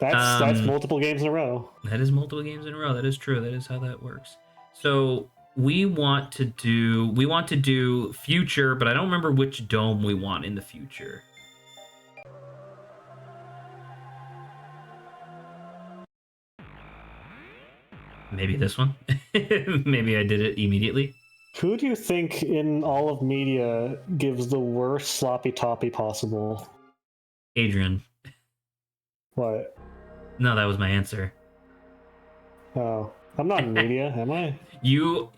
That's multiple games in a row. That is multiple games in a row. That is true. That is how that works. So we want to do future, but I don't remember which dome we want in the future. Maybe this one. Maybe I did it immediately. Who do you think in all of media gives the worst sloppy toppy possible? Adrian. What? No, that was my answer. Oh, I'm not in media, am I? You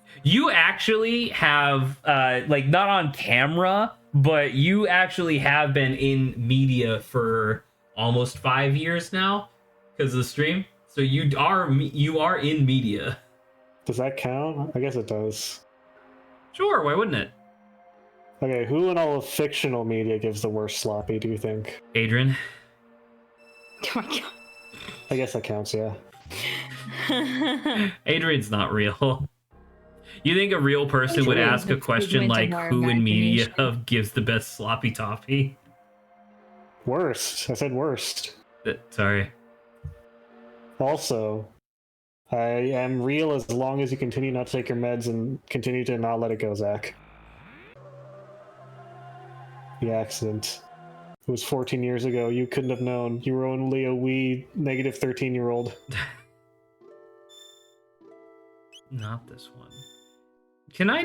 actually have like not on camera, but you actually have been in media for almost 5 years now because of the stream. So you are in media. Does that count? I guess it does. Sure, why wouldn't it? Okay, who in all of fictional media gives the worst sloppy, do you think? Adrian. Oh my god. I guess that counts, yeah. Adrian's not real. You think a real person would ask a question like, who in media gives the best sloppy toppy? Worst. I said worst. Sorry. Also, I am real as long as you continue not to take your meds and continue to not let it go, Zach. The accident. It was 14 years ago. You couldn't have known. You were only a wee negative 13-year-old. Not this one. Can I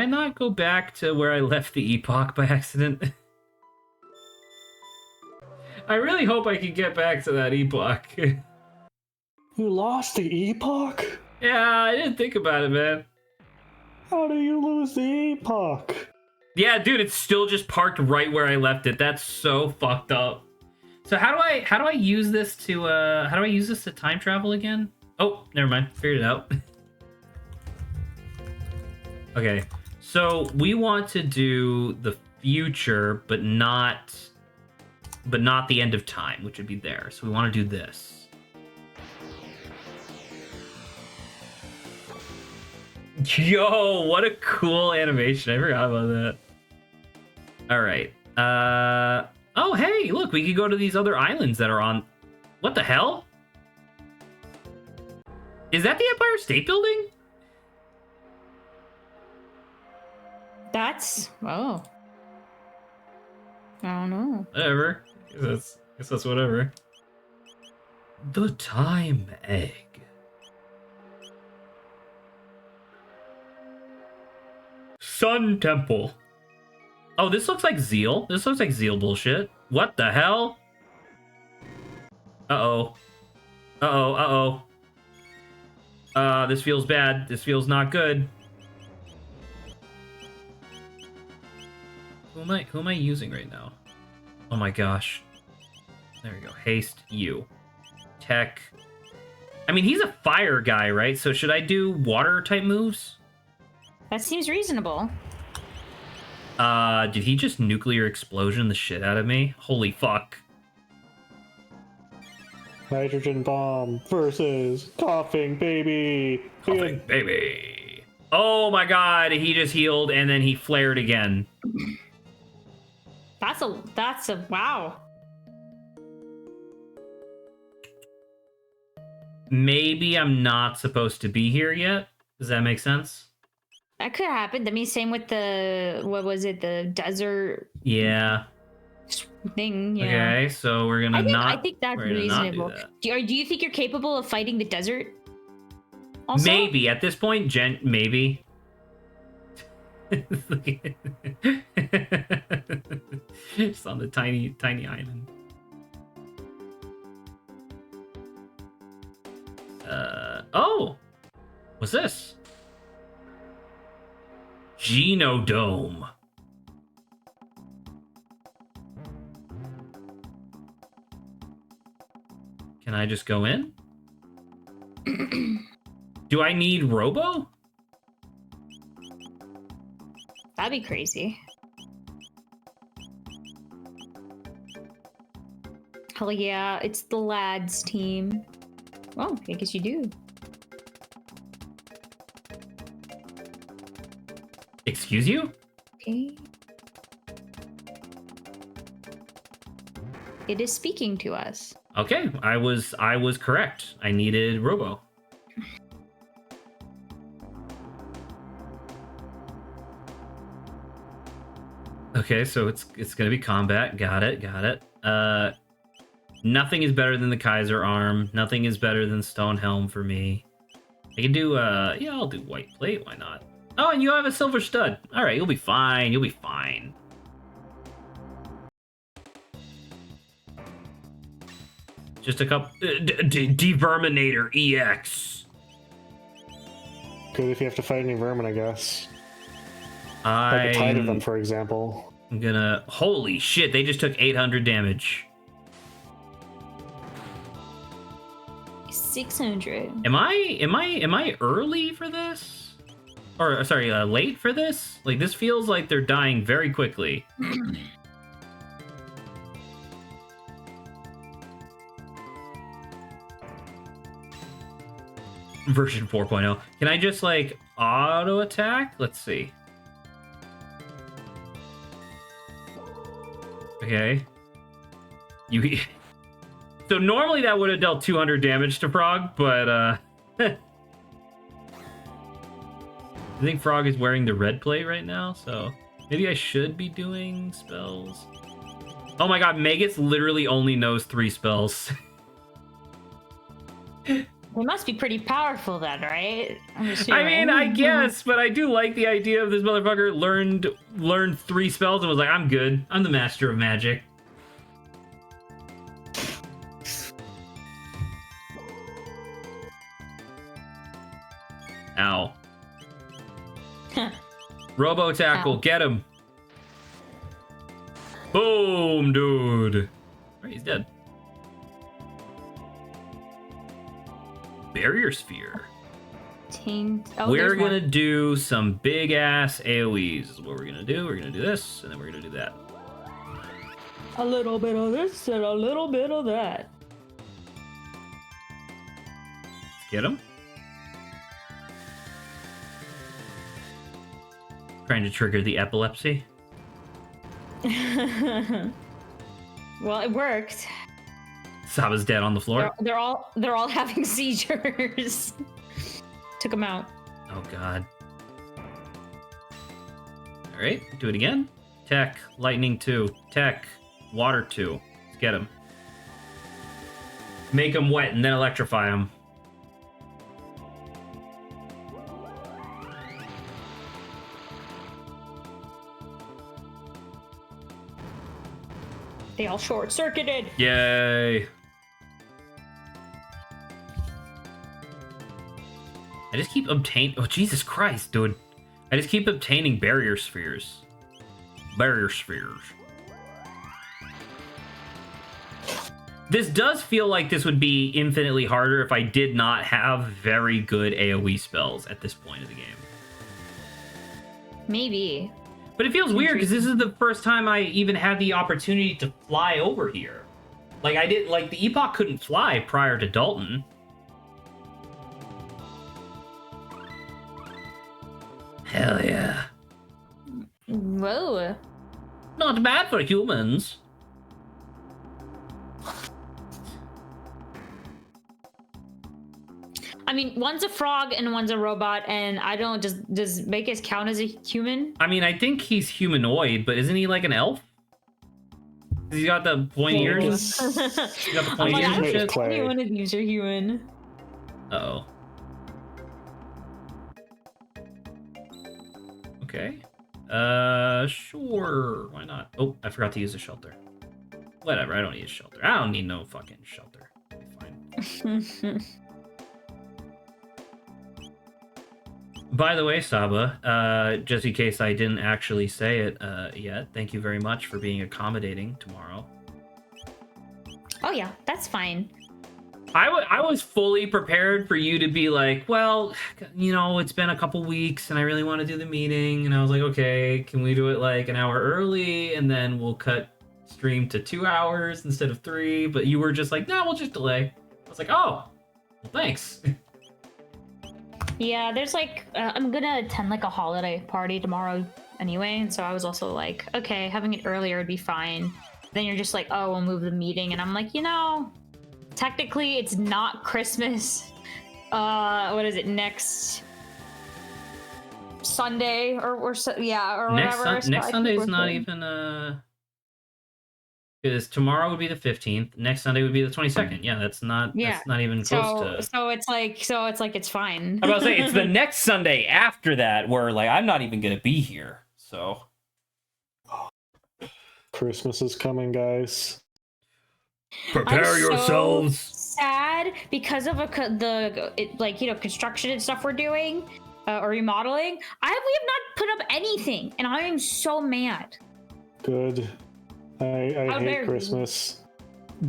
not go back to where I left the epoch by accident? I really hope I can get back to that epoch. You lost the epoch? Yeah, I didn't think about it, man. How do you lose the epoch? Yeah, dude, it's still just parked right where I left it. That's so fucked up. So how do I use this to time travel again? Oh, never mind. Figured it out. Okay, so we want to do the future, but not the end of time, which would be there. So we want to do this. Yo, what a cool animation. I forgot about that. All right. Oh, hey, look, we could go to these other islands that are on... What the hell? Is that the Empire State Building? That's... Oh. I don't know. Whatever. Guess that's whatever. The Time Egg. Sun Temple. Oh, this looks like Zeal. This looks like Zeal bullshit. What the hell? Uh-oh. Uh-oh, uh-oh. This feels bad. This feels not good. Who am I using right now? Oh my gosh. There we go. Haste you. Tech. I mean, he's a fire guy, right? So should I do water type moves? That seems reasonable. Did he just nuclear explosion the shit out of me? Holy fuck. Nitrogen bomb versus coughing baby. Coughing baby. Oh my god, he just healed and then he flared again. That's a wow. Maybe I'm not supposed to be here yet. Does that make sense? That could happen. I mean, same with the, what was it, the desert Yeah. thing. Yeah. Okay, so we're gonna I think that's reasonable. Do you think you're capable of fighting the desert? Also? Maybe at this point, maybe. Just on the tiny island. Oh, what's this? Genodome. Can I just go in? Do I need Robo? That'd be crazy. Hell yeah, it's the lads team. Oh, I guess you do. Excuse you? Okay. It is speaking to us. Okay, I was correct. I needed Robo. Okay, so it's gonna be combat. Got it. Nothing is better than the Kaiser arm. Nothing is better than Stone Helm for me. I can do yeah, I'll do White Plate. Why not? Oh, and you have a Silver Stud. All right, you'll be fine. You'll be fine. Just a couple. Deverminator EX. Good if you have to fight any vermin, I guess. I'm Like a tide of them, for example. gonna. Holy shit! They just took 800 damage. 600. Am I early for this? Or sorry, late for this? Like this feels like they're dying very quickly. Version 4.0. Can I just like auto attack? Let's see. Okay. You. So normally that would have dealt 200 damage to Frog, but I think Frog is wearing the red plate right now, so maybe I should be doing spells. Oh my god, Megat's literally only knows 3 spells. They must be pretty powerful then, right? I mean, I guess, but I do like the idea of this motherfucker learned 3 spells and was like, I'm good. I'm the master of magic. Ow. Robo tackle, get him. Boom, dude. Right, he's dead. Barrier sphere. Taint. Oh, we're there's gonna one. do some big ass AoEs. Is what we're gonna do. We're gonna do this, and then we're gonna do that. A little bit of this and a little bit of that. Get him. Trying to trigger the epilepsy. Well, it worked. Saba's dead on the floor. They're all having seizures. Took them out. Oh god. All right, do it again. Tech, lightning 2. Tech, water 2. Let's get him. Make him wet and then electrify him. They all short-circuited. Yay. I just keep obtaining. Oh, Jesus Christ, dude. I just keep obtaining barrier spheres. Barrier spheres. This does feel like this would be infinitely harder if I did not have very good AoE spells at this point of the game. Maybe. But it feels weird because this is the first time I even had the opportunity to fly over here. Like, I did, like, the Epoch couldn't fly prior to Dalton. Hell yeah. Whoa. Not bad for humans. I mean, one's a frog and one's a robot, and I don't. Does Vegas count as a human? I mean, I think he's humanoid, but isn't he like an elf? He's got the pointy ears. He's got the I'm pointy like, ears I and don't shit. think any one of these are human. Uh-oh. Okay. Sure. Why not? Oh, I forgot to use a shelter. Whatever, I don't need a shelter. I don't need no fucking shelter. It'll be fine. By the way, Saba, just in case I didn't actually say it yet, thank you very much for being accommodating tomorrow. Oh yeah, that's fine. I was fully prepared for you to be like, well, you know, it's been a couple weeks and I really want to do the meeting. And I was like, okay, can we do it like an hour early? And then we'll cut stream to 2 hours instead of 3. But you were just like, no, we'll just delay. I was like, oh, well, thanks. Yeah, there's like, I'm gonna attend like a holiday party tomorrow anyway. And so I was also like, okay, having it earlier would be fine. Then you're just like, oh, we'll move the meeting. And I'm like, you know, technically it's not Christmas. What is it, next Sunday or so, yeah, or whatever. Next Sunday is not even because tomorrow would be the 15th. Next Sunday would be the 22nd. Yeah, that's not even close to. So it's like it's fine. I'm about to say it's the next Sunday after that where like I'm not even gonna be here. So Christmas is coming, guys. Prepare yourselves. Sad because of construction and stuff we're doing or remodeling. We have not put up anything, and I am so mad. Good. I hate Christmas.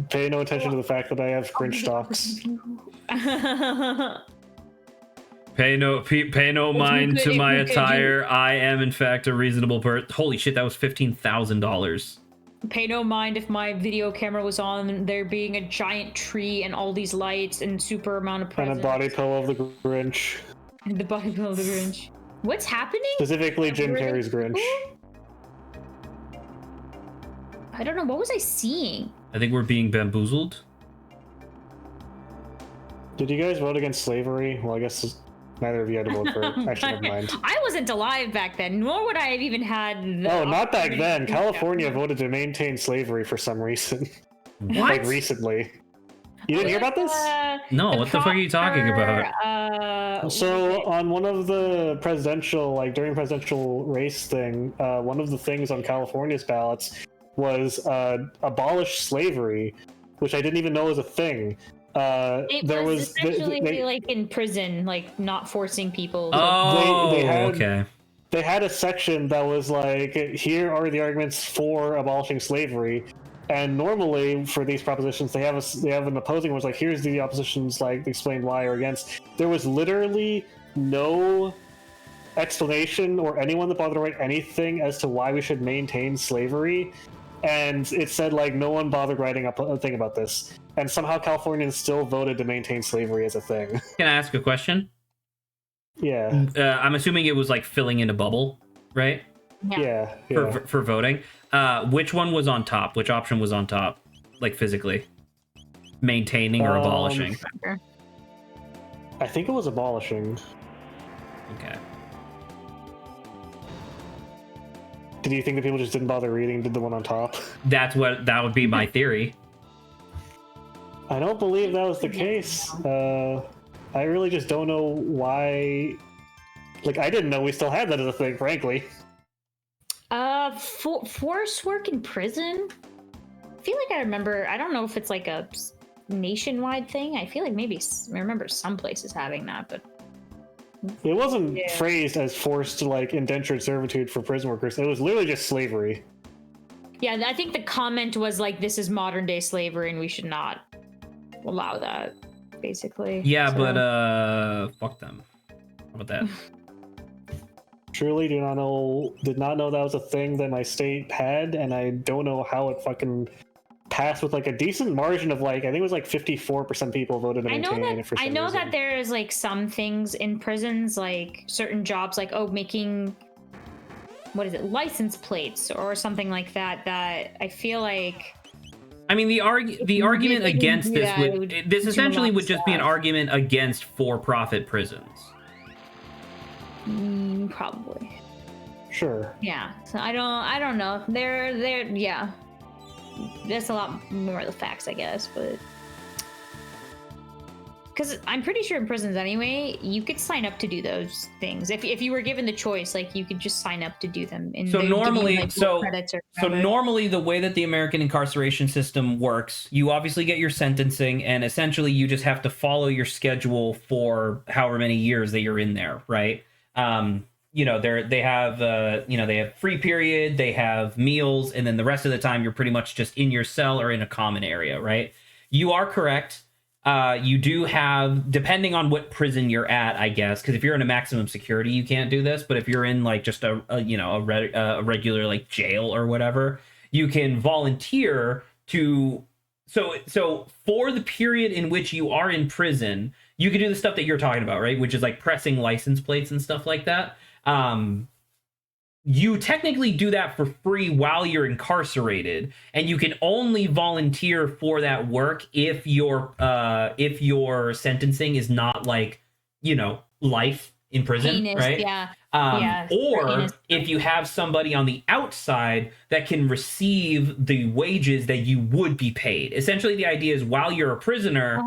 Pay no attention to the fact that I have Grinch stocks. Pay no mind to my attire. I am in fact a reasonable person. Holy shit, that was $15,000. Pay no mind if my video camera was on, there being a giant tree and all these lights and super amount of presents. And a body pillow of the Grinch. And the body pillow of the Grinch. What's happening? Specifically Jim Carrey's Grinch. I don't know. What was I seeing? I think we're being bamboozled. Did you guys vote against slavery? Well, I guess neither of you had to vote for it. Actually, never mind. I wasn't alive back then, nor would I have even had the Oh, not back then. opportunity. California voted to maintain slavery for some reason. What? Like recently. You didn't hear about this? No, what the fuck are you talking about? So on one of the presidential, like during presidential race thing, one of the things on California's ballots was abolish slavery, which I didn't even know was a thing. It there was was essentially like in prison, like not forcing people. Oh, they had- okay. They had a section that was like, here are the arguments for abolishing slavery. And normally for these propositions, they have an opposing one, like, here's the oppositions, like, explain why or against. There was literally no explanation or anyone that bothered to write anything as to why we should maintain slavery. And it said, like, no one bothered writing a thing about this. And somehow Californians still voted to maintain slavery as a thing. Can I ask a question? Yeah. I'm assuming it was like filling in a bubble, right? Yeah. For voting. Which one was on top? Which option was on top? Like physically? Maintaining or abolishing? I think it was abolishing. Okay. Did you think that people just didn't bother reading, did the one on top? That would be my theory. I don't believe that was the case. I really just don't know why. Like, I didn't know we still had that as a thing, frankly. Forced work in prison? I feel like I remember, I don't know if it's like a nationwide thing. I feel like maybe I remember some places having that, but it wasn't phrased as forced, like, indentured servitude for prison workers. It was literally just slavery. Yeah, I think the comment was like, this is modern day slavery and we should not allow that, basically. Yeah, so. But fuck them. How about that? Truly did not know that was a thing that my state had, and I don't know how it fucking passed with like a decent margin of, like, I think it was like 54% people voted to maintain it for some I know reason. that there is like some things in prisons, like certain jobs, like making, what is it, license plates or something like that, that I feel like, I mean, the argument against this essentially would just be an argument against for-profit prisons. Probably. Sure. Yeah. So I don't know. They're yeah. That's a lot more of the facts, I guess, but because I'm pretty sure in prisons anyway, you could sign up to do those things if you were given the choice. Like, you could just sign up to do them. And so normally, normally the way that the American incarceration system works, you obviously get your sentencing, and essentially you just have to follow your schedule for however many years that you're in there, right? You know, they have free period, they have meals, and then the rest of the time you're pretty much just in your cell or in a common area, right? You are correct. You do have, depending on what prison you're at, I guess, because if you're in a maximum security, you can't do this. But if you're in like just a regular like jail or whatever, you can volunteer to. So for the period in which you are in prison, you can do the stuff that you're talking about, right? Which is like pressing license plates and stuff like that. You technically do that for free while you're incarcerated, and you can only volunteer for that work if your sentencing is not like, life in prison, heinous, right? Yeah. Or if you have somebody on the outside that can receive the wages that you would be paid. Essentially, the idea is while you're a prisoner,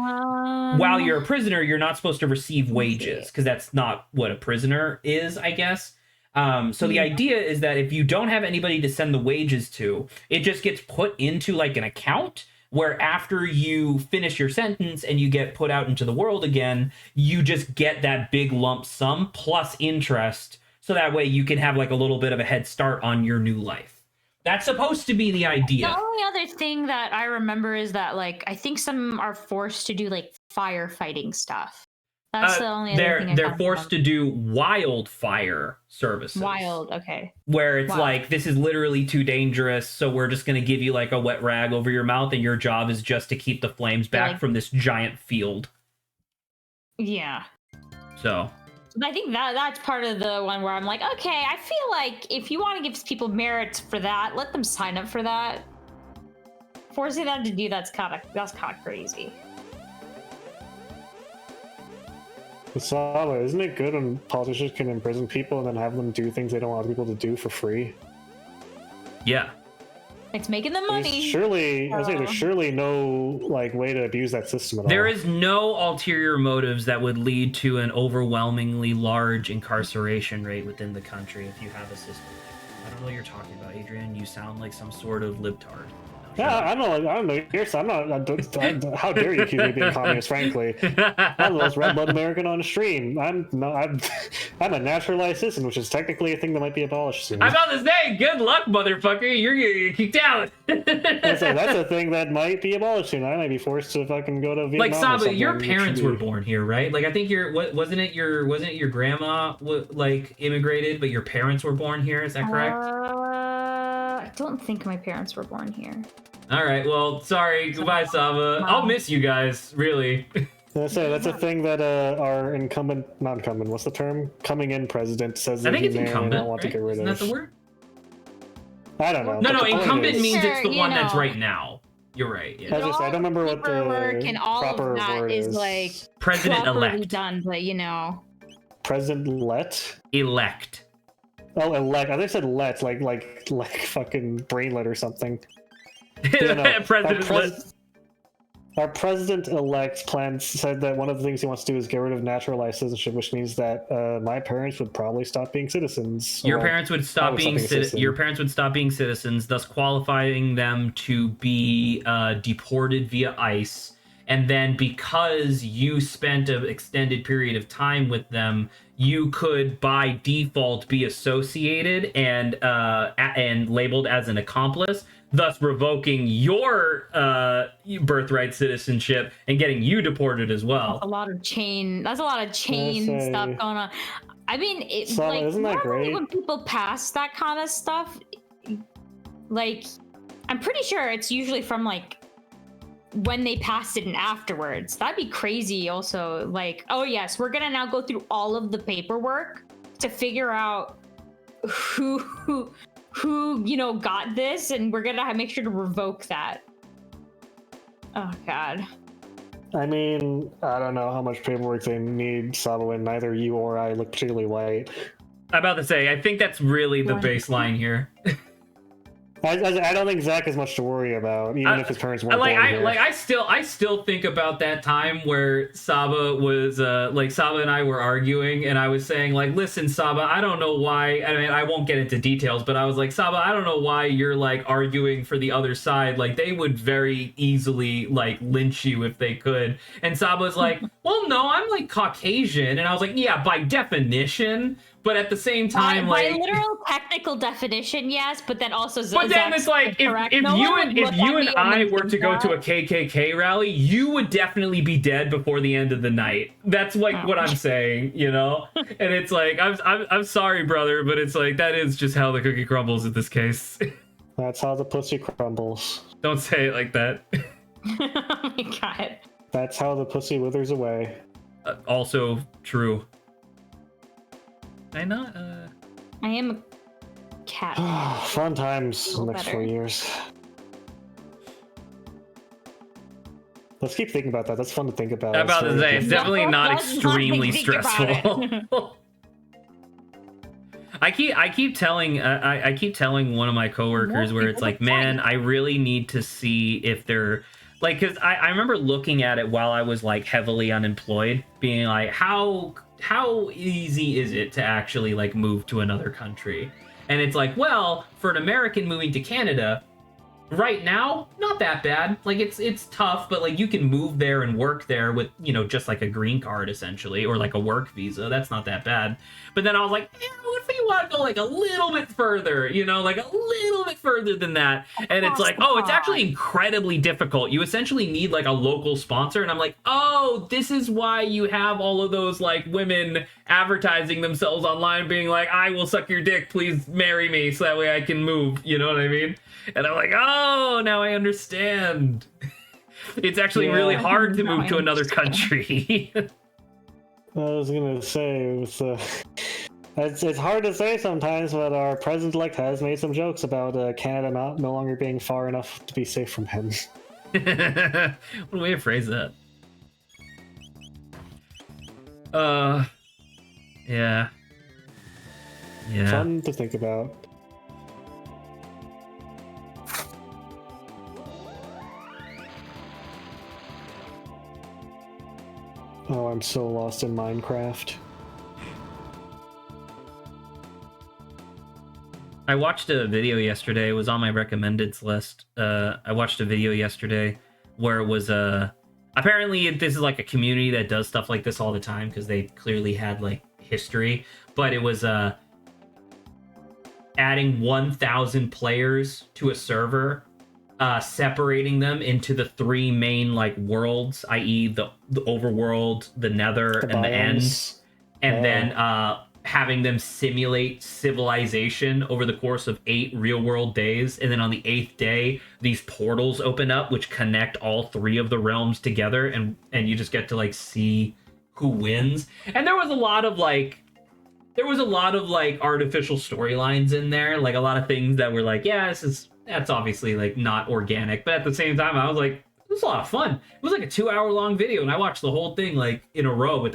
you're not supposed to receive wages, because that's not what a prisoner is, I guess. So the idea is that if you don't have anybody to send the wages to, it just gets put into like an account where after you finish your sentence and you get put out into the world again, you just get that big lump sum plus interest. So that way you can have like a little bit of a head start on your new life. That's supposed to be the idea. The only other thing that I remember is that, like, I think some are forced to do like firefighting stuff. That's the only other thing they're forced to do wildfire services. Okay. Where it's like, this is literally too dangerous, so we're just going to give you like a wet rag over your mouth, and your job is just to keep the flames back from this giant field. Yeah. So I think that's part of the one where I'm like, okay, I feel like if you want to give people merits for that, let them sign up for that. Forcing them to do that's kind of crazy. Saba, isn't it good when politicians can imprison people and then have them do things they don't want people to do for free? Yeah. It's making them money. There's surely no like way to abuse that system at all. There is no ulterior motives that would lead to an overwhelmingly large incarceration rate within the country if you have a system. I don't know what you're talking about, Adrian. You sound like some sort of libtard. Yeah, I don't know. How dare you accuse me of being communist? Frankly, I'm the most red-blooded American on the stream. I'm a naturalized citizen, which is technically a thing that might be abolished soon. I'm about to say, good luck, motherfucker. You're gonna get kicked out. That's a thing that might be abolished soon. I might be forced to fucking go to Vietnam. Like or Saba, something, your which parents would were be- born here, right? Like I think wasn't it your grandma like immigrated, but your parents were born here. Is that correct? I don't think my parents were born here. All right. Well, sorry. Goodbye, Saba. I'll miss you guys. Really. That's a thing that our not incumbent, what's the term? Coming in president says I that think he it's may or may incumbent. not want to Right? get rid Isn't of. that the word? I don't know. No, but no. the point Incumbent is- means it's the Sure, one you that's know. right now. You're right. Yeah. I don't remember what the Paperwork and all proper of that word is is. like President properly elect. done, but you know. President-elect? Elect. Oh, elect. I think I said let, like fucking brainlet or something. You know, President. Our president-elect plan said that one of the things he wants to do is get rid of naturalized citizenship, which means that my parents would probably stop being citizens. Your Well, parents would I stop would being citizen. your parents would stop being citizens, thus qualifying them to be deported via ICE. And then because you spent an extended period of time with them, you could by default be associated and labeled as an accomplice, thus revoking your birthright citizenship and getting you deported as well. That's a lot of chain stuff going on. I mean, Isn't that normally great? when people pass that kind of stuff, like, I'm pretty sure it's usually from like when they passed it and afterwards. That'd be crazy. Also, like, oh yes, we're gonna now go through all of the paperwork to figure out who got this, and we're gonna make sure to revoke that. Oh god. I mean, I don't know how much paperwork they need, Saba, when neither you or I look particularly white. I'm about to say, I think that's really the baseline here. I don't think Zach has much to worry about, even if his parents weren't born here. I still think about that time where Saba was Saba and I were arguing, and I was saying like, listen, Saba, I don't know why. I mean, I won't get into details, but I was like, Saba, I don't know why you're like arguing for the other side. Like they would very easily like lynch you if they could. And Saba was like, well, no, I'm like Caucasian, and I was like, yeah, by definition. But at the same time, by like literal technical definition, yes, but then also. But then it's like if you and I were to go to a KKK rally, you would definitely be dead before the end of the night. That's like what I'm saying, you know. And it's like I'm sorry, brother, but it's like that is just how the cookie crumbles in this case. That's how the pussy crumbles. Don't say it like that. Oh my god. That's how the pussy withers away. Also true. I not. I am a cat. Fun times the next 4 better. years. Let's keep thinking about that. That's fun to think about. I'm about to say it's definitely not Let's extremely think about it. stressful. I keep telling one of my coworkers where it's like, man, I really need to see if they're like, because I remember looking at it while I was like heavily unemployed, being like, how easy is it to actually like move to another country? And it's like, well, for an American moving to Canada right now, not that bad. Like it's tough, but like you can move there and work there with, just like a green card essentially, or like a work visa. That's not that bad. But then I was like, what if you want to go like a little bit further, like a little bit further than that? And it's like, oh, it's actually incredibly difficult. You essentially need like a local sponsor. And I'm like, oh, this is why you have all of those like women advertising themselves online being like, I will suck your dick, please marry me so that way I can move. You know what I mean? And I'm like, oh, now I understand. It's actually really hard to move to another country. I was gonna say it's hard to say sometimes, but our president-elect has made some jokes about Canada no longer being far enough to be safe from him. What a way to phrase that. Yeah. Fun to think about. Oh, I'm so lost in Minecraft. I watched a video yesterday. It was on my recommendeds list. I watched a video yesterday where it was apparently this is like a community that does stuff like this all the time because they clearly had like history. But it was adding 1,000 players to a server, separating them into the three main like worlds, i.e., the overworld, the Nether, and the End, and then having them simulate civilization over the course of 8 real-world days, and then on the 8th day, these portals open up which connect all 3 of the realms together, and you just get to like see who wins. And there was a lot of like artificial storylines in there, like a lot of things that were like, yeah, that's obviously like not organic, but at the same time I was like, it was a lot of fun. It was like a 2-hour long video, and I watched the whole thing like in a row with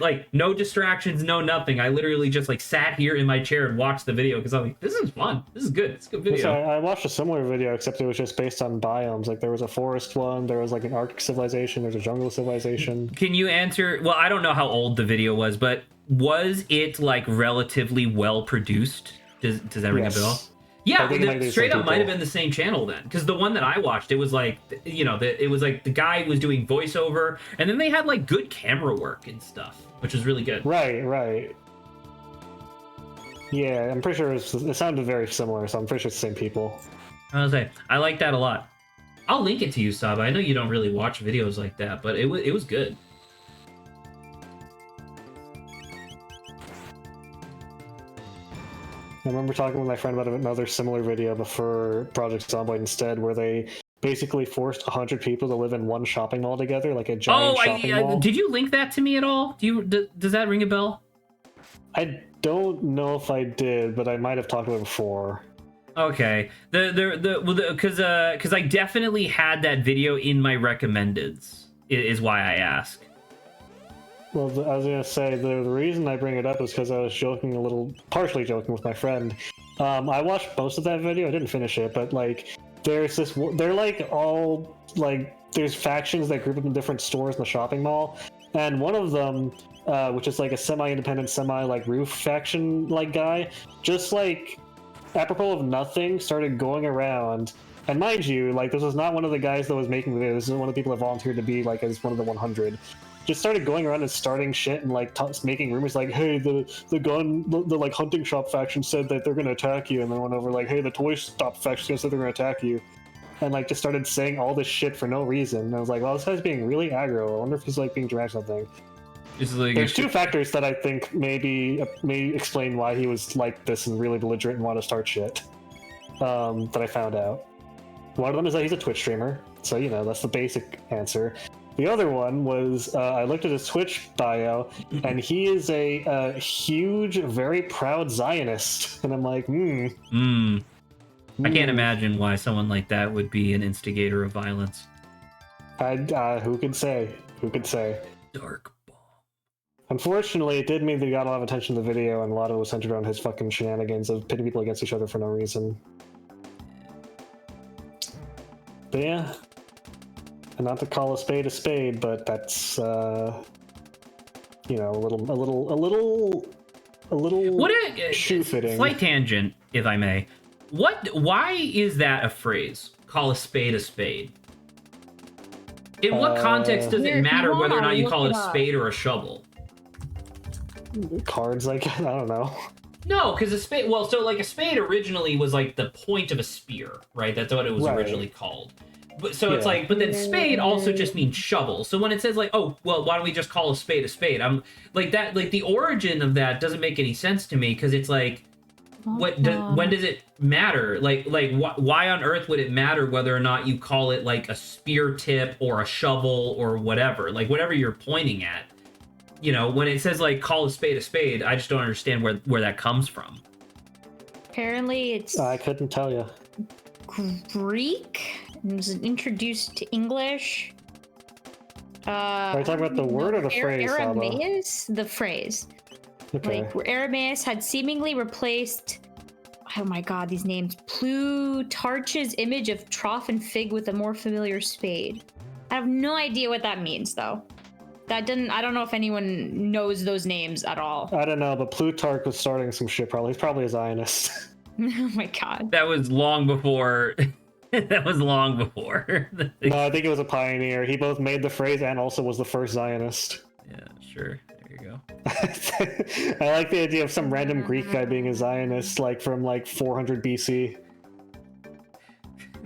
like no distractions, no nothing. I literally just like sat here in my chair and watched the video because I was like, this is fun. This is good. It's a good video. So I watched a similar video, except it was just based on biomes. Like there was a forest one, there was like an Arctic civilization, there's a jungle civilization. Can you answer? Well, I don't know how old the video was, but was it like relatively well produced? Does that ring a bell? Yeah, straight up might have been the same channel then, because the one that I watched, it was like, it was like the guy was doing voiceover, and then they had like good camera work and stuff, which was really good. Right. Yeah, I'm pretty sure it sounded very similar, so I'm pretty sure it's the same people. I was like, I like that a lot. I'll link it to you, Saba. I know you don't really watch videos like that, but it was good. I remember talking with my friend about another similar video before Project Zomboid Instead, where they basically forced 100 people to live in one shopping mall together, like a giant shopping mall. Did you link that to me at all? Does that ring a bell? I don't know if I did, but I might have talked about it before. Okay, because I definitely had that video in my recommendeds. Is why I ask. Well, I was gonna say the reason I bring it up is because I was partially joking with my friend. I watched most of that video. I didn't finish it, but like, they're like all like there's factions that group up in different stores in the shopping mall, and one of them, which is like a semi-independent, like roof faction like guy, just like apropos of nothing, started going around. And mind you, like this was not one of the guys that was making the video. This is one of the people that volunteered to be like as one of the 100. Just started going around and starting shit and like making rumors like, hey, the like hunting shop faction said that they're gonna attack you, and then went over like, hey, the toy shop faction said they're gonna attack you, and like just started saying all this shit for no reason. And I was like, well, this guy's being really aggro. I wonder if he's like being dramatic or something. There's 2 factors that I think may explain why he was like this and really belligerent and want to start shit. That I found out. One of them is that he's a Twitch streamer, so that's the basic answer. The other one was I looked at his Twitch bio, and he is a huge, very proud Zionist, and I'm like, I can't imagine why someone like that would be an instigator of violence. Who could say? Who could say? Dark bomb. Unfortunately, it did mean that he got a lot of attention in the video, and a lot of it was centered around his fucking shenanigans of pitting people against each other for no reason. But yeah. And not to call a spade, but that's a little shoe fitting. Slight tangent, if I may. Why is that a phrase? Call a spade a spade. In what context does it matter whether or not you call it a spade or a shovel? Cards, like I don't know. No, because a spade. Well, so like a spade originally was like the point of a spear, right? That's what it was originally called. But so it's like, but then spade also just means shovel. So when it says like, oh, well, why don't we just call a spade? I'm like that. Like the origin of that doesn't make any sense to me because it's like, when does it matter? Like why on earth would it matter whether or not you call it like a spear tip or a shovel or whatever? Like whatever you're pointing at. When it says like call a spade, I just don't understand where that comes from. Apparently, it's I couldn't tell you. Greek. It was introduced to English. Are you talking about the word or the phrase? Aramaeus? The phrase. Okay. Like Aramaeus had seemingly replaced. Oh my god, these names. Plutarch's image of trough and fig with a more familiar spade. I have no idea what that means though. I don't know if anyone knows those names at all. I don't know, but Plutarch was starting some shit probably. He's probably a Zionist. Oh my god. That was long before. That was long before. No, I think it was a pioneer. He both made the phrase and also was the first Zionist. Yeah, sure. There you go. I like the idea of some random Greek guy being a Zionist, like from like 400 BC.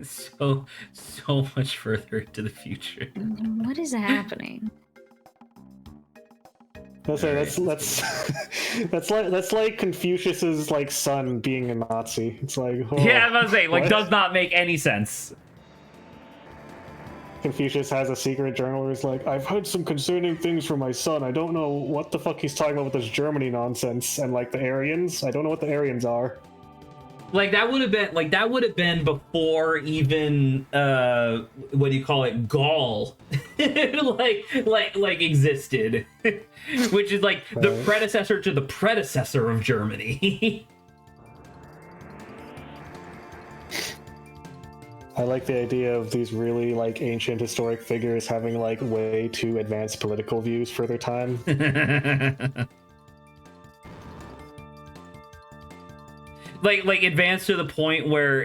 So much further to the future. What is happening? That's like Confucius's like son being a Nazi. It's like, oh, Yeah, I was about to say, like, what? does not make any sense. Confucius has a secret journal where he's like, I've heard some concerning things from my son. I don't know what the fuck he's talking about with this Germany nonsense. And like the Aryans, I don't know what the Aryans are. Like that would have been before even what do you call it, Gaul like existed. Which is like the Right. predecessor to the predecessor of Germany. I like the idea of these really like ancient historic figures having like way too advanced political views for their time. like advanced to the point where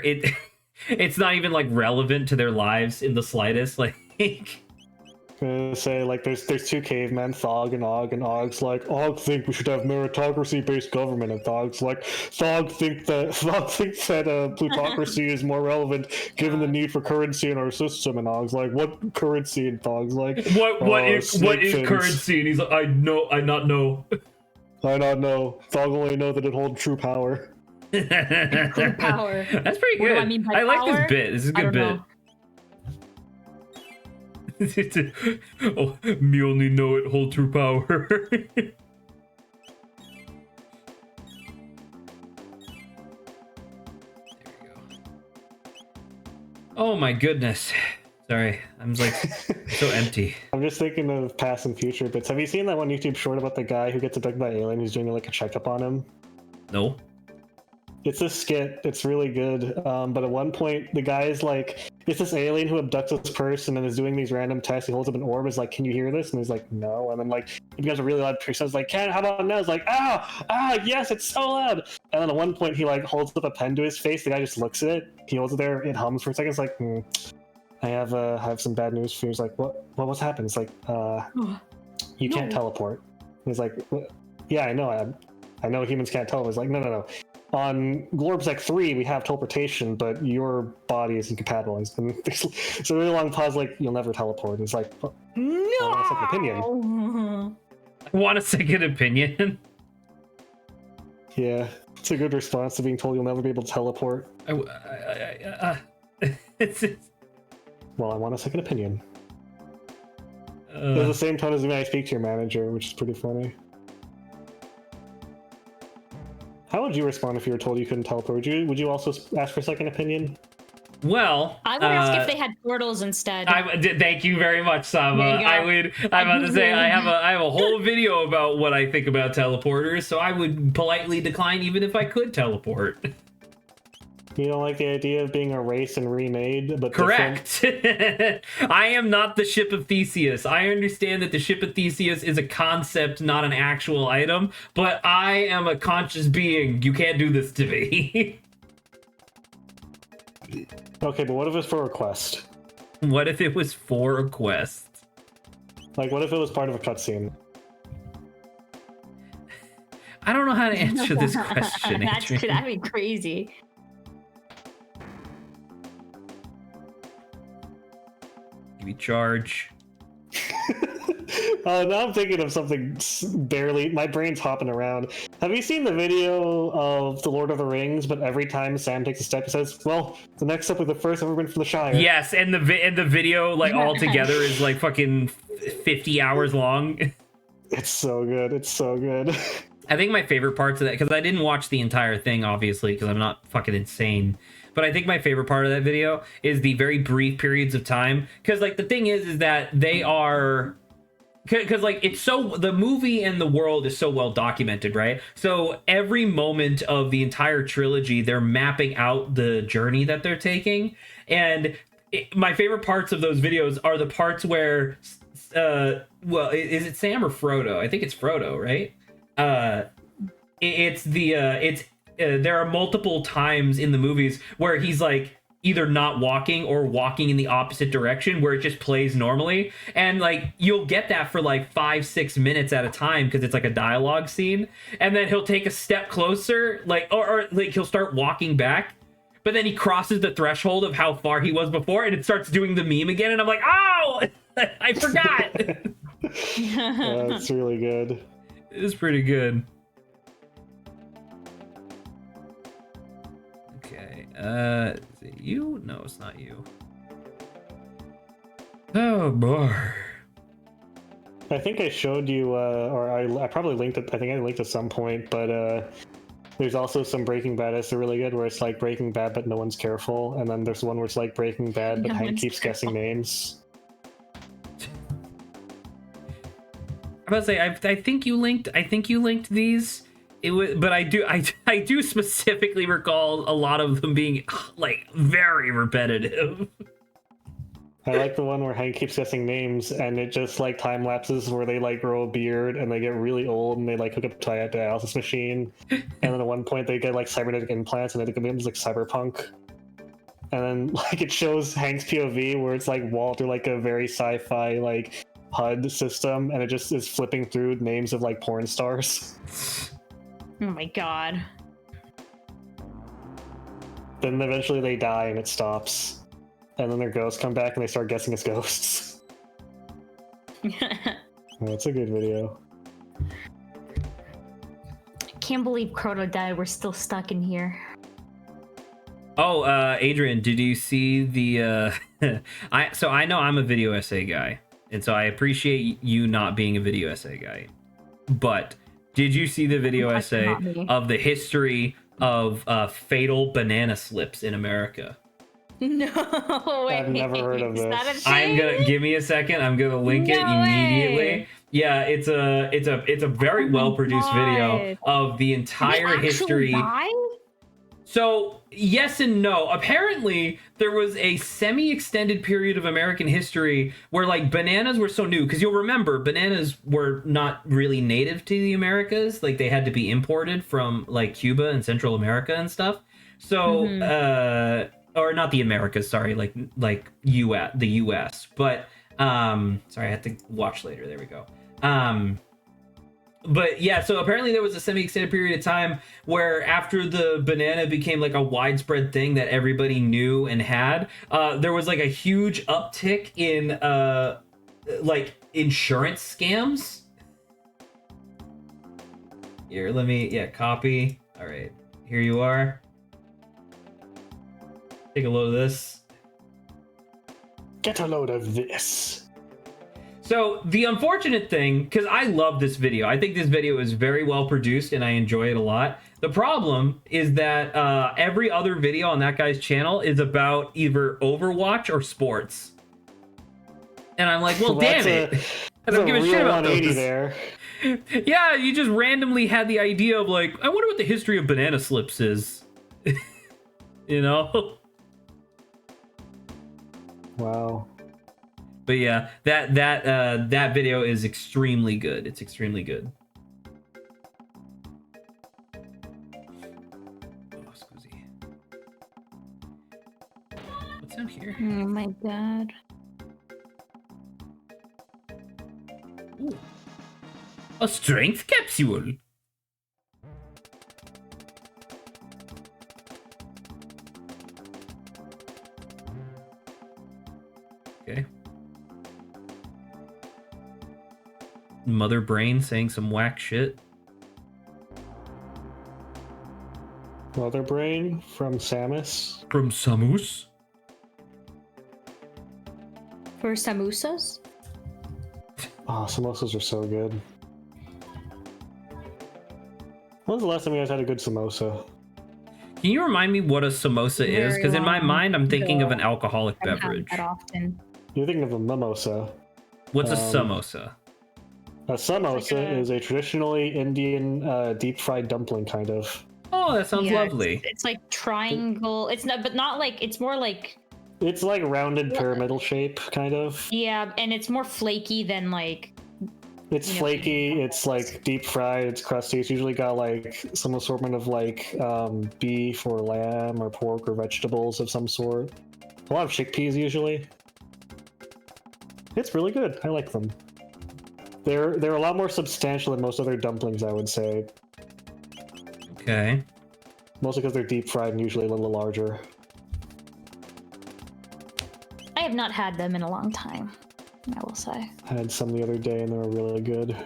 it's not even like relevant to their lives in the slightest. Like Say like there's two cavemen, Thog and Og's like, Og think we should have meritocracy based government, and Thog thinks that plutocracy is more relevant given the need for currency in our system, and Og's like, what currency? And Thog's like, what is fins." currency? And he's like, I not know. I not know. Thog only know that it holds true power. Power. That's pretty What good. do I mean by like power? this bit. This is a I good don't bit. know. Oh, me only know it hold true power. There we go. Oh my goodness. Sorry, I'm like so empty. I'm just thinking of past and future bits. Have you seen that one YouTube short about the guy who gets abducted by an alien who's doing like a checkup on him? No. It's a skit. It's really good. But at one point, the guy is like, it's this alien who abducts this person and is doing these random tests. He holds up an orb. Is like, can you hear this? And he's like, no. And then like, it becomes a really loud person. I was like, how about now? It's like, yes, it's so loud. And then at one point, he like holds up a pen to his face. The guy just looks at it. He holds it there. It hums for a second. It's like, I have some bad news for you. He's like, what's happened? It's like, you can't teleport. And he's like, what? Yeah, I know. I know humans can't teleport. He's like, no. On Glorbsec 3, we have teleportation, but your body is incompatible. And there's a really long pause, like, you'll never teleport. And it's like, No. that's like an opinion. I want a second opinion. Yeah, it's a good response to being told you'll never be able to teleport. It's Well, I want a second opinion. It's the same tone as when I speak to your manager, which is pretty funny. How would you respond if you were told you couldn't teleport? Would you also ask for a second opinion? well. I would ask if they had portals instead. Thank you very much, Saba. There you go. I would. I'm about to say I have a whole video about what I think about teleporters, so I would politely decline even if I could teleport. You don't like the idea of being erased and remade, but Correct. I am not the ship of Theseus. I understand that the ship of Theseus is a concept, not an actual item, but I am a conscious being. You can't do this to me. Okay, but what if it's for a quest? What if it was for a quest? Like, what if it was part of a cutscene? I don't know how to answer this question, Adrian. That'd be crazy. Give me charge. Now I'm thinking of something barely. My brain's hopping around. Have you seen the video of The Lord of the Rings? But every time Sam takes a step, he says, "Well, the next step was the first ever been from the Shire." Yes, and the video like all together is like fucking 50 hours long. It's so good. It's so good. I think my favorite parts of that, because I didn't watch the entire thing, obviously, because I'm not fucking insane. But I think my favorite part of that video is the very brief periods of time. Because, like, the thing is that they are... Because, like, it's so... The movie and the world is so well documented, right? So every moment of the entire trilogy, they're mapping out the journey that they're taking. And my favorite parts of those videos are the parts where... well, is it Sam or Frodo? I think it's Frodo, right? It's there are multiple times in the movies where he's like either not walking or walking in the opposite direction, where it just plays normally, and like you'll get that for like 5-6 minutes at a time because it's like a dialogue scene, and then he'll take a step closer, like or like he'll start walking back, but then he crosses the threshold of how far he was before, and it starts doing the meme again, and I'm like, oh, I forgot. That's really good. It's pretty good. Okay, is it you? No, it's not you. Oh boy. I think I showed you, or I probably linked it. I think I linked at some point, but there's also some Breaking Bad that's really good, where it's like Breaking Bad, but no one's careful, and then there's one where it's like Breaking Bad, but Hank keeps guessing names. I'm about to say, I think you linked these. It was, but I do specifically recall a lot of them being like very repetitive. I like the one where Hank keeps guessing names, and it just like time lapses where they like grow a beard and they get really old and they like hook up to a dialysis machine, and then at one point they get like cybernetic implants and it becomes like cyberpunk. And then like it shows Hank's POV where it's like Walter, like a very sci-fi like HUD system, and it just is flipping through names of like porn stars. Oh my god. Then eventually they die and it stops. And then their ghosts come back and they start guessing as ghosts. That's a good video. I can't believe Chrono died. We're still stuck in here. Oh, Adrian, did you see the I know I'm a video essay guy, and so I appreciate you not being a video essay guy. But did you see the video essay of the history of fatal banana slips in America? No way. I've never heard of this. I'm gonna give me a second. I'm gonna link it immediately. Yeah, it's a very well produced video of the entire history. So yes and no. Apparently, there was a semi-extended period of American history where like bananas were so new, because you'll remember bananas were not really native to the Americas. Like they had to be imported from like Cuba and Central America and stuff. So or not the Americas, sorry, like the US. But sorry, I had to watch later. There we go. But yeah, so apparently there was a semi-extended period of time where after the banana became like a widespread thing that everybody knew and had, there was like a huge uptick in like insurance scams. Here, let me, copy. All right, here you are. Take a load of this. Get a load of this. So the unfortunate thing, because I love this video, I think this video is very well produced and I enjoy it a lot. The problem is that every other video on that guy's channel is about either Overwatch or sports. And I'm like, well, damn it. I don't give a shit about those. There. Yeah, you just randomly had the idea of like, I wonder what the history of banana slips is. You know? Wow. But yeah, that video is extremely good. It's extremely good. Oh, scusi. What's down here? Oh my god. Ooh. A strength capsule. Okay. Mother Brain saying some whack shit. Mother Brain from Samus. From Samus? For samosas? Oh, samosas are so good. When was the last time you guys had a good samosa? Can you remind me what a samosa is? Because in my mind, I'm thinking of an alcoholic beverage. That often. You're thinking of a mimosa. What's a samosa? A samosa is a traditionally Indian deep-fried dumpling, kind of. Oh, that sounds lovely. It's like triangle. It's not, but not like. It's more like. It's like rounded pyramidal shape, kind of. Yeah, and it's more flaky than like It's flaky, it's like deep fried, it's crusty. It's usually got like some assortment of like beef or lamb or pork or vegetables of some sort. A lot of chickpeas usually. It's really good. I like them. They're a lot more substantial than most other dumplings, I would say. Okay. Mostly because they're deep fried and usually a little larger. I have not had them in a long time, I will say. I had some the other day and they were really good.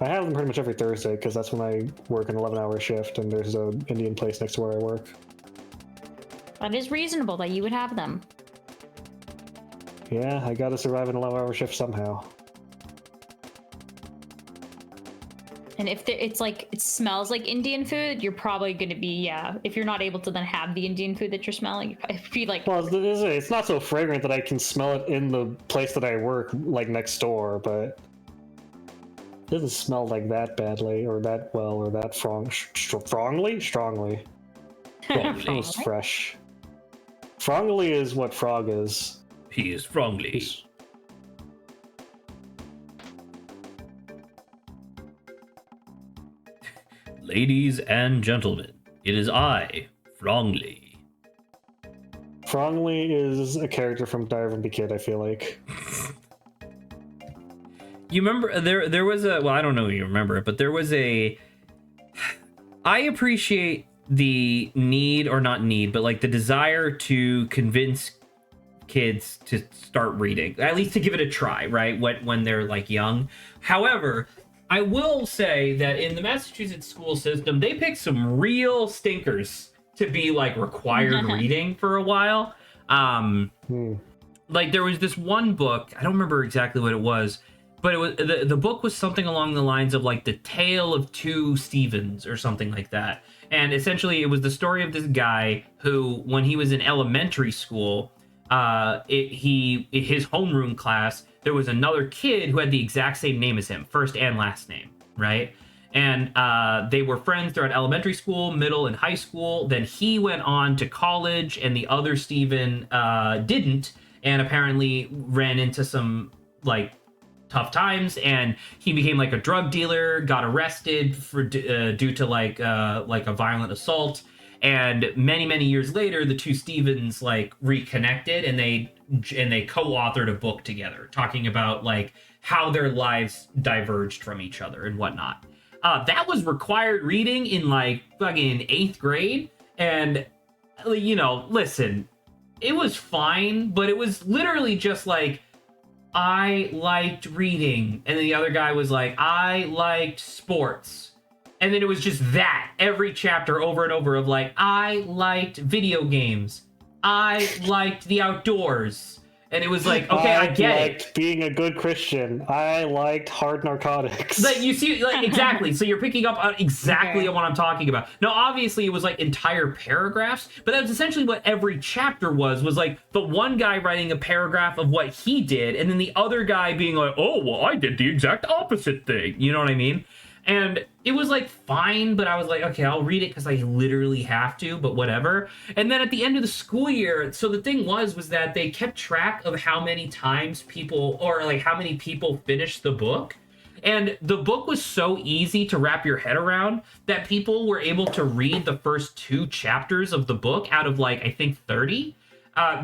I have them pretty much every Thursday because that's when I work an 11-hour shift and there's an Indian place next to where I work. That is reasonable that you would have them. Yeah, I gotta survive an 11-hour shift somehow. And if it's like, it smells like Indian food, you're probably going to be, yeah. If you're not able to then have the Indian food that you're smelling, you'd probably be like... Well, it's not so fragrant that I can smell it in the place that I work, like next door, but... It doesn't smell like that badly, or that well, or that strongly? Strongly. Yeah, it's fresh. Frongly is what frog is. He is frongly. Ladies and gentlemen, it is I, Frongly. Frongly is a character from Diary of a Kid, I feel like. You remember there was a, well, I don't know if you remember it, but there was a, I appreciate the need, or not need, but like the desire to convince kids to start reading, at least to give it a try, right? When they're like young. However, I will say that in the Massachusetts school system, they picked some real stinkers to be like required reading for a while. Like there was this one book, I don't remember exactly what it was, but it was the book was something along the lines of like the Tale of Two Stevens or something like that. And essentially it was the story of this guy who, when he was in elementary school, his homeroom class, there was another kid who had the exact same name as him, first and last name, right? And they were friends throughout elementary school, middle, and high school. Then he went on to college, and the other Steven didn't, and apparently ran into some like tough times, and he became like a drug dealer, got arrested for due to like a violent assault. And many years later, the two Stevens like reconnected, and they co-authored a book together talking about like how their lives diverged from each other and whatnot. That was required reading in like fucking 8th grade, and you know, listen, it was fine, but it was literally just like, I liked reading, and then the other guy was like, I liked sports. And then it was just that every chapter over and over of like, I liked video games. I liked the outdoors. And it was like, okay, I get it. Liked being a good Christian. I liked hard narcotics. Like, you see, like, exactly. So you're picking up on exactly what I'm talking about. Now, obviously, it was like entire paragraphs, but that's essentially what every chapter was like the one guy writing a paragraph of what he did, and then the other guy being like, oh, well, I did the exact opposite thing. You know what I mean? And it was like fine, but I was like, okay, I'll read it because I literally have to, but whatever. And then at the end of the school year, so the thing was that they kept track of how many times people, or like how many people finished the book. And the book was so easy to wrap your head around that people were able to read the first 2 chapters of the book out of like, I think 30.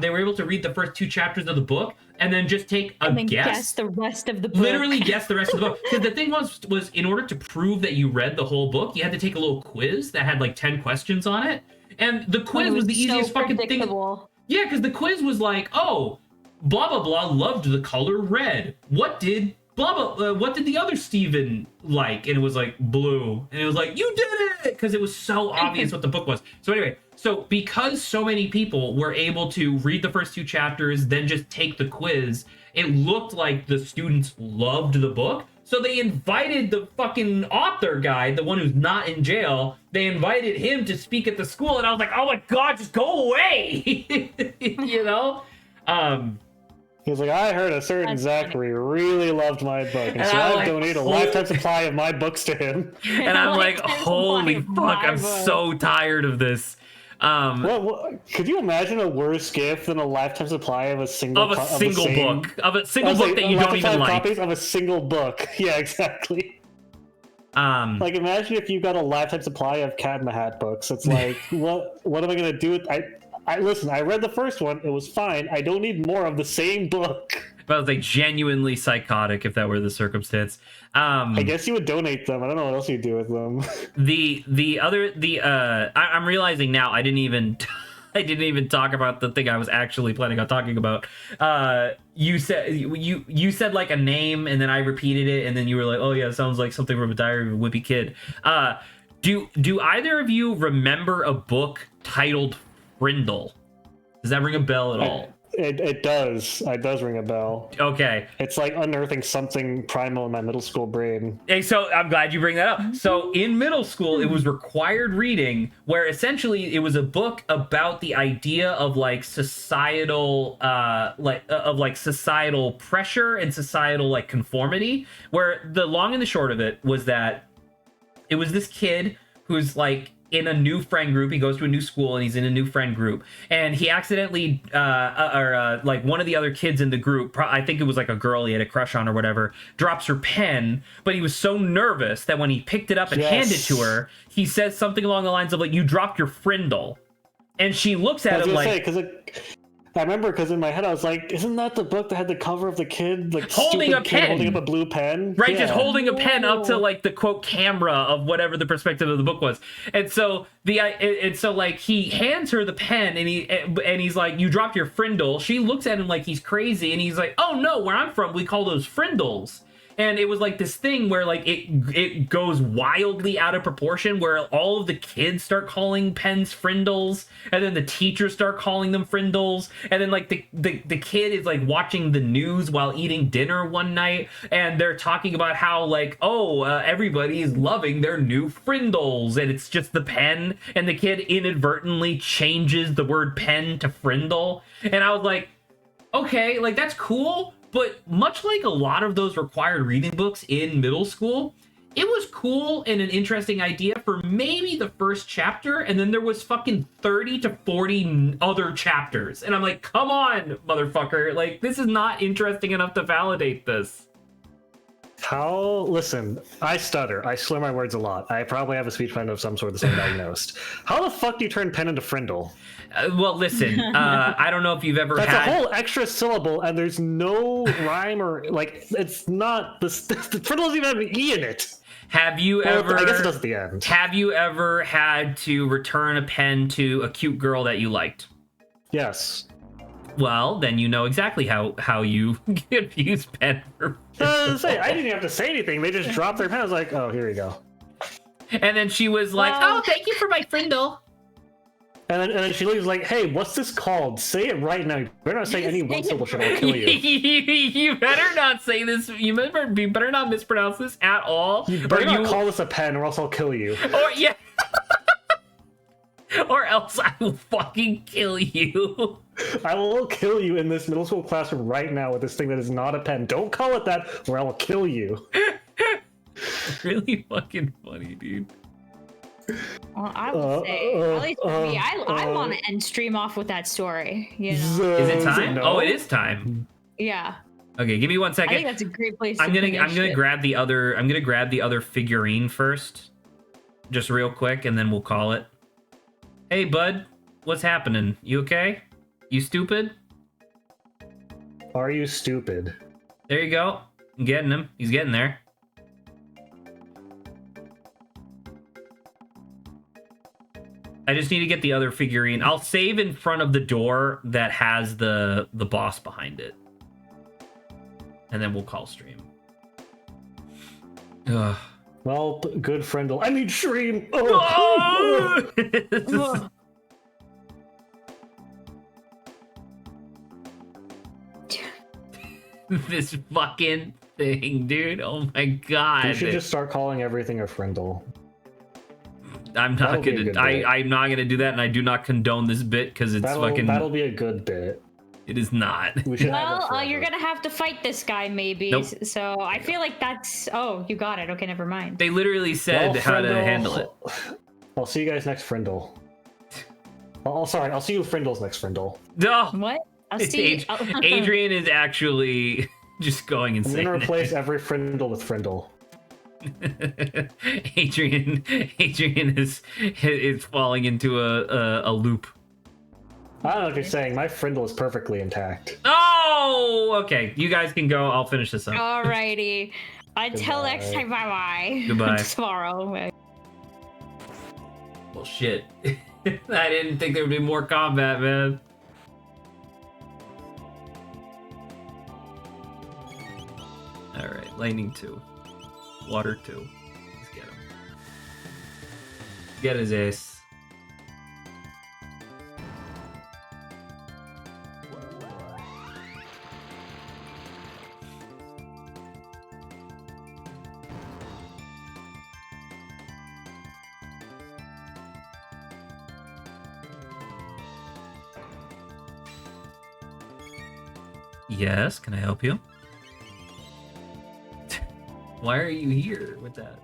They were able to read the first 2 chapters of the book and then just take a guess the rest of the book. Literally guess the rest of the book. Because the thing was in order to prove that you read the whole book, you had to take a little quiz that had like 10 questions on it. And the quiz was the easiest fucking thing. Yeah, because the quiz was like, oh, blah blah blah loved the color red. What did blah blah what did the other Steven like? And it was like blue. And it was like, you did it! Because it was so obvious what the book was. So anyway, so because so many people were able to read the first 2 chapters, then just take the quiz, it looked like the students loved the book. So they invited the fucking author guy, the one who's not in jail, they invited him to speak at the school, and I was like, oh my god, just go away! You know? He's like, I heard a certain Zachary really loved my book, and so I donated a lifetime supply of my books to him. And I'm like, holy fuck, I'm so tired of this. Could you imagine a worse gift than a lifetime supply of a single book that you don't even like? Copies of a single book. Yeah, exactly. Like, imagine if you got a lifetime supply of Cat in the Hat books. It's like, what am I gonna do with? Listen. I read the first one. It was fine. I don't need more of the same book. But I was like genuinely psychotic if that were the circumstance. I guess you would donate them. I don't know what else you'd do with them. I'm realizing now I didn't even talk about the thing I was actually planning on talking about. You said like a name, and then I repeated it, and then you were like, oh yeah, it sounds like something from a Diary of a Wimpy Kid. Do either of you remember a book titled Frindle? Does that ring a bell at all? It does. It does ring a bell. Okay. It's like unearthing something primal in my middle school brain. Hey, so I'm glad you bring that up. So in middle school, it was required reading, where essentially it was a book about the idea of like societal, societal pressure and societal like conformity. Where the long and the short of it was that it was this kid who's like in a new friend group. He goes to a new school and he's in a new friend group, and he accidentally like one of the other kids in the group, I think it was like a girl he had a crush on or whatever, drops her pen, but he was so nervous that when he picked it up and handed it to her, he says something along the lines of like, you dropped your frindle, and she looks at him like, I remember, because in my head I was like, isn't that the book that had the cover of the kid like holding a pen, holding up a blue pen, right? Yeah. Just holding a pen up to like the quote camera of whatever the perspective of the book was. And so like he hands her the pen, and he's like, you dropped your frindle. She looks at him like he's crazy, and he's like, oh no, where I'm from we call those frindles. And it was like this thing where like it goes wildly out of proportion, where all of the kids start calling pens frindles, and then the teachers start calling them frindles, and then like the kid is like watching the news while eating dinner one night, and they're talking about how like, everybody is loving their new frindles, and it's just the pen, and the kid inadvertently changes the word pen to frindle, and I was like, okay, like that's cool. But much like a lot of those required reading books in middle school, it was cool and an interesting idea for maybe the first chapter, and then there was fucking 30 to 40 other chapters. And I'm like, come on, motherfucker. Like, this is not interesting enough to validate this. Listen, I stutter. I slur my words a lot. I probably have a speech impediment of some sort that's undiagnosed. How the fuck do you turn pen into frindle? Well, listen, I don't know if you've ever That's had... a whole extra syllable, and there's no rhyme or, like, it's not... The frindle doesn't even have an E in it. Have you ever... I guess it does at the end. Have you ever had to return a pen to a cute girl that you liked? Yes. Well, then you know exactly how you use pen for... I didn't even have to say anything. They just dropped their pen. I was like, oh, here you go. And then she was like, oh, thank you for my frindle. And then she was like, hey, what's this called? Say it right now. You better not say any one syllable shit, I'll kill you. You better not say this. You better not mispronounce this at all. You better not call this a pen, or else I'll kill you. Or, yeah. Or else I will fucking kill you. I will kill you in this middle school classroom right now with this thing that is not a pen. Don't call it that, or I will kill you. Really fucking funny, dude. Well, I would say, at least for me, I want to end stream off with that story. You know? Is it time? No. Oh, it is time. Yeah. Okay, give me 1 second. I think that's a great place. I'm gonna grab the other figurine first, just real quick, and then we'll call it. Hey, bud, what's happening? You okay? You stupid? Are you stupid? There you go. I'm getting him. He's getting there. I just need to get the other figurine. I'll save in front of the door that has the boss behind it. And then we'll call stream. Ugh. Well, good friend. I mean, stream. This fucking thing, dude. Oh my god. You should just start calling everything a frindle. I'm not gonna do that, and I do not condone this bit because it's fucking. That'll be a good bit. It is not. Well, you're gonna have to fight this guy, maybe. Nope. So I feel like that's. Oh, you got it. Okay, never mind. They literally said how to handle it. I'll see you guys next frindle. Oh, sorry. I'll see you Frindle's next Frindle. No, What? I'll see. Adrian is actually just going I'm insane. gonna replace every Frindle with Frindle. Adrian is falling into a loop. I don't know what you're saying. My Frindle is perfectly intact. Oh, okay. You guys can go. I'll finish this up. Alrighty. Until next time, bye-bye. Goodbye. Tomorrow. Well, shit. I didn't think there would be more combat, man. Alright, lightning 2. Water 2. Let's get him. Get his ace. Yes, can I help you? Why are you here with that?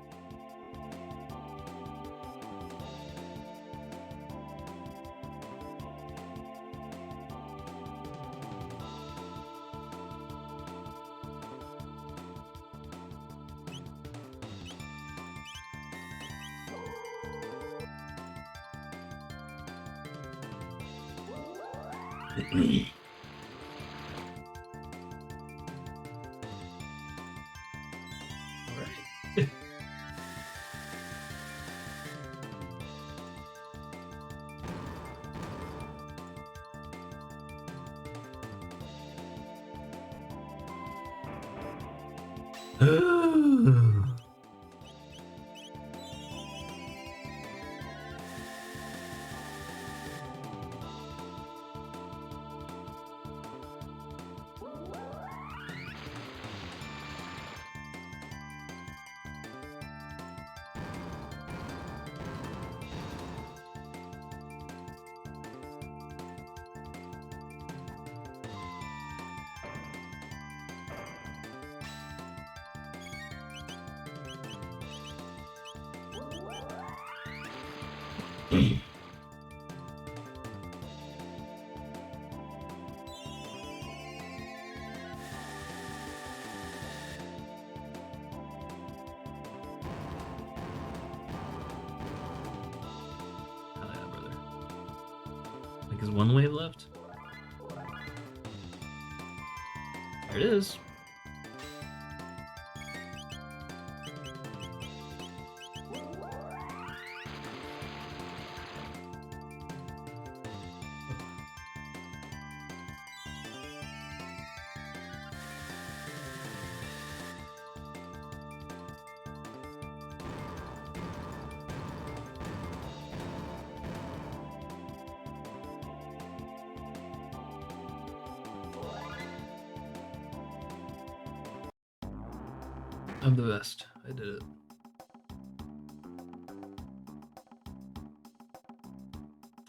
Like, is one wave left? There it is. I'm the best. I did it.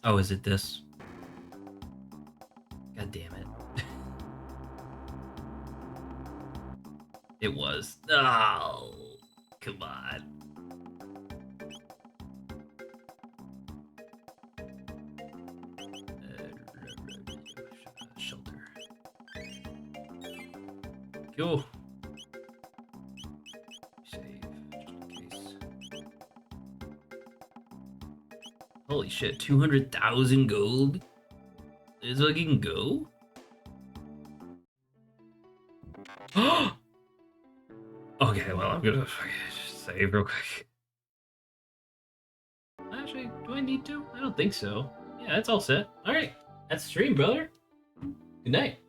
Oh, is it this? God damn it. It was. Oh, come on. Shelter. Go. Save, just in case. Holy shit, 200,000 gold? Is I can go? Okay, well, I'm gonna just save real quick. Actually, do I need to? I don't think so. Yeah, that's all set. Alright, that's the stream, brother. Good night.